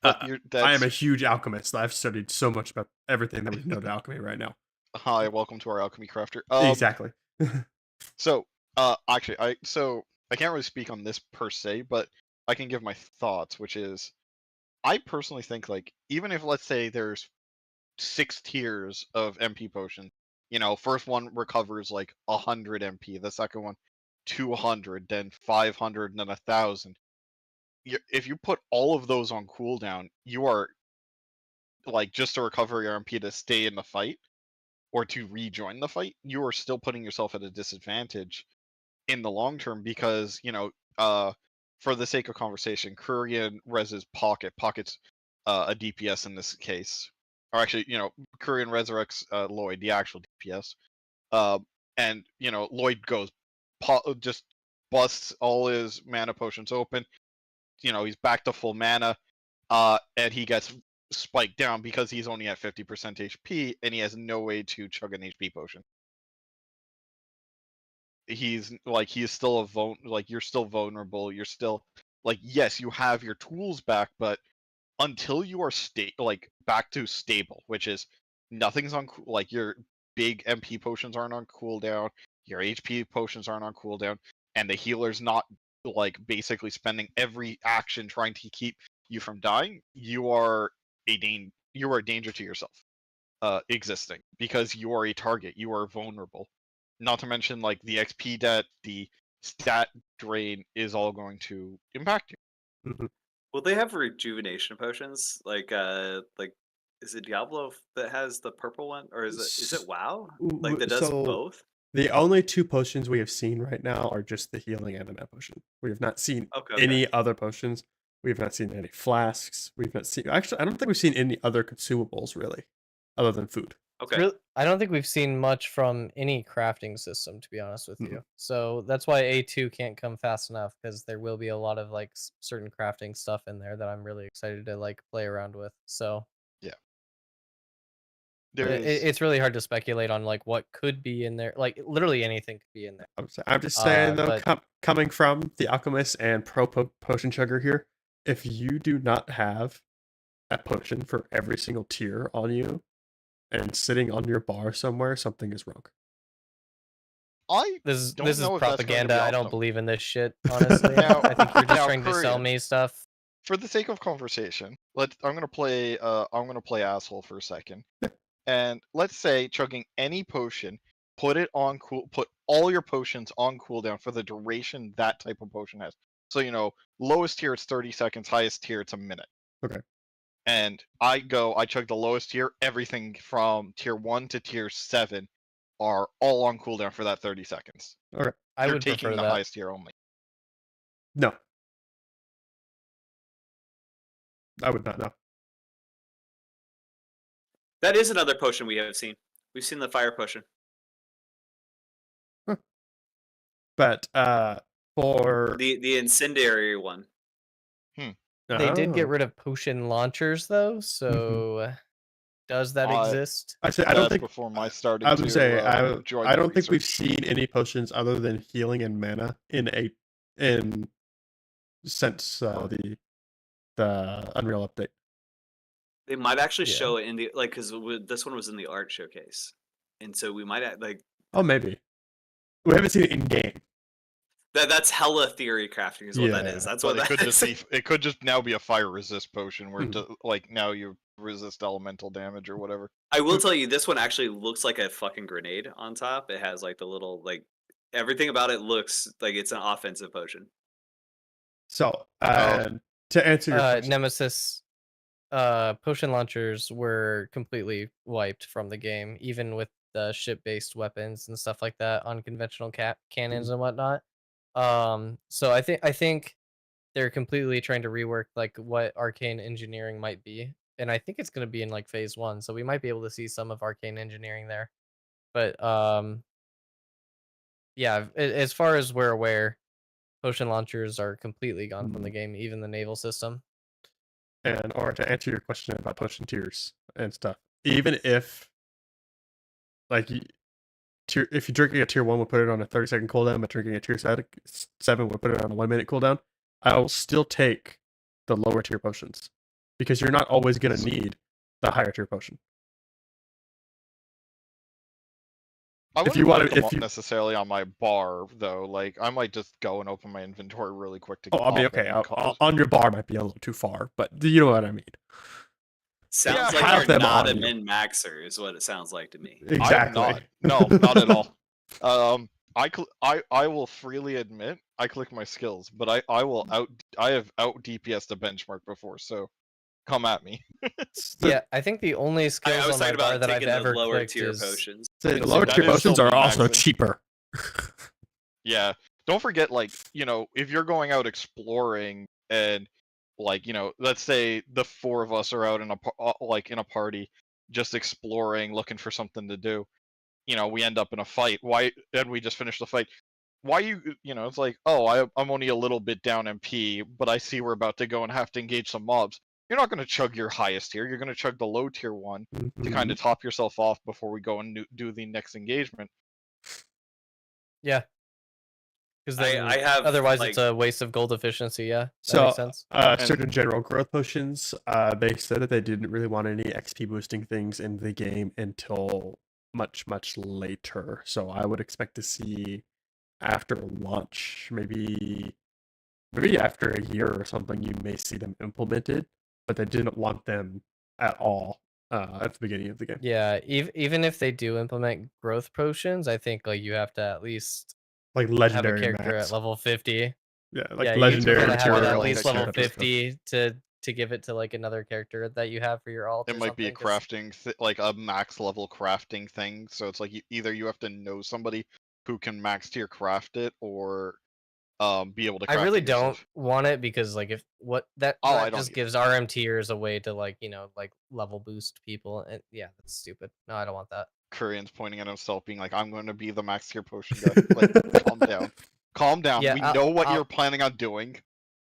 S3: But
S2: I am a
S3: that's
S2: huge alchemist. I've studied so much about everything that we know to alchemy right now.
S3: hi, welcome to our alchemy crafter.
S2: Exactly.
S3: So, actually, I can't really speak on this per se, but I can give my thoughts, which is, I personally think like even if let's say there's 6 tiers of MP potion, first one recovers like 100 MP, the second one 200, then 500, and then 1,000. If you put all of those on cooldown, you are like just to recover your MP to stay in the fight or to rejoin the fight, you are still putting yourself at a disadvantage in the long term because for the sake of conversation, Korean reses pockets a DPS in this case, or actually Korean resurrects Lloyd, the actual DPS, and Lloyd goes just busts all his mana potions open. He's back to full mana, and he gets spiked down because he's only at 50% HP and he has no way to chug an HP potion. He's still you're still vulnerable. You're still yes, you have your tools back, but until you are back to stable, which is nothing's on your big MP potions aren't on cooldown, your HP potions aren't on cooldown, and the healer's not basically spending every action trying to keep you from dying, you are a danger to yourself existing because you are a target, you are vulnerable. Not to mention the XP debt, the stat drain is all going to impact you.
S2: Mhm.
S1: Will they have rejuvenation potions? Is it Diablo that has the purple one, or is it WoW? That does
S2: So
S1: both?
S2: the only two potions we have seen right now are just the healing and the mana potion. We have not seen
S1: Okay.
S2: any other potions. We have not seen any flasks. We've not seen actually. I don't think we've seen any other consumables really, other than food.
S1: Okay.
S4: I don't think we've seen much from any crafting system, to be honest with you. So that's why A2 can't come fast enough, because there will be a lot of certain crafting stuff in there that I'm really excited to play around with. So
S3: yeah,
S4: it's really hard to speculate on what could be in there. Literally anything could be in there.
S2: I'm just saying though,
S4: but
S2: coming from the alchemist and pro potion chugger here, if you do not have a potion for every single tier on you and sitting on your bar somewhere, something is wrong.
S4: This
S3: don't
S4: is
S3: know if that's going to
S4: propaganda.
S3: be
S4: I don't
S3: optimal.
S4: believe in this shit, honestly.
S3: Now-
S4: I think you're just
S3: now,
S4: trying to sell
S3: Korean.
S4: me stuff.
S3: For the sake of conversation, I'm gonna play asshole for a second. And let's say chugging any potion, put all your potions on cooldown for the duration that type of potion has. So lowest tier it's 30 seconds, highest tier it's a minute.
S2: Okay.
S3: And I chug the lowest tier, everything from tier 1 to tier 7 are all on cooldown for that 30 seconds.
S2: Okay.
S4: I
S3: You're
S4: would
S3: taking
S4: prefer
S3: the
S4: that.
S3: highest tier only.
S2: No. I would not know.
S1: That is another potion we have seen. We've seen the fire potion.
S2: Huh. But for
S1: the incendiary one.
S4: They did get
S2: Oh.
S4: rid of potion launchers though, so does that exist?
S2: I don't
S3: That's
S2: think
S3: before my starting
S2: I would
S3: to
S2: say
S3: join
S2: I
S3: the
S2: don't think we've
S3: research.
S2: seen any potions other than healing and mana since the Unreal update.
S1: They might actually
S4: Yeah.
S1: show it in the because this one was in the art showcase, and so we might
S2: Oh, maybe we haven't seen it in game.
S1: that's hella theory crafting is what that
S2: Yeah.
S1: is. That's
S3: But
S1: what that is.
S3: it could just now be a fire resist potion where
S2: Mhm.
S3: now you resist elemental damage or whatever.
S1: I will tell you, this one actually looks like a fucking grenade on top. It has the little everything about it looks like it's an offensive potion.
S2: So to answer your question,
S4: Nemesis potion launchers were completely wiped from the game, even with the ship-based weapons and stuff like that, unconventional cannons and whatnot. So I think they're completely trying to rework what arcane engineering might be, and I think it's going to be in phase 1, so we might be able to see some of arcane engineering there. But yeah, as far as we're aware, potion launchers are completely gone from the game, even the naval system.
S2: or to answer your question about potion tiers and stuff, even if if you're drinking a tier 1, we'll put it on a 30-second cooldown, but drinking a tier 7, we'll put it on a 1-minute cooldown. I will still take the lower tier potions because you're not always going to need the higher tier potion.
S3: I
S2: If
S3: wouldn't
S2: you
S3: put
S2: want
S3: them
S2: to,
S3: up necessarily on my bar though. I might just go and open my inventory really quick to.
S2: I mean, okay, on your bar might be a little too far, but you know what I mean.
S1: Sounds
S3: Yeah,
S1: like
S2: have
S1: you're
S2: them
S1: not a
S2: on you.
S1: min maxer, is what it sounds like to me.
S2: Exactly.
S3: No, not at all. I will freely admit I click my skills, but I have out DPS the benchmark before, so come at me.
S4: Yeah, I think the only
S1: I
S4: skills
S1: was
S4: on my
S1: talking
S4: bar
S1: about
S4: that I've
S1: taking the
S4: ever
S1: lower
S4: clicked
S1: tier
S4: is
S1: potions.
S2: The
S4: like
S2: lower
S3: That
S2: tier
S3: is
S2: potions
S3: still
S2: are also
S3: min-maxing.
S2: cheaper.
S3: Yeah, don't forget, like, if you're going out exploring and, like, let's say the four of us are out in in a party, just exploring, looking for something to do. We end up in a fight. Why? And we just finished the fight. Why it's like, oh, I'm only a little bit down MP, but I see we're about to go and have to engage some mobs. You're not going to chug your highest tier. You're going to chug the low tier one to kind of top yourself off before we go and do the next engagement.
S4: yeah, because then
S1: I have
S4: otherwise
S1: like
S4: it's a waste of gold efficiency. Yeah, that
S2: So,
S4: makes sense.
S2: certain general growth potions, they said that they didn't really want any XP boosting things in the game until much, much later. So I would expect to see after launch, maybe after a year or something, you may see them implemented, but they didn't want them at all at the beginning of the game.
S4: Yeah, even if they do implement growth potions, I think like you have to at least
S2: Like
S4: have a
S2: legendary
S4: character
S2: max.
S4: at level 50.
S2: Yeah,
S4: Yeah,
S2: like
S4: you
S2: legendary
S4: gotta have it at
S3: material
S4: least
S3: that
S4: level
S3: character.
S4: 50 to give it to like another character that you have for your alt
S3: It
S4: or
S3: might be a
S4: something. 'Cause
S3: crafting, like a max level crafting thing. So it's like either you have to know somebody who can max tier craft it, or be able to
S4: I
S3: craft
S4: really
S3: it
S4: don't
S3: yourself.
S4: want it because like if what that
S3: Oh, I
S4: that
S3: don't
S4: just
S3: either.
S4: gives RMTers a way to like like level boost people, and yeah, that's stupid. No, I don't want that.
S3: Korean's pointing at himself, being like, "I'm going to be the max tier potion guy." Like, calm down, calm down.
S4: Yeah,
S3: We know what you're
S4: I'll
S3: planning on doing.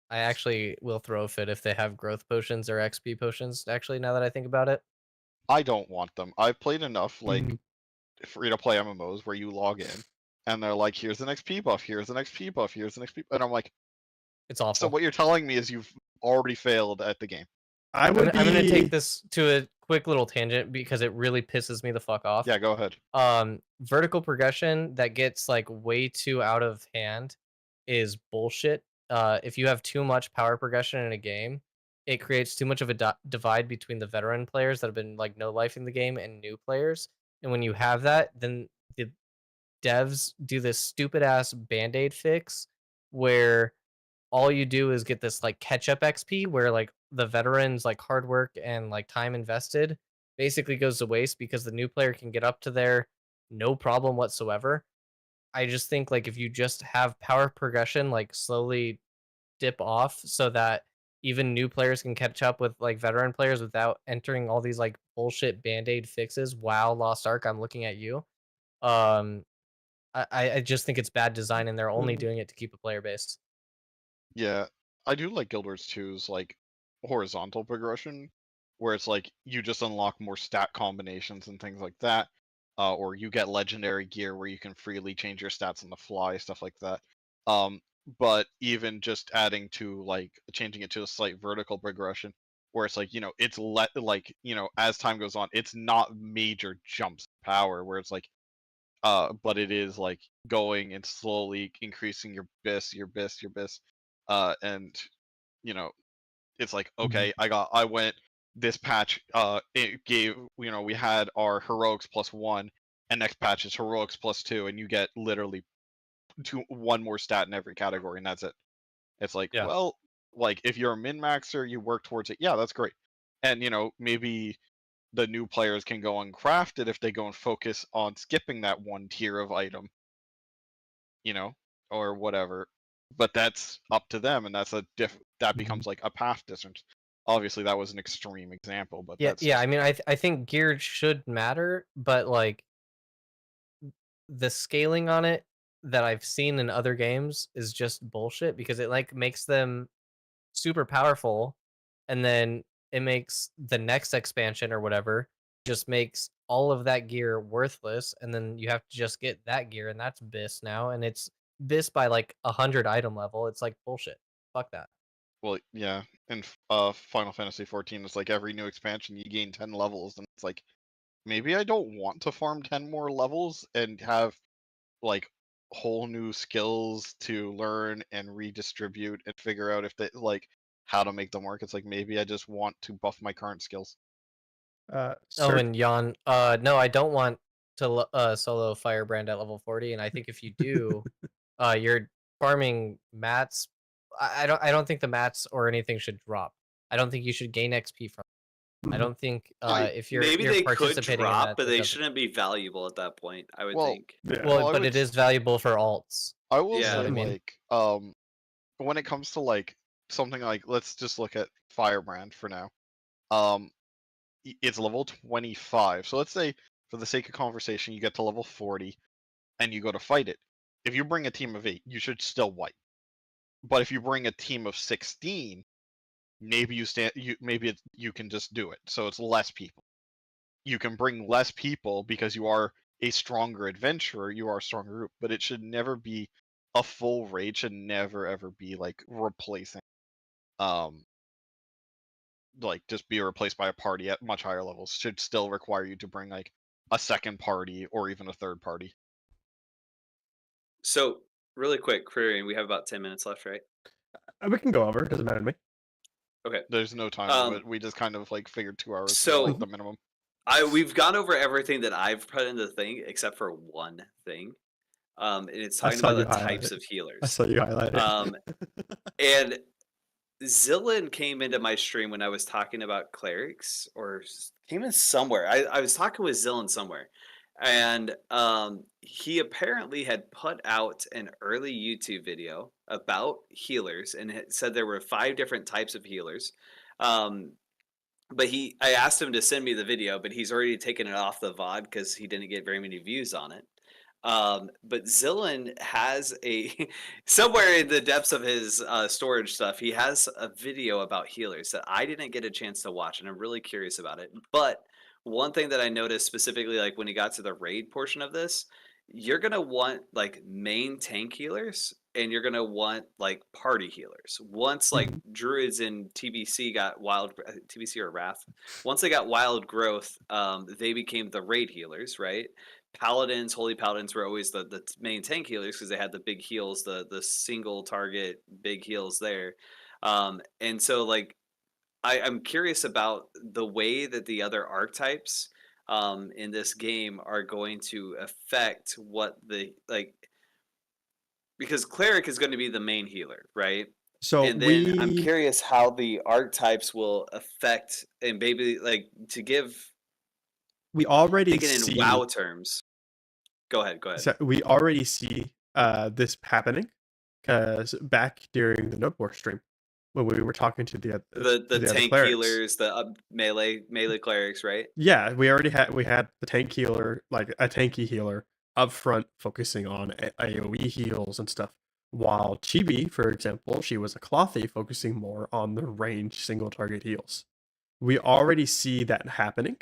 S4: I actually will throw a fit if they have growth potions or XP potions. Actually, now that I think about it,
S3: I don't want them. I've played enough like
S2: Mhm.
S3: free to play MMOs where you log in and they're like, "Here's an XP buff. Here's an XP buff. Here's an XP," and I'm like,
S4: it's
S3: "So
S4: awful.
S3: what you're telling me is you've already failed at the game."
S2: I would
S4: I'm gonna take
S2: be.
S4: this to a quick little tangent because it really pisses me the fuck off.
S3: Yeah, go ahead.
S4: Vertical progression that gets like way too out of hand is bullshit. If you have too much power progression in a game, it creates too much of a divide between the veteran players that have been like no life in the game and new players. And when you have that, then the devs do this stupid ass band-aid fix where all you do is get this like catch up XP where like the veterans like hard work and like time invested basically goes to waste because the new player can get up to there no problem whatsoever. I just think like if you just have power progression like slowly dip off so that even new players can catch up with like veteran players without entering all these like bullshit band-aid fixes. Wow, Lost Ark, I'm looking at you. Um I just think it's bad design and they're only doing it to keep a player base.
S3: Yeah, I do like Guild Wars 2's like horizontal progression, where it's like you just unlock more stat combinations and things like that, or you get legendary gear where you can freely change your stats on the fly, stuff like that. Um, but even just adding to like changing it to a slight vertical progression, where it's like it's like as time goes on, it's not major jumps in power, where it's like but it is like going and slowly increasing your bis, and you know, it's like,
S2: Mhm.
S3: okay, I went this patch. It gave we had our heroics +1, and next patch is heroics +2, and you get literally one more stat in every category, and that's it. It's like,
S4: Yeah.
S3: well, like if you're a min maxer, you work towards it. Yeah, that's great, and maybe the new players can go and craft it if they go and focus on skipping that one tier of item, you know, or whatever. But that's up to them, and that
S2: Mhm.
S3: becomes like a path distance. Obviously, that was an extreme example, but
S4: Yeah,
S3: that's
S4: yeah. I
S3: just
S4: mean, I think gear should matter, but like the scaling on it that I've seen in other games is just bullshit because it like makes them super powerful, and then it makes the next expansion or whatever just makes all of that gear worthless, and then you have to just get that gear, and that's bis now, and it's bis by like 100 item level. It's like bullshit. Fuck that.
S3: well, yeah. In Final Fantasy 14, it's like every new expansion you gain 10 levels, and it's like maybe I don't want to farm 10 more levels and have like whole new skills to learn and redistribute and figure out if they like how to make them work. It's like maybe I just want to buff my current skills.
S4: Oh,
S2: Cert
S4: and Jan, no, I don't want to solo Firebrand at level 40, and I think if you do, you're farming mats. I don't think the mats or anything should drop. I don't think you should gain XP from. I
S2: Mhm.
S4: don't think
S3: I
S4: if
S1: Maybe
S4: you're
S1: they could
S4: participating in
S1: drop,
S4: that,
S1: but
S4: it
S1: they
S4: doesn't.
S1: shouldn't be valuable at that point, I would
S3: well,
S1: think.
S2: Yeah.
S3: well,
S4: Well,
S3: I
S4: but
S3: would
S4: it is valuable for alts.
S3: I will
S1: Yeah.
S4: You know what
S3: say
S4: I mean?
S3: like when it comes to like something like let's just look at Firebrand for now. Um, it's level 25. So let's say for the sake of conversation, you get to level 40 and you go to fight it. If you bring a team of 8, you should still wipe. But if you bring a team of 16, maybe you can just do it. So it's less people. You can bring less people because you are a stronger adventurer, you are a stronger group, but it should never be a full raid, should never ever be like replacing um like just be replaced by a party at much higher levels. Should still require you to bring like a second party or even a third party.
S1: So, really quick, querying, we have about 10 minutes left, right?
S2: We can go over. It doesn't matter to me.
S1: Okay.
S3: There's no time limit. We just kind of like figured 2 hours was
S1: So-
S3: like the minimum.
S1: We've gone over everything that I've put in the thing except for one thing. And it's
S2: I
S1: talking
S2: saw
S1: about
S2: you
S1: the
S2: highlight
S1: types
S2: it.
S1: of healers.
S2: I saw you highlight it.
S1: And Zillin came into my stream when I was talking about clerics, or came in somewhere. I was talking with Zillin somewhere, and he apparently had put out an early YouTube video about healers, and it said there were 5 different types of healers. But I asked him to send me the video, but he's already taken it off the VOD because he didn't get very many views on it. But Zillin has somewhere in the depths of his storage stuff, he has a video about healers that I didn't get a chance to watch, and I'm really curious about it. But one thing that I noticed specifically, like when he got to the raid portion of this, you're gonna want like main tank healers, and you're gonna want like party healers. Once like druids in TBC got TBC or Wrath, once they got wild growth, they became the raid healers, right? Paladins, holy paladins were always the main tank healers because they had the big heals, the single target big heals there. And so like I'm curious about the way that the other archetypes in this game are going to affect what the like, because cleric is going to be the main healer, right?
S2: So
S1: And then I'm curious how the archetypes will affect, and maybe like to give
S2: we already
S1: thinking in
S2: see
S1: WoW terms. Go ahead.
S2: so we already see this happening because back during the Noteboard stream when we were talking to the
S1: The
S2: other
S1: tank
S2: clerics.
S1: healers, the melee clerics, right?
S2: Yeah, we had the tank healer, like a tanky healer up front focusing on AoE heals and stuff. While Chibi, for example, she was a clothy focusing more on the range single target heals. We already see that happening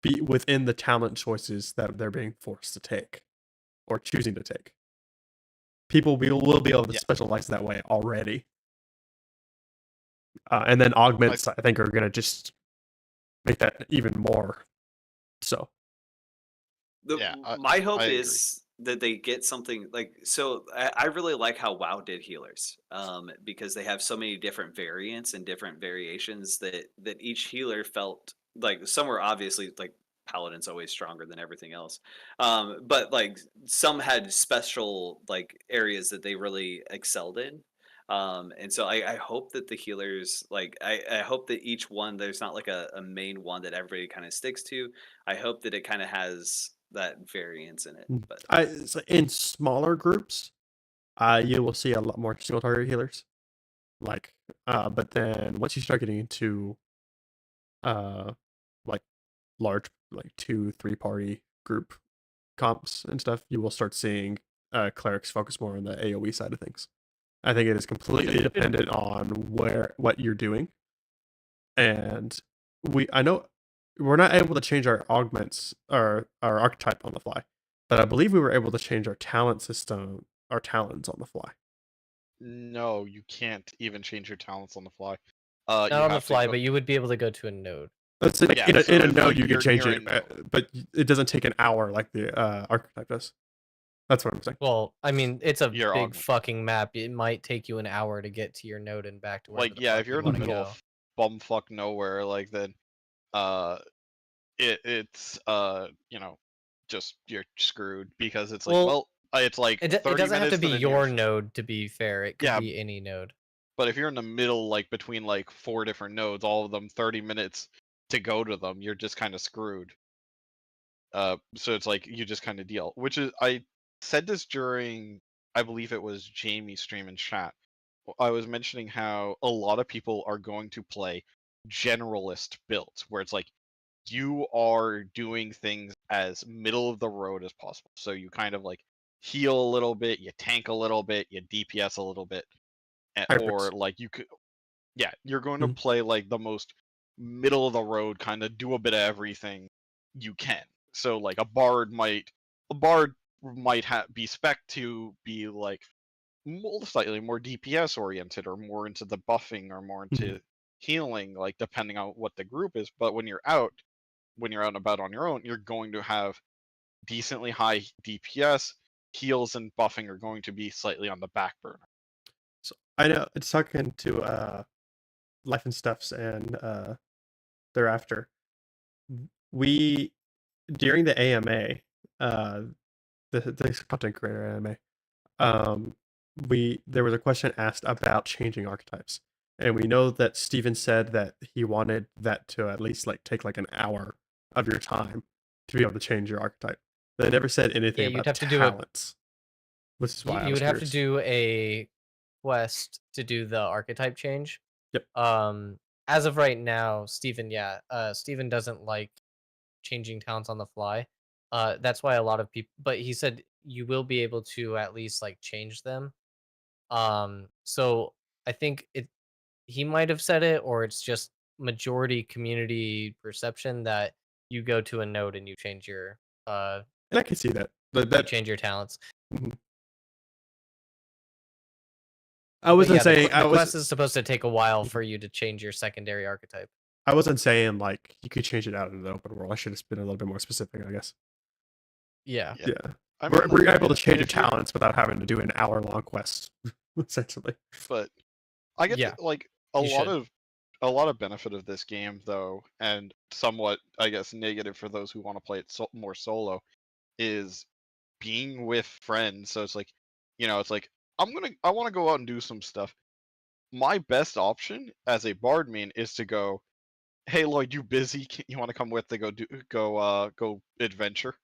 S2: be within the talent choices that they're being forced to take or choosing to take. People will be able to
S3: Yeah.
S2: specialize that way already. And then augments, I think, are going to just make that even more so.
S1: My hope
S3: I agree.
S1: is that they get something like, so I really like how WoW did healers, because they have so many different variants and different variations that each healer felt like. Some were obviously like paladin's always stronger than everything else, but like some had special like areas that they really excelled in. And so I hope that the healers, like I hope that each one, there's not like a main one that everybody kind of sticks to. I hope that it kind of has that variance in it. But
S2: So in smaller groups, you will see a lot more single target healers. Like, but then once you start getting into like large, like 2-3 party group comps and stuff, you will start seeing clerics focus more on the AoE side of things. I think it is completely dependent on what you're doing. And I know we're not able to change our augments or our archetype on the fly, but I believe we were able to change our talent system, our talents on the fly.
S3: No, you can't even change your talents on the fly.
S4: Not on the fly, but you would be able to go to a node.
S2: Let's say
S3: Yeah,
S2: in a
S3: so
S2: node
S3: like
S2: you can
S3: you're
S2: change
S3: near a
S2: it,
S3: node.
S2: but it doesn't take an hour like the archetype does. That's what I'm saying.
S4: Well, I mean, it's a
S3: Your
S4: big
S3: augment.
S4: fucking map. It might take you an hour to get to your node and back to where
S3: Like,
S4: the
S3: yeah,
S4: fuck
S3: if you're
S4: you
S3: in the
S4: wanna
S3: middle
S4: go.
S3: of bumfuck nowhere, like then it's you know, just you're screwed because it's like,
S4: Well,
S3: well, it's like
S4: it
S3: 30
S4: doesn't have to
S3: minutes
S4: be
S3: to the
S4: your
S3: nearest.
S4: node to be fair. It could
S3: Yeah,
S4: be any node.
S3: but if you're in the middle, like between like 4 different nodes, all of them 30 minutes to go to them, you're just kind of screwed. So it's like you just kind of deal. Which is, I said this during, I believe it was Jamie's stream in chat. I was mentioning how a lot of people are going to play generalist builds, where it's like you are doing things as middle of the road as possible. So you kind of like heal a little bit, you tank a little bit, you DPS a little bit, or
S2: Hybrids.
S3: like you could, yeah, you're going to
S2: Mhm.
S3: play like the most middle of the road, kind of do a bit of everything you can. So like a bard might be spec to be like slightly more DPS oriented, or more into the buffing, or more
S2: Mhm.
S3: into healing, like depending on what the group is. But when you're out and about on your own, you're going to have decently high DPS. Heals and buffing are going to be slightly on the back burner.
S2: So I know it's talking to Life and Stuffs and thereafter. We during the AMA, the content creator AMA, um, there was a question asked about changing archetypes, and we know that Steven said that he wanted that to at least like take like an hour of your time to be able to change your archetype. They never said
S4: Yeah,
S2: anything
S4: you'd
S2: about
S4: have to do a
S2: talents, which is why I
S4: you
S2: was
S4: would have to
S2: curious.
S4: do a quest to do the archetype change.
S2: Yep.
S4: Um, as of right now, Steven, yeah, Steven doesn't like changing talents on the fly. That's why a lot of people. But he said you will be able to at least like change them. So I think it. He might have said it, or it's just majority community perception that you go to a node and
S2: And I can see that. But
S4: you
S2: that
S4: change your talents.
S2: mhm. I
S4: But
S2: wasn't
S4: yeah,
S2: saying
S4: the quest is supposed to take a while for you to change your secondary archetype.
S2: I wasn't saying like you could change it out in the open world. I should have been a little bit more specific, I guess.
S4: Yeah.
S3: Yeah,
S2: Yeah.
S3: I
S2: We're,
S3: mean,
S2: we're able to
S3: yeah,
S2: change your
S3: if you're,
S2: talents without having to do an hour-long quest, essentially.
S3: but I get
S4: Yeah,
S3: like
S4: you should.
S3: a lot of benefit of this game though, and somewhat, I guess, negative for those who want to play it more solo, is being with friends. So it's like, it's like I want to go out and do some stuff. My best option as a bard main is to go, hey Lloyd, you busy? You want to come with to go adventure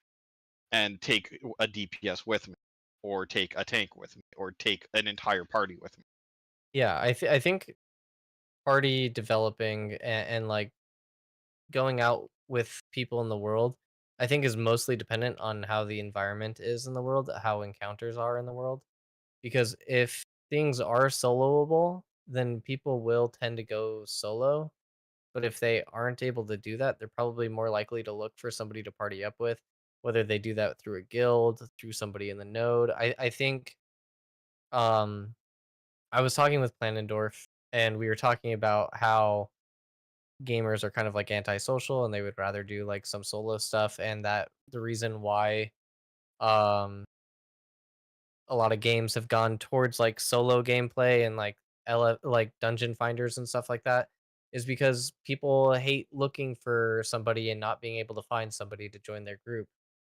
S3: and take a DPS with me, or take a tank with me, or take an entire party with me.
S4: Yeah, I think party developing and like going out with people in the world, I think is mostly dependent on how the environment is in the world, how encounters are in the world. Because if things are soloable, then people will tend to go solo. But if they aren't able to do that, they're probably more likely to look for somebody to party up with, whether they do that through a guild, through somebody in the node. I think um I was talking with Planendorf, and we were talking about how gamers are kind of like antisocial and they would rather do like some solo stuff, and that the reason why um a lot of games have gone towards like solo gameplay and like like dungeon finders and stuff like that is because people hate looking for somebody and not being able to find somebody to join their group.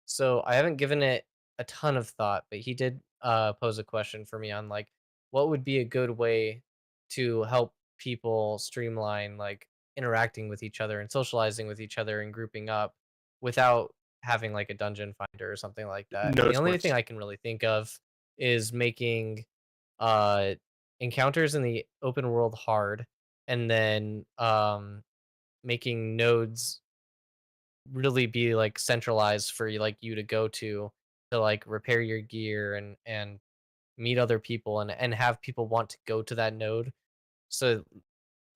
S4: So I haven't given it a ton of thought, but he did pose a question for me on like what would be a good way to help people streamline like interacting with each other and socializing with each other and grouping up without having like a dungeon finder or something like that. And the
S2: Notice
S4: only thing
S2: boards.
S4: I can really think of is making uh encounters in the open world hard, and then making nodes really be like centralized for like you to go to like repair your gear and meet other people and have people want to go to that node. So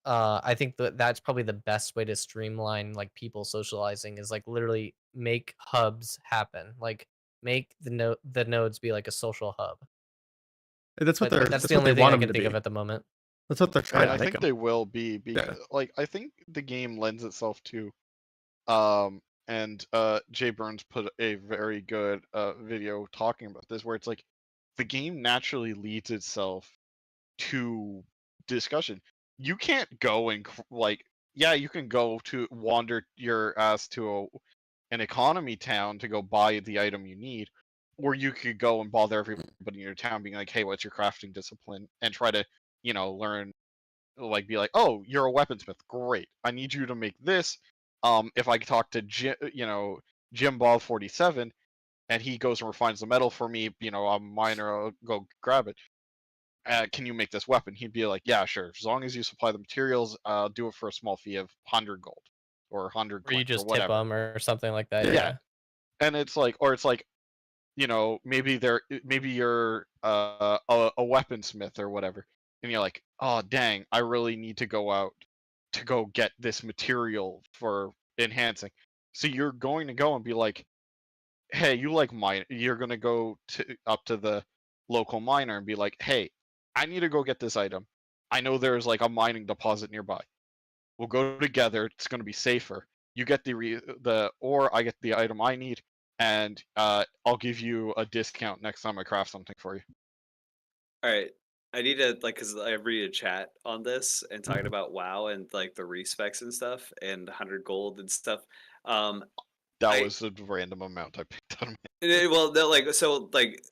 S4: I think that that's probably the best way to streamline like people socializing is like literally make hubs happen. Like make the nodes be like a social hub.
S2: That's what
S4: But that's
S2: that's
S4: the
S2: what they
S4: only thing
S2: want
S4: I
S2: them
S4: can
S2: to
S4: think of
S2: be.
S4: at the moment.
S2: That's what they're trying
S3: And
S2: to
S3: I
S2: make
S3: think
S2: them.
S3: they will be,
S2: Yeah.
S3: because like I think the game lends itself to and Jay Burns put a very good video talking about this, where it's like the game naturally leads itself to discussion. You can't go and like, yeah, you can go to wander your ass to an economy town to go buy the item you need, or you could go and bother everybody in your town, being like, "Hey, what's your crafting discipline?" and try to, learn, like, be like, "Oh, you're a weaponsmith. Great. I need you to make this. If I talk to Jim Bob 47, and he goes and refines the metal for me, I'm a miner. I'll go grab it. Can you make this weapon?" He'd be like, "Yeah, sure. As long as you supply the materials, I'll do it for a small fee of 100 gold or 100
S4: Or you
S3: coins or
S4: just tip
S3: whatever."
S4: them or something like that.
S2: Yeah.
S3: Yeah.
S4: Yeah.
S3: And it's like, maybe you're a weaponsmith or whatever, and you're like, "Oh dang, I really need to go out to go get this material for enhancing." So you're going to go and be like, "Hey, you like mine?" You're gonna go up to the local miner and be like, "Hey, I need to go get this item. I know there's like a mining deposit nearby. We'll go together. It's gonna be safer. You get the ore, I get the item I need, and I'll give you a discount next time I craft something for you."
S1: All right. I need to like because I read a chat on this and talking
S2: Mhm.
S1: about WoW and like the respecs and stuff and 100 gold and stuff. Um,
S3: That
S1: I
S3: was a random amount I picked on.
S1: well, no, like so, like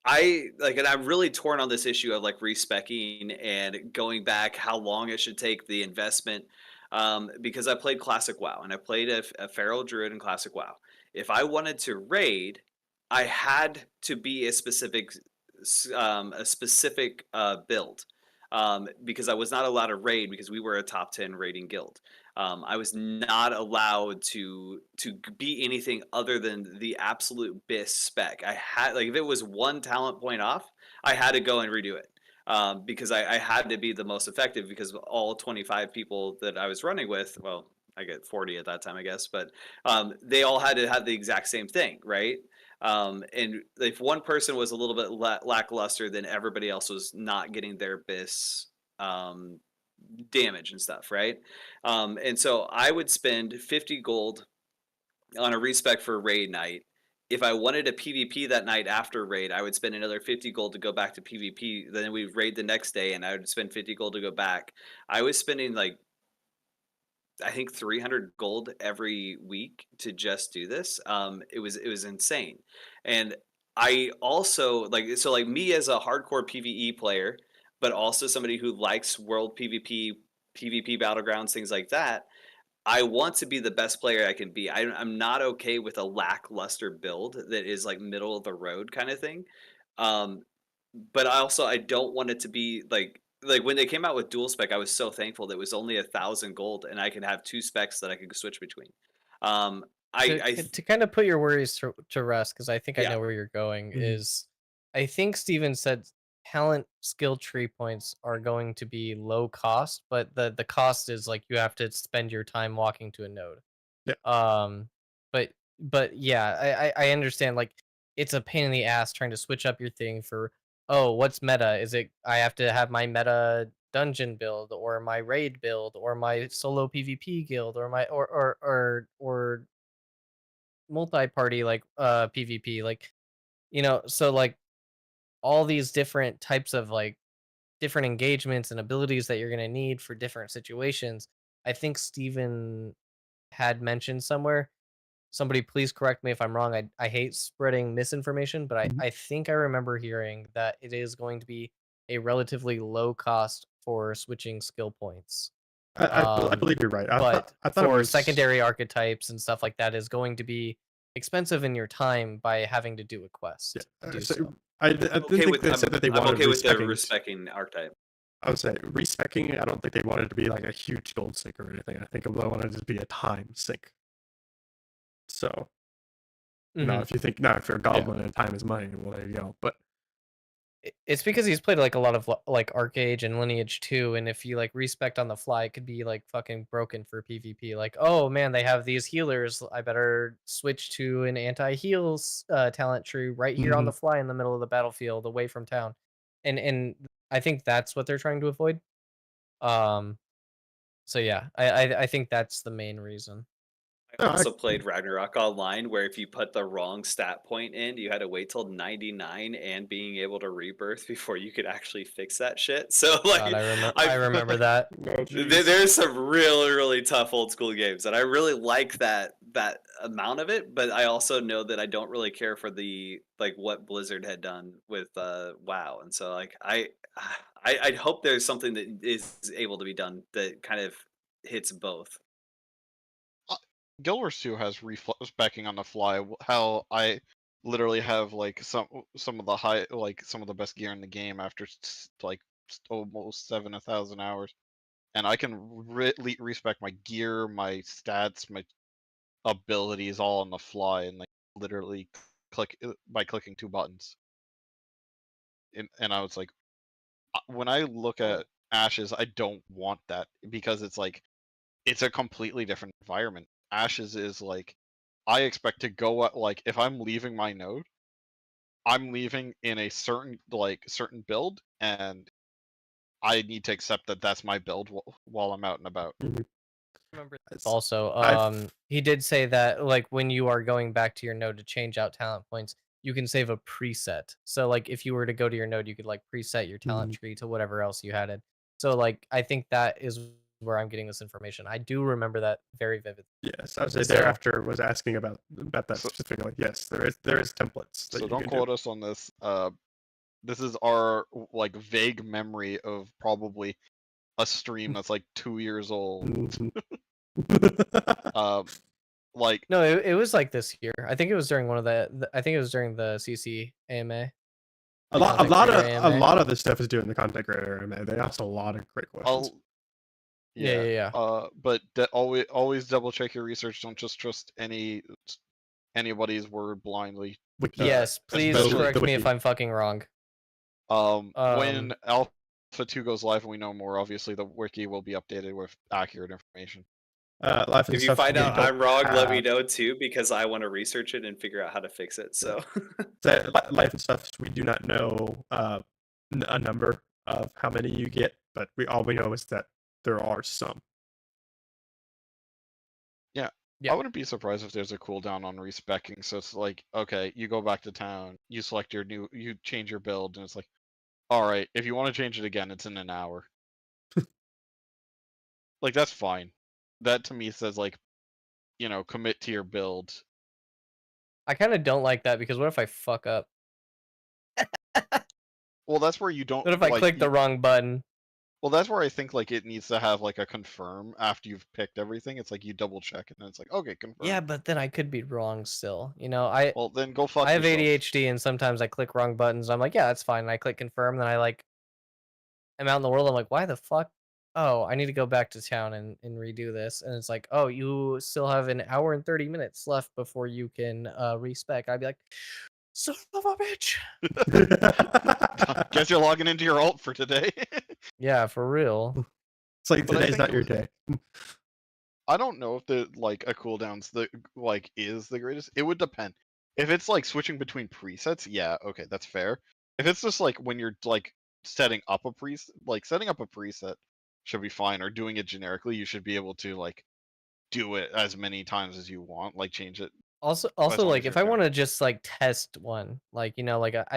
S1: I like, and I'm really torn on this issue of like respecking and going back, how long it should take the investment. Because I played Classic WoW and I played a Feral Druid in Classic WoW. If I wanted to raid, I had to be a specific build, because I was not allowed to raid because we were a top 10 raiding guild. I was not allowed to be anything other than the absolute best spec. I had like if it was one talent point off, I had to go and redo it. Because I had to be the most effective because all 25 people that I was running with, well, I get 40 at that time, I guess, but they all had to have the exact same thing, right? And if one person was a little bit lackluster, then everybody else was not getting their best damage and stuff, right? And so I would spend 50 gold on a respec for raid night. If I wanted a PvP that night after raid, I would spend another 50 gold to go back to PvP. Then we'd raid the next day and I would spend 50 gold to go back. I was spending like I think 300 gold every week to just do this. It was insane. And I also like me as a hardcore PvE player, but also somebody who likes world PvP battlegrounds, things like that. I want to be the best player I can be. I'm not okay with a lackluster build that is like middle of the road kind of thing. Um, but I don't want it to be like when they came out with dual spec, I was so thankful that it was only 1,000 gold and I could have two specs that I could switch between. Um,
S4: To kind of put your worries to rest, because I think I
S1: yeah,
S4: know where you're going,
S2: Mhm.
S4: is I think Steven said talent skill tree points are going to be low cost, but the cost is like you have to spend your time walking to a node.
S2: Yeah.
S4: Um, but yeah, I understand, like, it's a pain in the ass trying to switch up your thing for, "Oh, what's meta? Is it I have to have my meta dungeon build or my raid build or my solo PvP guild or my or multi-party, like, PvP," like, so, like, all these different types of, like, different engagements and abilities that you're gonna need for different situations. I think Steven had mentioned somewhere, somebody please correct me if I'm wrong, I hate spreading misinformation, but I
S2: Mhm.
S4: I think I remember hearing that it is going to be a relatively low cost for switching skill points.
S2: I
S4: Um,
S2: believe you're right.
S4: but
S2: I thought it
S4: for
S2: was
S4: secondary archetypes and stuff like that is going to be expensive in your time by having to do a
S2: yeah.
S4: quest to do
S2: So
S4: so.
S2: I
S1: I'm
S2: didn't
S1: okay
S2: think
S1: with
S2: they said that they
S1: I'm
S2: wanted
S1: okay with the
S2: respecking.
S1: respecting archetype.
S2: I would say respecking. I don't think they wanted to be like a huge gold sink or anything. I think they wanted it to be a time sink. So
S4: Mhm.
S2: if you think now if you're a
S3: Yeah.
S2: goblin and time is money, well there you go. But
S4: It's because he's played like a lot of like Arcage and Lineage 2, and if you like respect on the fly, it could be like fucking broken for PvP. Like, oh man, they have these healers. I better switch to an anti-heals talent tree right here on
S2: Mhm.
S4: the fly in the middle of the battlefield, away from town. And I think that's what they're trying to avoid. Um, so yeah, I think that's the main reason.
S1: I
S2: no,
S1: also played Ragnarok Online, where if you put the wrong stat point in, you had to wait till 99 and being able to rebirth before you could actually fix that shit. So
S4: God,
S1: like,
S4: I
S1: I
S4: remember that.
S2: oh jeez.
S1: there's some really really tough old school games, and I really like that that amount of it, but I also know that I don't really care for what Blizzard had done with WoW, and so I hope there's something that is able to be done that kind of hits both.
S3: Guild Wars 2 has respecking on the fly. How I literally have like some of the some of the best gear in the game after almost 7,000 hours, and I can respec my gear, my stats, my abilities all on the fly, and like literally click by clicking 2 buttons. And I was like, when I look at Ashes, I don't want that because it's a completely different environment. Ashes is like, I expect to go at like, if I'm leaving my node, I'm leaving in a certain build, and I need to accept that that's my build while I'm out and about.
S4: Remember
S2: It's-
S4: also,
S2: I've
S4: he did say that like when you are going back to your node to change out talent points, you can save a preset. So like if you were to go to your node, you could like preset your talent tree to whatever else you had it. So like I think that is where I'm getting this information. I do remember that very vividly.
S2: Yes, I would say
S4: So-
S2: thereafter was asking about that
S3: So-
S2: specifically. Yes, there is templates. That
S3: So
S2: you
S3: don't
S2: can
S3: quote
S2: do.
S3: us on this. This is our like vague memory of probably a stream that's like 2 years old.
S2: Mhm.
S3: Like
S4: No, it was like this year. I think it was during one of I think it was during the CC AMA.
S2: a
S4: Content
S2: lot
S4: creator
S2: of
S4: AMA.
S2: this stuff is doing the content creator AMA. They asked a lot of great questions.
S4: Yeah.
S3: But always double check your research. Don't just trust anybody's word blindly.
S2: Wiki.
S4: Yes, please
S3: especially
S4: correct
S2: the
S4: me if
S2: wiki.
S4: I'm fucking wrong.
S3: When Alpha 2 goes live and we know more, obviously the wiki will be updated with accurate information.
S2: Life and
S1: If you
S2: stuff
S1: find
S2: we
S1: out
S2: don't
S1: I'm wrong, let me
S2: have.
S1: know too, because I want to research it and figure out how to fix it. So
S2: Life and stuff we do not know a number of how many you get, but all we know is that there are some.
S3: I wouldn't be surprised if there's a cooldown on respecking. So it's like, okay, you go back to town, you select you change your build, and it's like, all right, if you want to change it again, it's in an hour. Like that's fine. That to me says like, commit to your build.
S4: I kind of don't like that because what if I fuck up?
S3: Well, that's where you don't.
S4: What if I click the wrong button?
S3: Well, that's where I think like it needs to have like a confirm after you've picked everything. It's like you double check and then it's like, okay, confirm.
S4: Yeah, but then I could be wrong still.
S3: Well, then go fuck
S4: I have
S3: yourself.
S4: ADHD and sometimes I click wrong buttons. I'm like, yeah, that's fine. And I click confirm, then I'm out in the world. I'm like, why the fuck? Oh, I need to go back to town and redo this. And it's like, oh, you still have an hour and 30 minutes left before you can respec. I'd be like, son of a bitch.
S3: Guess you're logging into your alt for today.
S4: Yeah, for real.
S2: It's like
S3: But I
S2: today's
S3: think
S2: not your day.
S3: I don't know if a cooldown's is the greatest. It would depend. If it's like switching between presets, yeah, okay, that's fair. If it's just like when you're like setting up a preset should be fine, or doing it generically, you should be able to like do it as many times as you want, like change it.
S4: Also,
S3: long
S4: like
S3: as
S4: if
S3: you're
S4: I
S3: fair.
S4: want to just like test one, I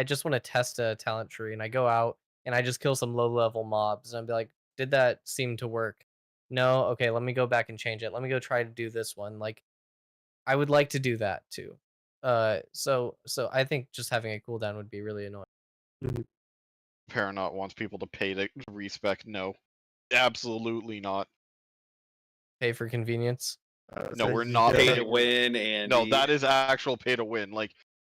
S4: just want to test a talent tree, and I go out and I just kill some low level mobs, and I'll be like, did that seem to work? No, okay, let me go back and change it. Let me go try to do this one. Like, I would like to do that too. So I think just having a cooldown would be really annoying.
S3: Paranaut wants people to pay to respec. No, absolutely not.
S4: Pay for convenience.
S3: No, we're not
S1: pay
S3: saying
S1: to win, and
S3: No, that is actual pay to win. Like,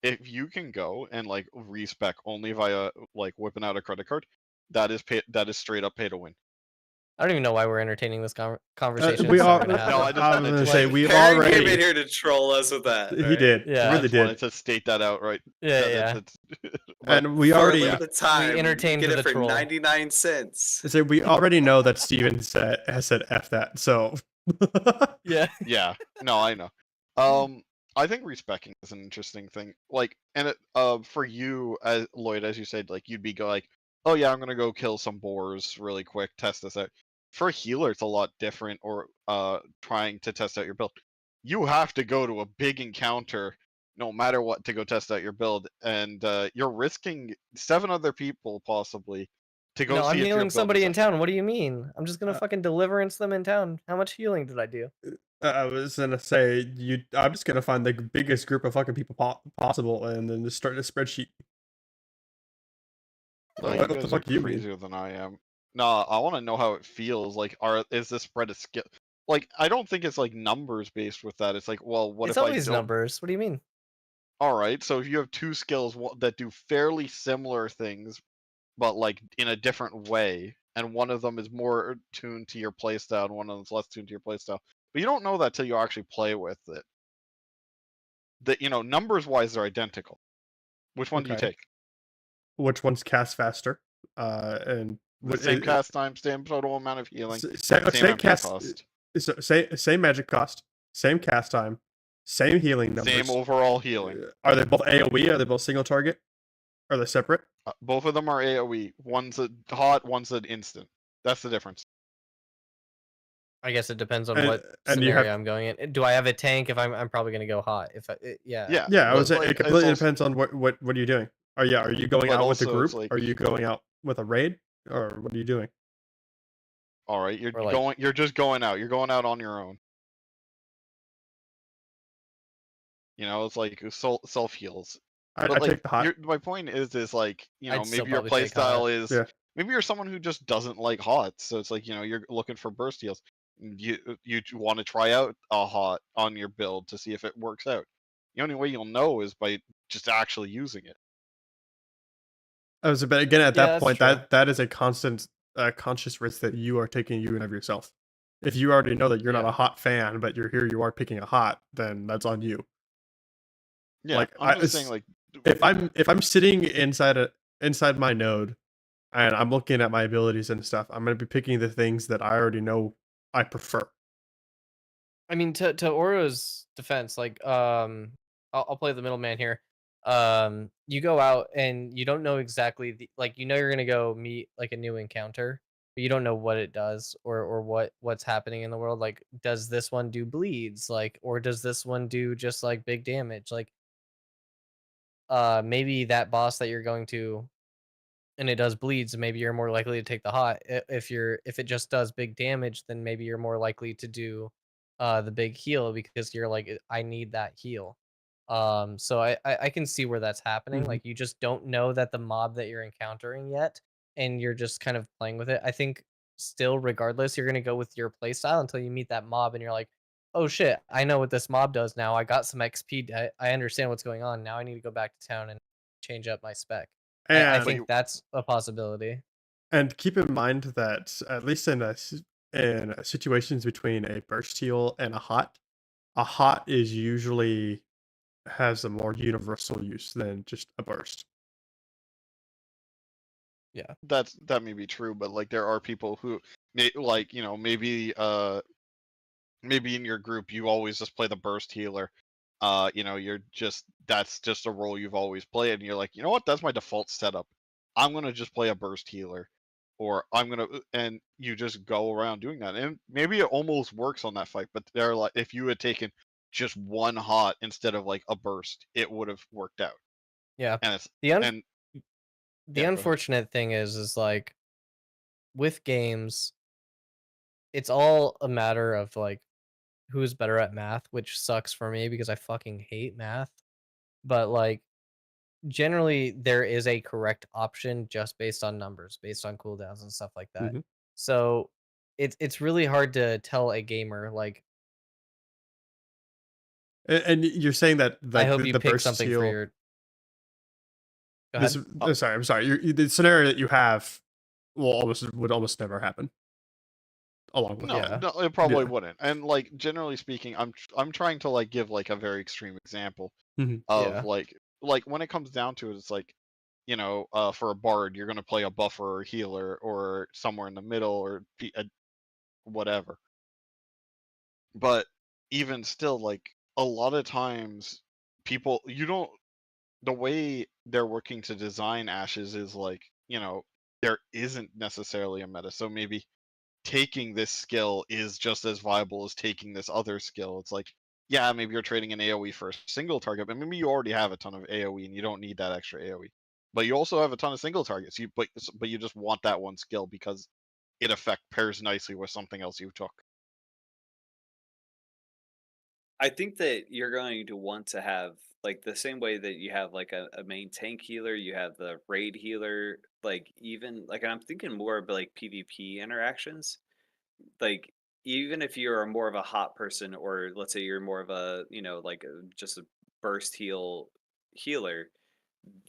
S3: if you can go and like respec only via like whipping out a credit card, that is straight up pay to win.
S4: I don't even know why we're entertaining this conversation.
S2: We
S4: It's
S2: are.
S4: never gonna happen.
S3: No, I just
S2: I was
S3: wanted
S2: gonna
S3: to
S2: say
S3: like-
S2: we've
S1: Perrin came in
S2: already.
S1: here to troll us with that.
S2: He
S1: right?
S2: did.
S4: Yeah.
S2: He
S3: I
S2: really
S3: just
S2: did.
S3: wanted to state that out right.
S4: Yeah.
S3: But
S2: And we
S1: For
S2: already.
S1: the time,
S4: entertained
S1: you get
S4: the
S1: it for
S4: troll.
S1: 99 cents.
S2: So we already know that Steven has said F that. So.
S4: Yeah.
S3: yeah, no, I know. I think respecking is an interesting thing. Like, and it, for you, as Lloyd, as you said, like you'd be like, oh yeah, I'm gonna go kill some boars really quick, test this out. For a healer, it's a lot different. Or trying to test out your build, you have to go to a big encounter, no matter what, to go test out your build, and you're risking 7 other people possibly to go
S4: No,
S3: see
S4: I'm
S3: if your
S4: healing
S3: build
S4: somebody
S3: is
S4: in town. What do you mean? I'm just gonna
S2: Uh,
S4: fucking deliverance them in town. How much healing did I do?
S2: I was gonna say you. I'm just gonna find the biggest group of fucking people possible, and then just start a spreadsheet.
S3: No, you
S2: What the
S3: guys are
S2: fuck do you mean?
S3: crazier than I am. Nah, I want to know how it feels. Like, is this spread a skill? Like, I don't think it's like numbers based with that. It's like, well, what
S4: It's
S3: if I
S4: always
S3: don't?
S4: numbers. What do you mean?
S3: All right, so if you have two skills that do fairly similar things, but like in a different way, and one of them is more tuned to your playstyle, and one of them is less tuned to your playstyle, but you don't know that till you actually play with it. That numbers wise, they're identical. Which one do you
S2: Okay,
S3: take?
S2: which one's cast faster? And
S3: The
S2: what?
S3: same cast time, same total amount of healing,
S2: Same,
S3: same
S2: same
S3: MP
S2: cast,
S3: cost,
S2: same magic cost, same cast time, same healing
S3: same
S2: numbers.
S3: overall healing.
S2: Are they both AOE? Are they both single target? Are they separate?
S3: Both of them are AoE. One's a hot, one's an instant. That's the difference.
S4: I guess it depends on
S2: And
S4: what
S2: and you have
S4: scenario I'm going in. Do I have a tank? If I'm probably gonna go hot. Yeah.
S3: Yeah,
S2: yeah. I
S3: but
S2: was saying
S3: like
S2: it
S3: it's
S2: completely
S3: also,
S2: depends on what are you doing? Are you going
S3: but
S2: out with a
S3: also it's
S2: group?
S3: like,
S2: Are you going out with a raid? Or what are you doing?
S3: all right, you're
S4: Or like,
S3: going, you're just going out. You're going out on your own. It's like self heals. But
S2: I
S3: like,
S2: take the hot.
S3: my point is like,
S4: I'd still
S3: maybe your
S4: probably
S3: play
S4: take hot.
S3: style is,
S2: Yeah.
S3: maybe you're someone who just doesn't like hots, so it's like, you're looking for burst heals. You want to try out a hot on your build to see if it works out. The only way you'll know is by just actually using it.
S2: But again, at
S4: Yeah,
S2: that
S4: that's
S2: point,
S4: true.
S2: that is a constant, conscious risk that you are taking you and of yourself. If you already know that you're not a
S4: Yeah.
S2: hot fan, but you're here, you are picking a hot, then that's on you.
S3: Yeah,
S2: Like
S3: I'm just saying, like,
S2: if I'm sitting inside my node and I'm looking at my abilities and stuff, I'm gonna be picking the things that I already know I prefer.
S4: I mean, to Oro's defense, like, I'll play the middleman here. You go out and you don't know exactly like you're gonna go meet like a new encounter, but you don't know what it does or what's happening in the world. Like, does this one do bleeds? Like, or does this one do just like big damage? Like, maybe that boss that you're going to and it does bleeds, maybe you're more likely to take the hot. If it just does big damage, then maybe you're more likely to do the big heal because you're like, I need that heal. So I can see where that's happening.
S2: Mhm.
S4: Like you just don't know that the mob that you're encountering yet, and you're just kind of playing with it. I think still, regardless, you're gonna go with your playstyle until you meet that mob, and you're like, oh shit, I know what this mob does now. I got some XP. I understand what's going on. Now I need to go back to town and change up my spec. I
S3: but
S2: And
S4: think that's a possibility.
S2: keep in mind that at least in situations between a burst heal and a hot is usually has a more universal use than just a burst.
S4: Yeah.
S3: that may be true, but like there are people who like, maybe in your group you always just play the burst healer. You're just, that's just a role you've always played, and you're like, you know what, that's my default setup. I'm gonna just play a burst healer, or and you just go around doing that, and maybe it almost works on that fight. But they're like, if you had taken just one hot instead of like a burst, it would have worked out.
S4: Yeah.
S3: And it's
S4: The un
S3: and
S4: the
S3: yeah, go ahead.
S4: unfortunate thing is like with games, it's all a matter of like who's better at math, which sucks for me because I fucking hate math. But like generally there is a correct option just based on numbers, based on cooldowns and stuff like that.
S2: Mhm.
S4: So it's really hard to tell a gamer like
S2: And you're saying that
S4: I
S2: like
S4: hope you
S2: the
S4: pick
S2: burst
S4: something for
S2: heal.
S4: your go
S2: This
S4: ahead.
S2: sorry, I'm sorry. The scenario that you have would almost never happen along with
S3: No,
S2: that.
S4: Yeah.
S3: no, it probably
S2: Yeah.
S3: wouldn't. And like generally speaking, I'm trying to like give like a very extreme example
S2: Mhm.
S3: of
S4: Yeah.
S3: like when it comes down to it, it's like, for a bard, you're gonna play a buffer or healer or somewhere in the middle or whatever. But even still, like a lot of times, people, you don't, the way they're working to design ashes is like, there isn't necessarily a meta. So maybe taking this skill is just as viable as taking this other skill. It's like, yeah, maybe you're trading an AoE for a single target, but maybe you already have a ton of AoE and you don't need that extra AoE. But you also have a ton of single targets. But you just want that one skill because it pairs nicely with something else you took.
S1: I think that you're going to want to have like the same way that you have like a main tank healer, you have the raid healer, like even like I'm thinking more of like PvP interactions. Like even if you're more of a hot person, or let's say you're more of a, like just a burst healer,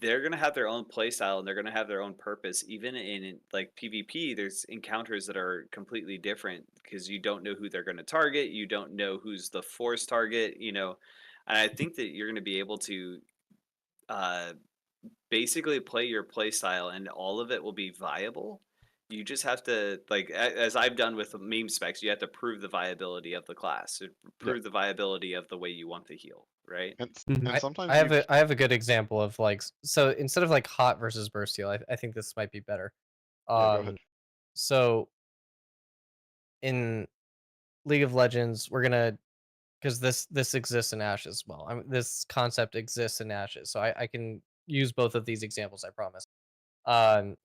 S1: they're gonna have their own play style and they're gonna have their own purpose. Even in like PvP, there's encounters that are completely different because you don't know who they're gonna target, you don't know who's the force target, And I think that you're gonna be able to uh, basically play your play style, and all of it will be viable. You just have to like as I've done with meme specs, you have to prove the viability of the class,
S3: Yeah,
S1: prove the viability of the way you want to heal, right?
S3: and
S4: I
S3: sometimes
S4: I
S3: you
S4: have a good example of like so instead of like hot versus burst heal, I think this might be better.
S3: yeah, go ahead.
S4: Um, so in League of Legends, we're gonna because this exists in Ashes as well. This concept exists in Ashes, so I can use both of these examples. I promise.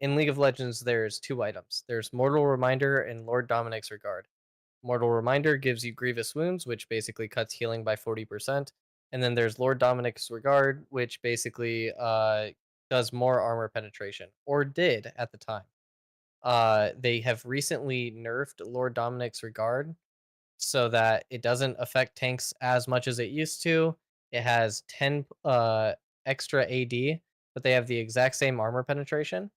S4: In League of Legends, there's two items. There's Mortal Reminder and Lord Dominik's Regard. Mortal Reminder gives you grievous wounds, which basically cuts healing by 40%. And then there's Lord Dominik's Regard, which basically does more armor penetration, or did at the time. They have recently nerfed Lord Dominik's Regard so that it doesn't affect tanks as much as it used to. It has 10 extra AD, but they have the exact same armor penetration.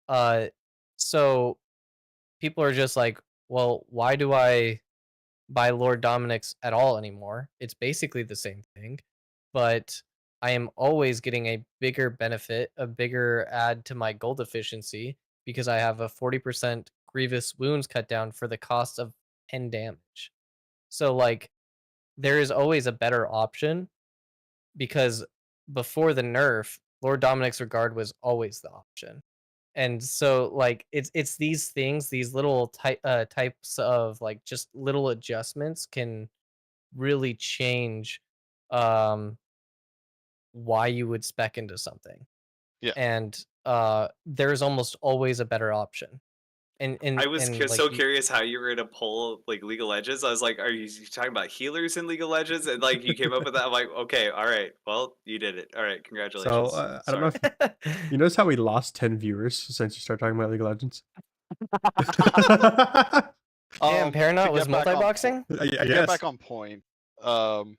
S4: Uh, so people are just like, well, why do I buy Lord Dominik's at all anymore? It's basically the same thing, but I am always getting a bigger benefit, a bigger add to my gold efficiency because I have a 40% grievous wounds cut down for the cost of 10 damage. So like there is always a better option because before the nerf, Lord Dominik's Regard was always the option. And so like it's these things, these little types of like just little adjustments can really change um why you would spec into something.
S3: Yeah,
S4: And there's almost always a better option. And and
S1: I was
S4: and like
S1: so
S4: you
S1: curious how you were gonna pull like League of Legends. I was like, "Are you talking about healers in League of Legends?" And like you came up with that. I'm like, "Okay, all right. Well, you did it. All right,
S2: So
S1: congratulations."
S2: I don't know
S1: Sorry.
S2: if you notice how we lost 10 viewers since you started talking about League of Legends.
S4: Damn,
S3: to
S4: Paranoid was
S3: get back on point,
S4: multi-boxing?
S2: I guess.
S3: um,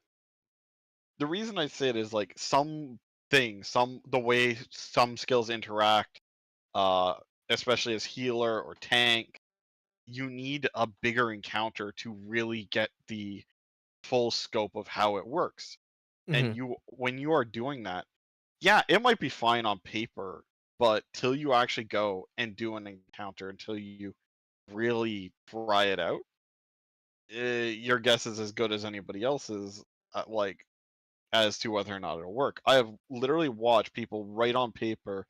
S3: the reason I say it is like some things, the way some skills interact, uh, especially as healer or tank, you need a bigger encounter to really get the full scope of how it works. And
S4: Mhm.
S3: when you are doing that, yeah, it might be fine on paper, but till you actually go and do an encounter, until you really try it out, your guess is as good as anybody else's, like as to whether or not it'll work. I have literally watched people write on paper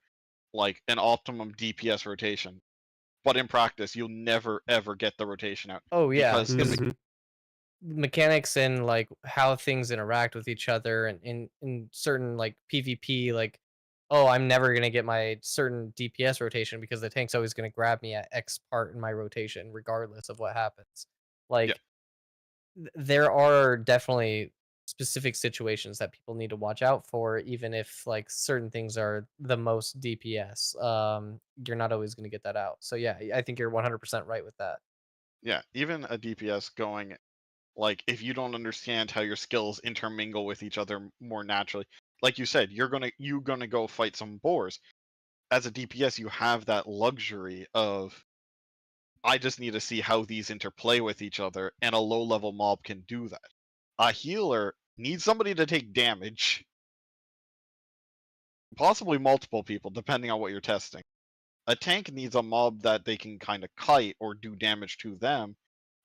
S3: like an optimum DPS rotation, but in practice, you'll never ever get the rotation out
S4: Oh yeah,
S3: because
S4: because
S2: Mhm.
S4: mechanics and like how things interact with each other and in certain like PvP like oh I'm never gonna get my certain DPS rotation because the tank's always gonna grab me at X part in my rotation regardless of what happens.
S3: yeah,
S4: Like there are definitely specific situations that people need to watch out for even if like certain things are the most DPS. You're not always gonna get that out. So yeah, I think you're 100% right with that.
S3: yeah, even a DPS going, like, if you don't understand how your skills intermingle with each other more naturally, like you said, you're gonna go fight some boars. As a DPS, you have that luxury of, I just need to see how these interplay with each other, and a low level mob can do that. A healer needs somebody to take damage, possibly multiple people, depending on what you're testing. A tank needs a mob that they can kind of kite or do damage to them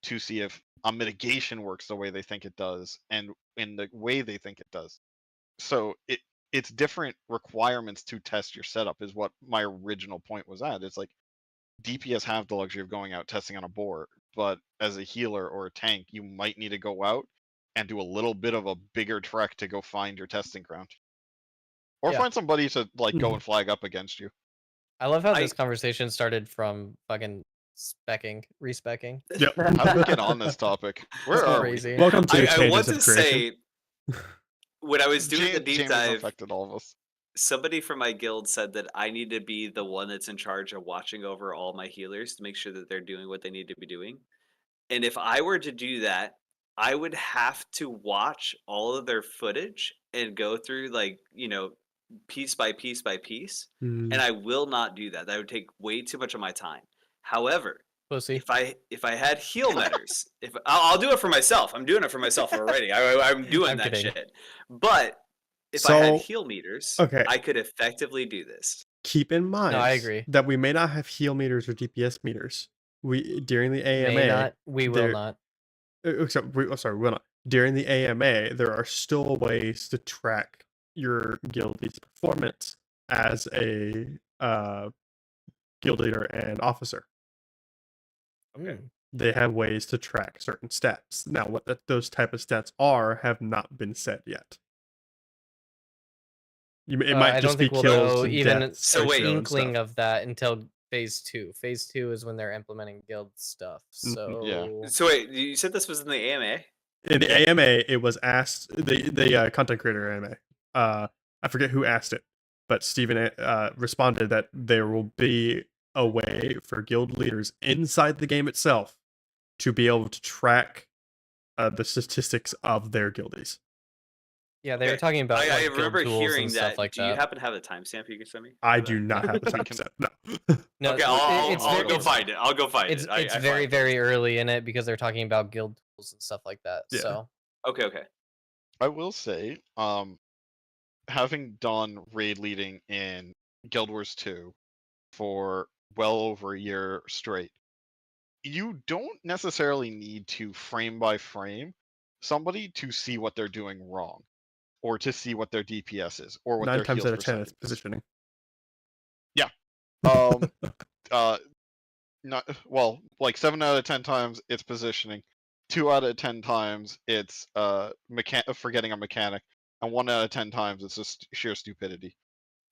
S3: to see if a mitigation works the way they think it does and in the way they think it does. So it's different requirements to test your setup is what my original point was at. It's like DPS have the luxury of going out testing on a board, but as a healer or a tank, you might need to go out and do a little bit of a bigger trek to go find your testing ground. Or
S4: Yeah.
S3: find somebody to like go
S2: Mhm.
S3: and flag up against you.
S4: I love how this
S1: I
S4: conversation started from fucking respecking.
S2: Yep.
S3: How do we get on this topic? Where
S4: It's
S3: are
S4: crazy.
S2: Welcome to
S1: I
S2: Changes
S1: want
S2: of
S1: to
S2: Creation.
S1: say, when I was doing the
S3: we?
S1: deep
S3: James has
S1: dive,
S3: infected all of us.
S1: somebody from my guild said that I need to be the one that's in charge of watching over all my healers to make sure that they're doing what they need to be doing. And if I were to do that, I would have to watch all of their footage and go through, like, piece by piece by piece.
S2: Mm.
S1: And I will not do that. That would take way too much of my time. However,
S4: Pussy.
S1: if I had heal metters, if I'll do it for myself. I'm doing it for myself already. I'm doing
S4: I'm
S1: that
S4: kidding.
S1: shit. But if I had
S2: So,
S1: heal meters,
S2: okay.
S1: I could effectively do this.
S2: Keep in mind
S4: I agree.
S2: that we may not have heal meters or DPS meters. We during the AMA,
S4: May not. We will
S2: there-
S4: not.
S2: Sorry, we will not. During the AMA, there are still ways to track your guildie's performance as a guild leader and officer.
S1: Okay.
S2: They have ways to track certain stats. Now, what those type of stats are have not been set yet. It might
S4: I
S2: just
S4: don't
S2: be
S4: think we'll
S2: kills
S4: know
S2: and
S4: even
S2: deaths
S1: So
S2: ratio
S1: wait.
S2: and
S4: inkling
S2: stuff.
S4: of that until phase 2. Phase 2 is when they're implementing guild stuff. So
S1: So wait, you said this was in the AMA?
S2: In the AMA, it was asked the content creator AMA. I forget who asked it, but Steven responded that there will be a way for guild leaders inside the game itself to be able to track the statistics of their guildies.
S4: yeah, they were
S1: Okay.
S4: talking about
S1: I
S4: like guild
S1: remember
S4: tools
S1: hearing
S4: and
S1: that.
S4: stuff like
S1: Do you
S4: that.
S1: happen to have a timestamp you can send me?
S2: I
S1: for
S2: do
S1: that?
S2: not have the
S3: We
S2: time
S3: can-
S2: set. No.
S4: No,
S1: Okay,
S4: it's
S1: I'll
S4: very,
S1: go find it. I'll go find
S4: it's
S1: it.
S4: it's
S1: I
S4: very
S1: find
S4: very early in it because they're talking about guild tools and stuff like that.
S2: Yeah.
S4: So
S1: Okay, okay.
S3: I will say, having done raid leading in Guild Wars 2 for well over a year straight, you don't necessarily need to frame by frame somebody to see what they're doing wrong, or to see what their DPS is, or what
S2: 9
S3: their
S2: times
S3: heals
S2: out of 10 it's
S3: percentage is.
S2: positioning.
S3: Um, not well, like 7 out of 10 times it's positioning, 2 out of 10 times it's forgetting a mechanic, and 1 out of 10 times it's just sheer stupidity.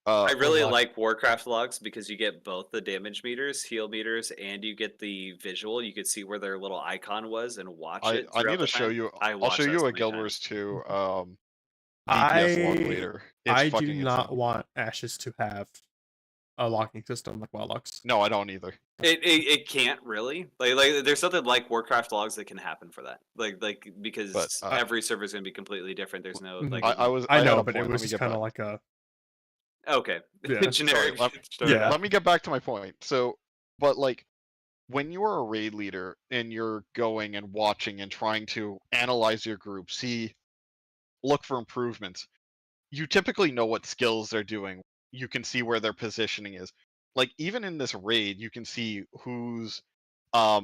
S1: I really
S4: luck.
S1: like Warcraft logs because you get both the damage meters, heal meters, and you get the visual. You could see where their little icon was and watch it.
S3: I need
S1: throughout the
S3: to show
S1: time.
S3: you. I'll
S1: watched
S3: show
S1: that
S3: you
S1: so
S3: a
S1: many
S3: Guild
S1: times.
S3: Wars 2 DPS log later. It's
S2: I do
S3: fucking
S2: not
S3: insane.
S2: want Ashes to have a locking system like WoW locks.
S3: No, I don't either.
S1: It can't really like there's something like Warcraft logs that can happen for that like because every server is going to be completely different. There's no like
S3: I
S2: I
S3: had
S2: know,
S3: a
S2: but
S3: point.
S2: it
S3: Let
S2: was
S3: me
S2: just
S3: get
S2: kind of
S3: back.
S2: like a
S1: okay
S2: Yeah.
S1: generic.
S2: Yeah.
S3: Let me get back to my point. So, but like when you are a raid leader and you're going and watching and trying to analyze your group, look for improvements, you typically know what skills they're doing. You can see where their positioning is. Like even in this raid, you can see who's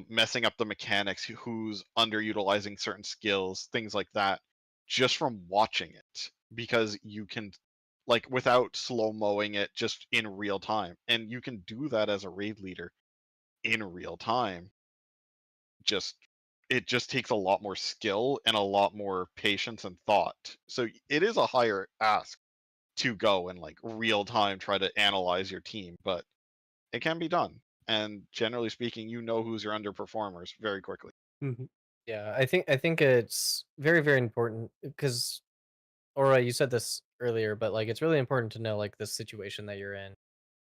S3: messing up the mechanics, who's underutilizing certain skills, things like that, just from watching it. Because you can, like, without slow mowing it, just in real time, and you can do that as a raid leader in real time. It just takes a lot more skill and a lot more patience and thought. So it is a higher ask to go and like real time try to analyze your team, but it can be done. And generally speaking, you know who's your underperformers very quickly.
S2: Mhm.
S4: yeah, I think it's very very important because, Aura, you said this earlier, but like it's really important to know like the situation that you're in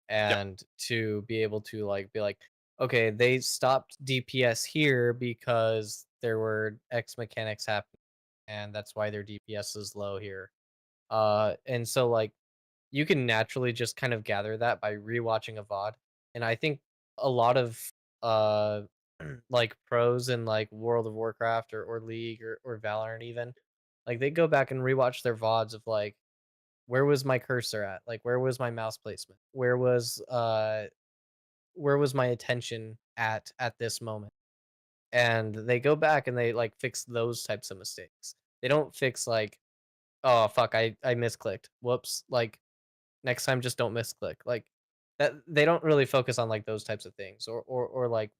S4: and to be able to like be like, okay, they stopped DPS here because there were X mechanics happening, and that's why their DPS is low here. And so like you can naturally just kind of gather that by rewatching a VOD. And I think a lot of uh like pros in like World of Warcraft or League or Valorant even, like they go back and rewatch their VODs of like, where was my cursor at? Like where was my mouse placement? Where was my attention at this moment? And they go back and they like fix those types of mistakes. They don't fix like, oh fuck, I misclicked. Whoops. Like next time just don't misclick. Like that they don't really focus on like those types of things or like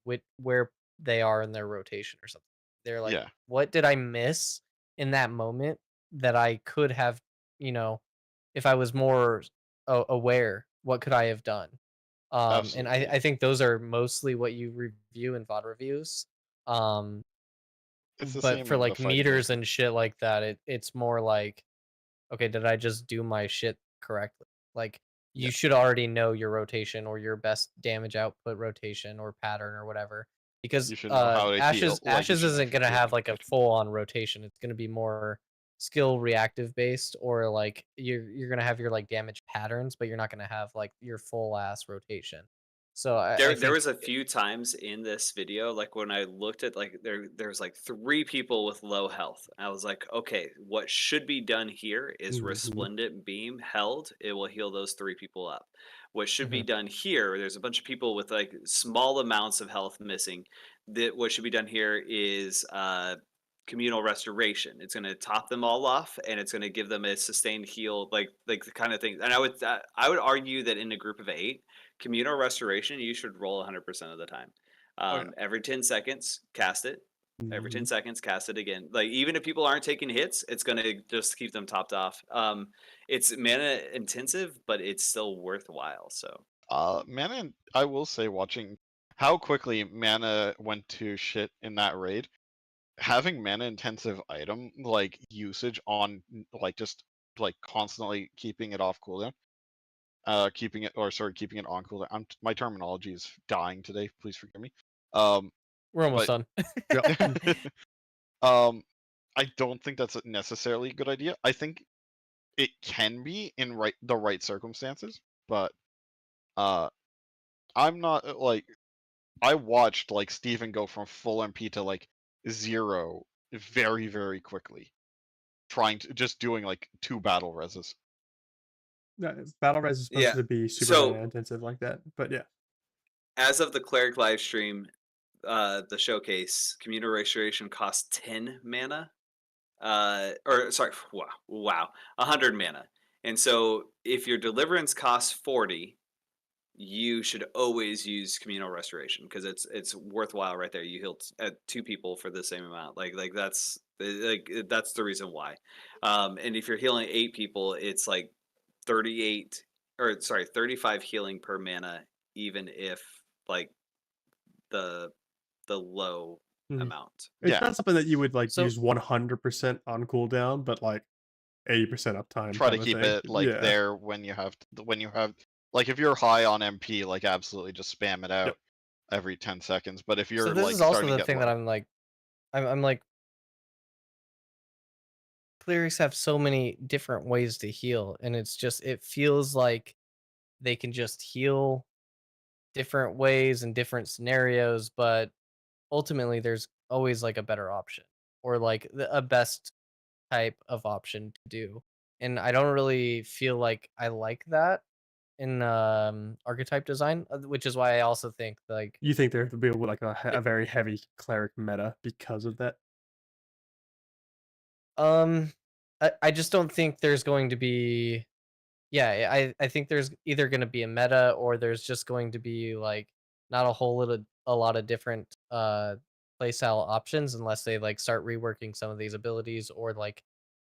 S4: where they are in their rotation or something. They're like,
S3: Yeah.
S4: what did I miss in that moment that I could have, you know, if I was more aware, what could I have done? And
S3: Absolutely.
S4: I think those are mostly what you review in VOD reviews. Um,
S3: It's the
S4: but
S3: same
S4: for
S3: in the
S4: like
S3: fighting game.
S4: meters and shit like that, it's more like, okay, did I just do my shit correctly? Like,
S3: Yeah.
S4: you should already know your rotation or your best damage output rotation or pattern or whatever. Because
S3: You should know how to heal. Like, you
S4: Ashes
S3: should know
S4: isn't
S3: if you're
S4: gonna have
S3: taking
S4: like a
S3: damage.
S4: full on rotation. It's gonna be more skill reactive based, or like you're gonna have your like damage patterns, but you're not gonna have like your full ass rotation. So I
S1: There
S4: think
S1: was a few times in this video, like when I looked at like there's like 3 people with low health. I was like, okay, what should be done here is
S2: Mhm.
S1: resplendent beam held. It will heal those 3 people up. What should be
S4: Mhm.
S1: done here, there's a bunch of people with like small amounts of health missing. That what should be done here is communal restoration. It's going to top them all off, and it's going to give them a sustained heal, like the kind of thing. And I would argue that in a group of 8, communal restoration, you should roll 100% of the time.
S3: Oh yeah.
S1: Every 10 seconds, cast it. Every 10
S2: Mhm.
S1: seconds, cast it again. Like, even if people aren't taking hits, it's going to just keep them topped off. It's mana intensive, but it's still worthwhile. So,
S3: Mana. I will say, watching how quickly mana went to shit in that raid, having mana intensive item like usage on like just like constantly keeping it off cooldown, keeping it on cooldown. My terminology is dying today. Please forgive me. Um,
S4: we're almost
S3: but
S4: done.
S2: Yep.
S3: um, I don't think that's necessarily a good idea. I think it can be in the right circumstances, but uh, I'm not like I watched like Steven go from full MP to like 0 very, very quickly, trying to just doing like 2 battle reses.
S2: Battle res is supposed
S1: yeah.
S2: to be super mana
S1: So,
S2: intensive like that, but yeah.
S1: as of the Cleric live stream, the showcase, communal restoration costs 10 mana. Or sorry, wow, 100 mana. And so if your deliverance costs 40, you should always use communal restoration because it's worthwhile right there. You heal 2 people for the same amount. That's the reason why. And if you're healing 8 people, it's like 38 or sorry, 35 healing per mana, even if like the the low
S2: Mhm.
S1: amount.
S2: It's
S3: Yeah,
S2: not something that you would like
S4: So
S2: use 100% on cooldown, but like 80% uptime
S3: try to
S2: type of
S3: keep
S2: thing.
S3: it like
S2: Yeah.
S3: there when you have like if you're high on MP, like absolutely just spam it
S2: Yep.
S3: out every 10 seconds. But if
S4: so
S3: you're
S4: this
S3: like
S4: is also
S3: starting to
S4: the
S3: get
S4: thing that
S3: low,
S4: I'm like, I'm like, clerics have so many different ways to heal, and it's just it feels like they can just heal different ways in different scenarios, but ultimately there's always like a better option or like a best type of option to do. And I don't really feel like I like that in archetype design, which is why I also think like
S2: You think there would be like a
S4: it,
S2: very heavy cleric meta because of that?
S4: um I just don't think there's going to be, yeah, I think there's either going to be a meta or there's just going to be like not a lot of different playstyle options unless they like start reworking some of these abilities or like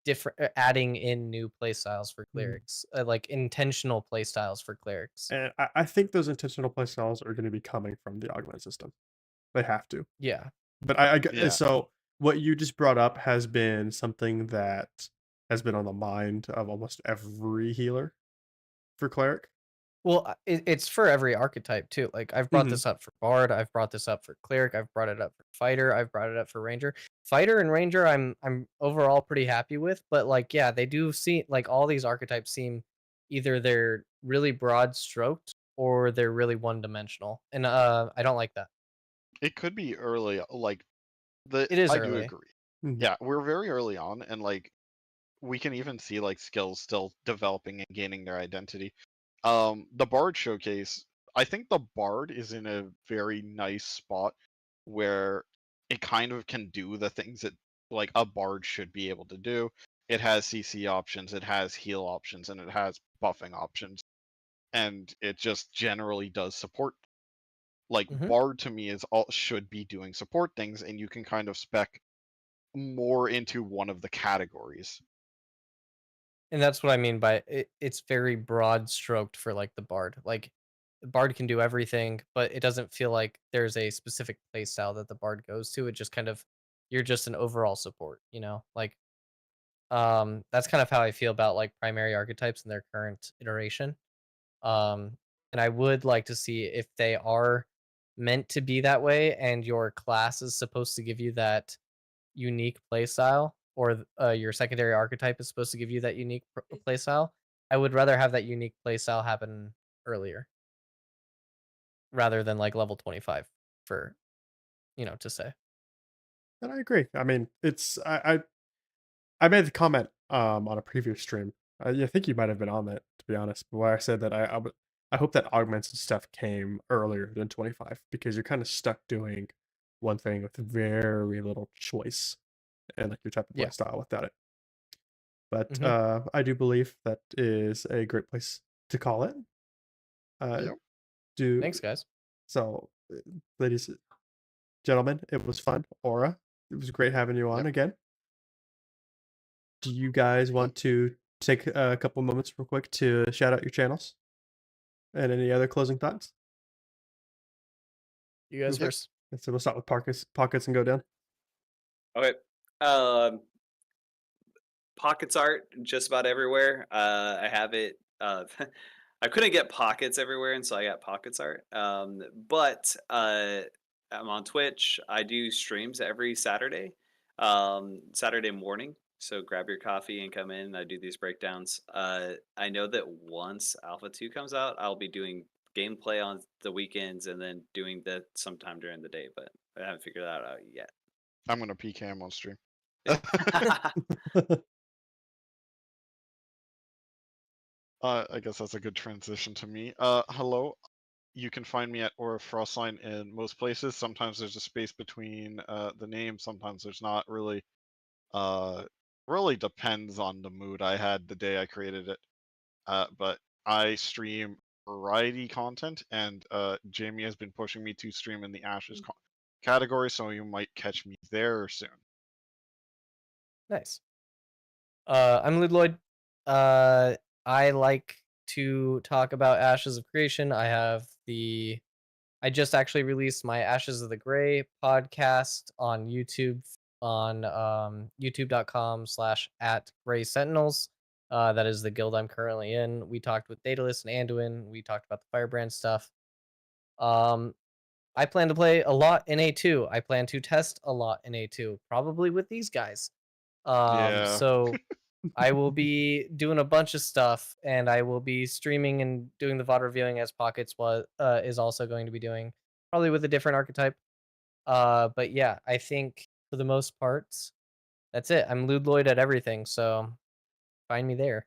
S4: different adding in new playstyles for
S2: Mhm.
S4: clerics, like intentional playstyles for clerics.
S2: And I think those intentional playstyles are going to be coming from the augment system. They have to.
S4: Yeah.
S2: But
S3: yeah,
S2: so what you just brought up has been something that has been on the mind of almost every healer for cleric.
S4: Well, it's for every archetype too. Like I've brought
S2: Mhm.
S4: this up for bard, I've brought this up for cleric, I've brought it up for fighter, I've brought it up for ranger. Fighter and ranger, I'm overall pretty happy with, but like yeah, they do seem like all these archetypes seem either they're really broad stroked or they're really one dimensional, and I don't like that.
S3: it could be early. Like the
S4: It is
S3: I do
S4: early.
S3: agree.
S2: Mhm.
S3: Yeah, we're very early on, and like we can even see like skills still developing and gaining their identity. The Bard showcase, I think the Bard is in a very nice spot where it kind of can do the things that like a Bard should be able to do. It has CC options, it has heal options, and it has buffing options, and it just generally does support. Like
S4: Hmm.
S3: Bard to me is all should be doing support things, and you can kind of spec more into one of the categories.
S4: And that's what I mean by it's very broad stroked for like the bard. Like Bard can do everything, but it doesn't feel like there's a specific play style that the Bard goes to. It just kind of you're just an overall support, Like that's kind of how I feel about like primary archetypes in their current iteration. Um and I would like to see if they are meant to be that way and your class is supposed to give you that unique play style or your secondary archetype is supposed to give you that unique play style. I would rather have that unique play style happen earlier rather than like level 25 for, to say.
S2: And I agree. I mean, I made the comment on a previous stream. I think you might have been on that, to be honest, where I said that I hope that augmented stuff came earlier than 25 because you're kind of stuck doing one thing with very little choice and like your type of play
S4: Yeah.
S2: style without it. But
S4: Mhm.
S2: I do believe that is a great place to call it.
S3: Yep.
S2: Do
S4: Thanks, guys.
S2: so, ladies, gentlemen. It was fun. Aura, it was great having you on
S3: Yep.
S2: again. Do you guys want to take a couple moments real quick to shout out your channels and any other closing thoughts?
S4: You guys
S3: Yep.
S4: first.
S2: And so we'll start with pockets and go down.
S1: Okay. Um, Pockets art just about everywhere. I have it. I couldn't get pockets everywhere, and so I got pockets art. But I'm on Twitch. I do streams every Saturday, Saturday morning. So grab your coffee and come in. I do these breakdowns. I know that once Alpha 2 comes out, I'll be doing gameplay on the weekends and then doing that sometime during the day, but I haven't figured that out yet.
S3: I'm gonna PK him on stream. I guess that's a good transition to me. Hello. You can find me at Aura Frostline in most places. Sometimes there's a space between the names. Sometimes there's not. Really, really depends on the mood I had the day I created it. But I stream variety content, and Jamie has been pushing me to stream in the Ashes category, so you might catch me there soon.
S4: Nice. I'm Ludloyd. I like to talk about Ashes of Creation. I just actually released my Ashes of the Grey podcast on YouTube on youtube.com/@Grey Sentinels. That is the guild I'm currently in. We talked with Daedalus and Anduin. We talked about the Firebrand stuff. Um, I plan to play a lot in A2. I plan to test a lot in A2, probably with these guys.
S3: Yeah.
S4: So I will be doing a bunch of stuff, and I will be streaming and doing the VOD reviewing as Pockets is also going to be doing, probably with a different archetype. But yeah, I think for the most part, that's it. I'm Ludloyd at everything, so find me there.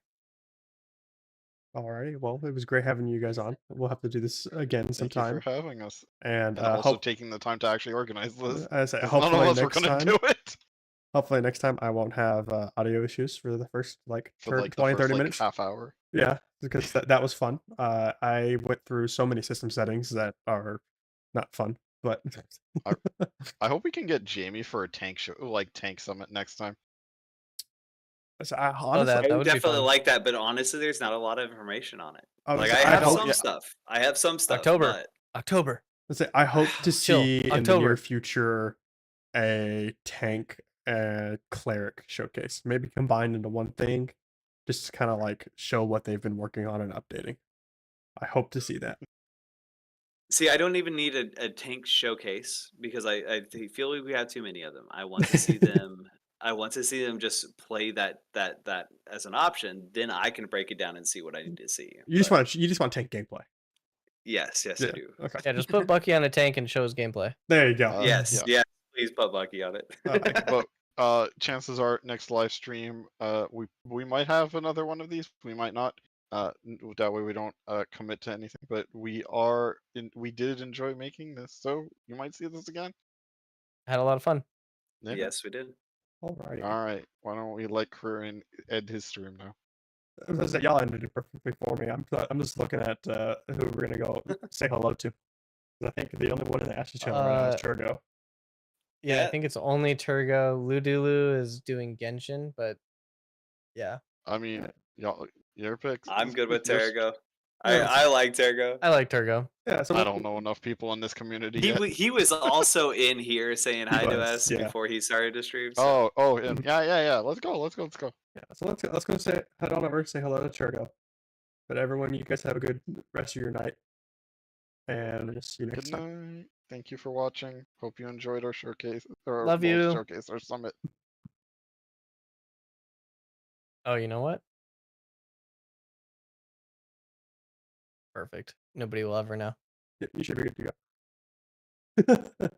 S2: Alrighty, well, it was great having you guys on. We'll have to do this again
S3: Thank you for
S2: sometime.
S3: having us,
S2: And
S3: and also taking the time to actually organize this,
S2: I say
S3: because none of us were gonna do it
S2: hopefully next time I won't have audio issues for the first like
S3: for like the
S2: 20,
S3: first
S2: 30
S3: like
S2: minutes.
S3: half hour.
S2: Yeah, because that was fun. I went through so many system settings that are not fun, but
S3: I hope we can get Jamie for a tank show, like tank summit next time.
S2: so I,
S4: Oh,
S2: honestly,
S1: I
S4: that
S1: would
S4: would be
S1: definitely
S4: fun.
S1: like that, but honestly, there's not a lot of information on it.
S2: I
S1: Like
S2: was-
S1: I
S2: I
S1: have
S2: hope-
S1: some
S3: yeah.
S1: stuff. I have some stuff,
S4: October.
S1: but
S4: October.
S2: let's say I hope to
S4: Chill.
S2: see in the
S4: October.
S2: near future a tank and cleric showcase, maybe combined into one thing, just to kind of like show what they've been working on and updating. I hope to see that.
S1: see, I don't even need a tank showcase because I feel like we have too many of them. I want to see them. I want to see them just play that as an option. Then I can break it down and see what I need to see.
S2: You just
S1: But
S2: want tank gameplay.
S1: yes, I
S2: Yeah.
S1: do.
S2: Okay.
S4: Yeah, just put Bucky on a tank and show his gameplay.
S2: There you go.
S1: Yes,
S3: Yeah.
S1: yes. Please put Bucky on it.
S3: But chances are next live stream, we might have another one of these. We might not. That way we don't commit to anything. But we did enjoy making this, so you might see this again.
S4: Had a lot of fun.
S3: Yeah.
S1: Yes, we did.
S2: Alrighty.
S3: All right. Why don't we let Corinne end his stream now?
S2: I was gonna say, y'all ended it perfectly for me. I'm just looking at who we're gonna go say hello to. I think the only one in the Ashes channel right now is Turgo.
S4: Yeah, I
S1: Yeah.
S4: think it's only Turgo. Ludulu is doing Genshin, but yeah.
S3: I mean, y'all, your picks.
S1: I'm good with Terrago. I like Tergo.
S4: I like Turgo.
S2: Yeah, so
S3: I don't know enough people in this community yet.
S1: He was also in here saying
S2: He
S1: hi to
S2: was,
S1: us
S2: yeah.
S1: before he started to stream. So.
S3: Yeah. Let's go.
S2: Yeah, so let's go say head on over, say hello to Turgo. But everyone, you guys have a good rest of your night, and just see you next
S3: Good
S2: time.
S3: night. Thank you for watching. Hope you enjoyed our showcase,
S4: Love you.
S3: showcase, our summit.
S4: Oh, you know what? Perfect. Nobody will ever know.
S2: Yeah, you should be good to go.